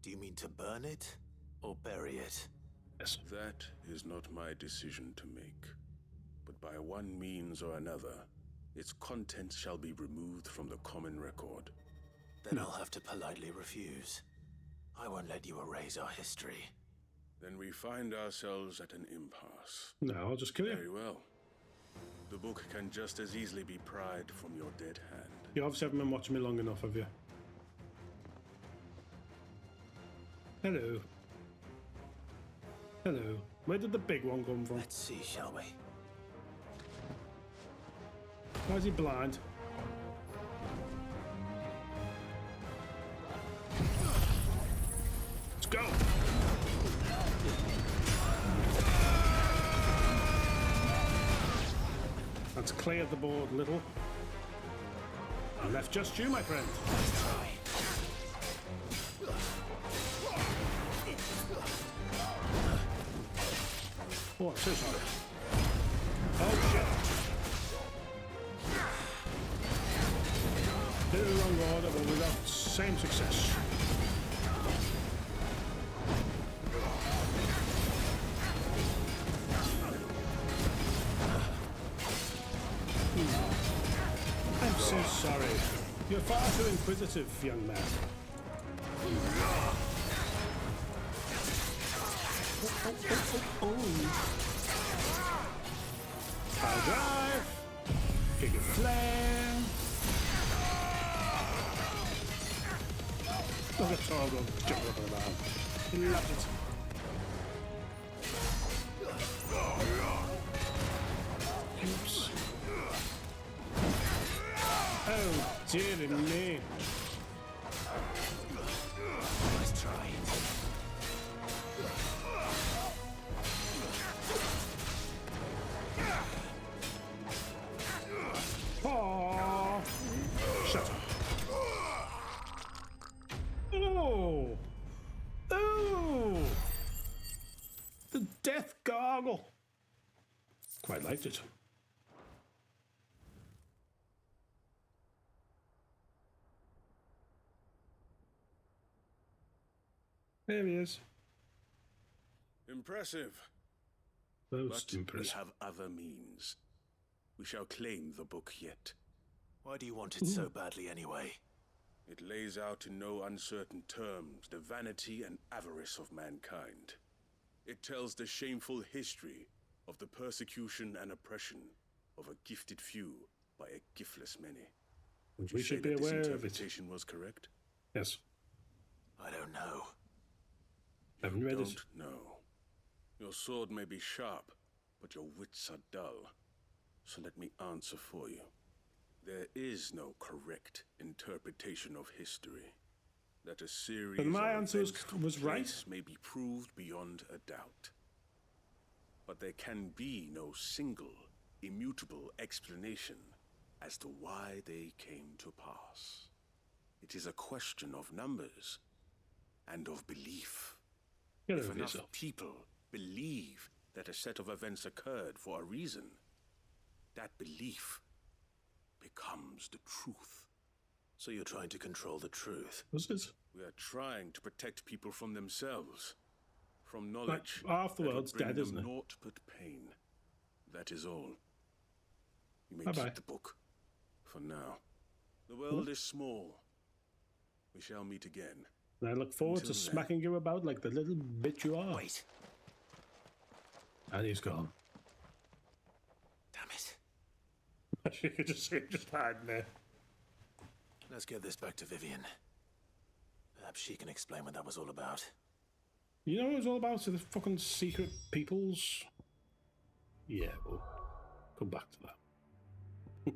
Do you mean to burn it or bury it? Yes. That is not my decision to make. But by one means or another, its contents shall be removed from the common record. Then I'll have to politely refuse. I won't let you erase our history. Then we find ourselves at an impasse. No, I'll just kill you. Very well. The book can just as easily be pried from your dead hand. You obviously haven't been watching me long enough, have you? Hello. Hello. Where did the big one come from? Let's see, shall we? Why is he blind? Let's go! That's cleared the board a little. I left just you, my friend. Oh, I'm so sorry. Oh, shit. Did it the wrong order, but without same success. I'm so sorry. You're far too inquisitive, young man. Oh. Power drive. Kick a flare. Look at Torgo jumping up and around. He loves it. Oops. Oh, dearie me. Nice try. Oh, shut up. Oh, oh, the death gargle. Quite liked it. There he is. Impressive. Most But impressive. we have other means. We shall claim the book yet. Why do you want it so badly anyway? It lays out in no uncertain terms the vanity and avarice of mankind. It tells the shameful history of the persecution and oppression of a gifted few by a giftless many. Would We you say should be that this aware of it. interpretation was correct? Yes. I don't know. Haven't read it. Don't know. Your sword may be sharp, but your wits are dull. So let me answer for you. There is no correct interpretation of history. That a series But my of answer events took was right. place may be proved beyond a doubt. But there can be no single, immutable explanation as to why they came to pass. It is a question of numbers and of belief. Get If over enough yourself. people believe that a set of events occurred for a reason, that belief becomes the truth. So you're trying to control the truth? Was it? We are trying to protect people from themselves, from knowledge half the that would world's bring dead, them isn't it? naught but pain. That is all. You may Bye-bye. keep the book for now. The world is small. We shall meet again. And I look forward to Until then. smacking you about like the little bitch you are. Wait. And he's gone. Damn it. You could just see him just hiding there. Let's get this back to Vivian. Perhaps she can explain what that was all about. You know what it was all about? So the fucking secret peoples? Yeah, we'll come back to that.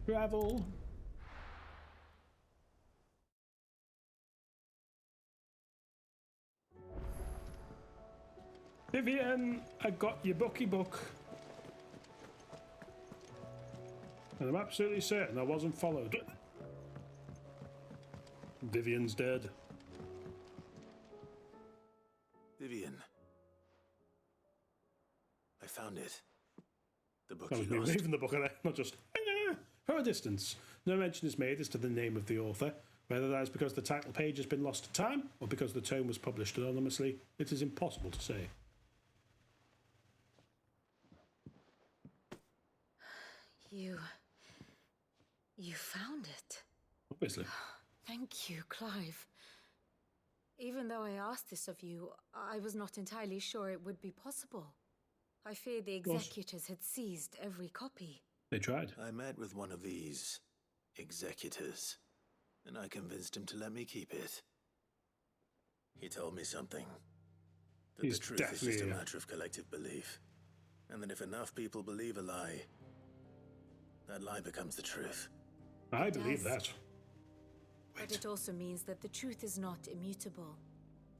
Gravel. Vivian, I got your bookie book. And I'm absolutely certain I wasn't followed. Vivian's dead. Vivian. I found it. The book That was you me lost. waving the book at her, not just from a distance. No mention is made as to the name of the author. Whether that is because the title page has been lost to time, or because the tome was published anonymously, it is impossible to say. You found it. Obviously. Thank you, Clive. Even though I asked this of you, I was not entirely sure it would be possible. I feared the course. executors had seized every copy. They tried. I met with one of these executors, and I convinced him to let me keep it. He told me something. That He's the truth is just a definitely, matter of collective belief. And that if enough people believe a lie, that lie becomes the truth. I believe does. that. But it also means that the truth is not immutable,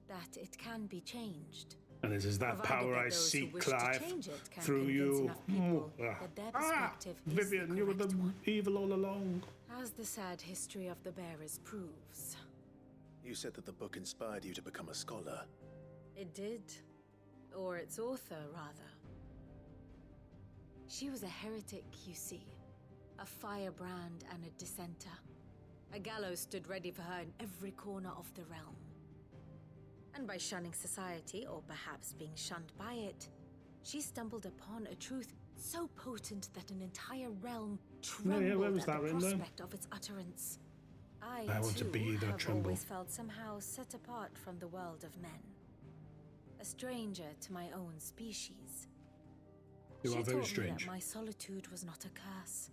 that it can be changed. And it is that Provided power that I those who seek, wish to Clive, change it can through convince you. enough people that their perspective is Vivian, the you were the correct one. evil all along. As the sad history of the bearers proves. You said that the book inspired you to become a scholar. It did. Or its author, rather. She was a heretic, you see. A firebrand and a dissenter. A gallows stood ready for her in every corner of the realm. And by shunning society, or perhaps being shunned by it, she stumbled upon a truth so potent that an entire realm trembled at the prospect of its utterance. I want to too, be that have tremble. always felt somehow set apart from the world of men. A stranger to my own species. You are very She taught me strange. that my solitude was not a curse,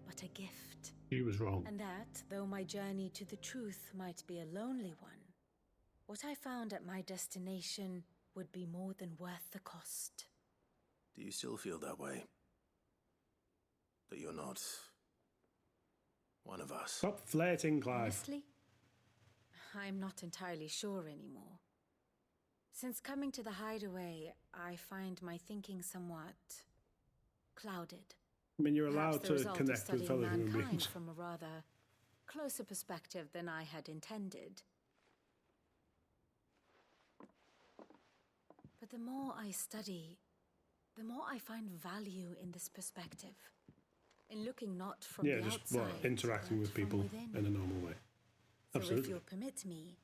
but a gift. He was wrong. And that, though my journey to the truth might be a lonely one, what I found at my destination would be more than worth the cost. Do you still feel that way? That you're not one of us? Stop flirting, Clive. Honestly, I'm not entirely sure anymore. Since coming to the hideaway, I find my thinking somewhat clouded. I mean, you're Perhaps allowed the to result of connect with studying fellow human mankind beings. from a rather closer perspective than I had intended. But the more I study, the more I find value in this perspective. In looking not from the just outside, interacting with but from people within. in a normal way. So Absolutely. if you'll permit me,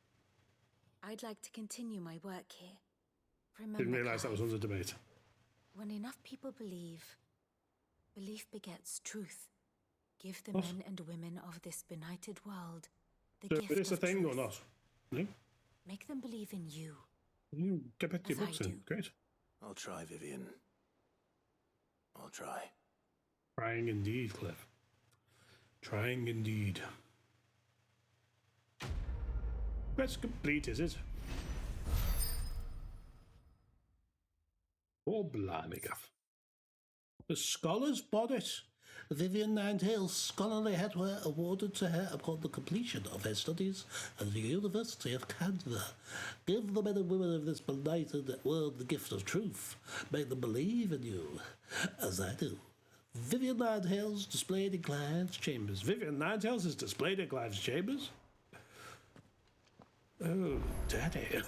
I'd like to continue my work here. Remember, Didn't realise that was Clive, under debate. when enough people believe, belief begets truth. Give the What? men and women of this benighted world the So gift is this a of thing truth. or not? No? Make them believe in you. You get back to your As I books then. do. Great. I'll try, Vivian. I'll try. Trying indeed, Cliff. Trying indeed. Quest complete, is it? Oh, blimey, Gaff. The Scholar's Bodice. Vivian Ninetale's scholarly hat were awarded to her upon the completion of her studies at the University of Cundoo. Give the men and women of this benighted world the gift of truth. Make them believe in you, as I do. Vivian Ninetales displayed in Clive's chambers. Vivian Ninetales is displayed in Clive's chambers? Oh, Daddy.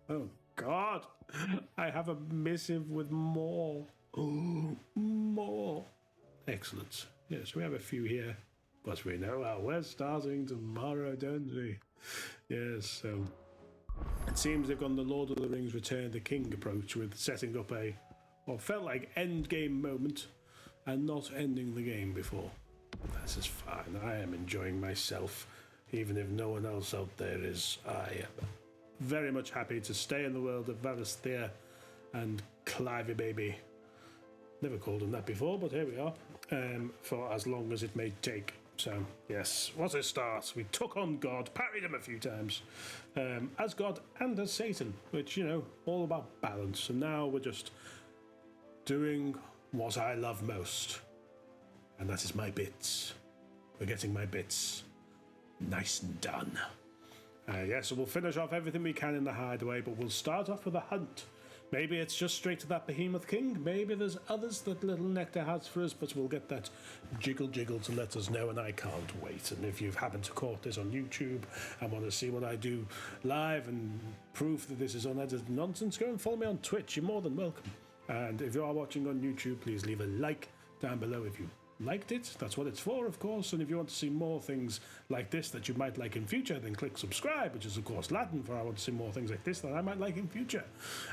Oh, God. I have a missive with more. Oh, more. Excellent. Yes, we have a few here. But we know how we're starting tomorrow, don't we? Yes, so it seems they've gone the Lord of the Rings Return of the King approach with setting up a, what felt like end game moment and not ending the game before. This is fine. I am enjoying myself, even if no one else out there is. I am very much happy to stay in the world of Valisthea and Clivey Baby. Never called him that before, but here we are, for as long as it may take. So, yes, what a start. We took on God, parried him a few times, as God and as Satan, which, you know, all about balance. And now we're just doing what I love most, and that is my bits. We're getting my bits nice and done. Yes, so we'll finish off everything we can in the hideaway, but we'll start off with a hunt. Maybe it's just straight to that Behemoth King. Maybe there's others that Little Nectar has for us, but we'll get that jiggle to let us know, and I can't wait. And if you happen to caught this on YouTube and want to see what I do live and proof that this is unedited nonsense, go and follow me on Twitch. You're more than welcome. And if you are watching on YouTube, please leave a like down below if you liked it. That's what it's for, of course. And if you want to see more things like this that you might like in future, then click subscribe, which is of course Latin for I want to see more things like this that I might like in future.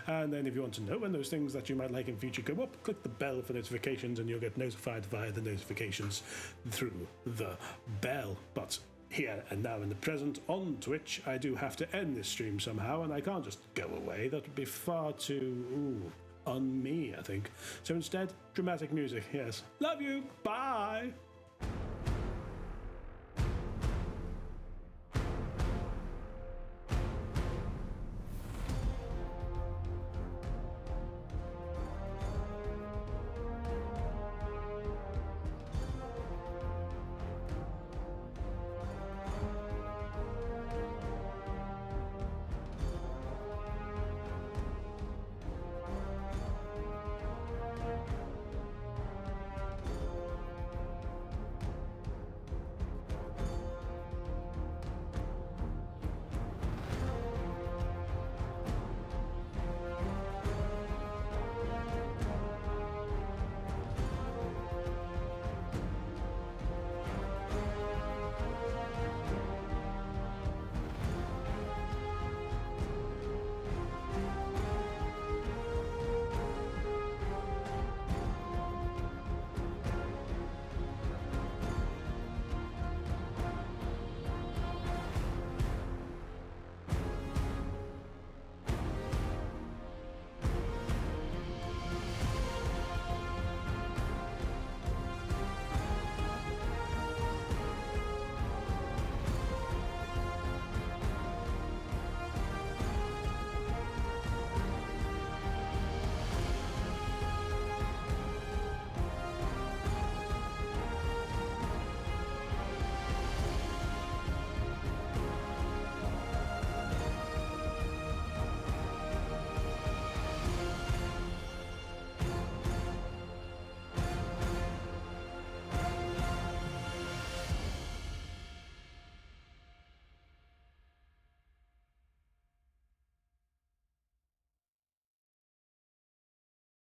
And then if you want to know when those things that you might like in future go up, click the bell for notifications and you'll get notified via the notifications through the bell. But here and now in the present on Twitch, I do have to end this stream somehow, and I can't just go away. That would be far too on me, I think. So instead, dramatic music, yes. Love you, bye!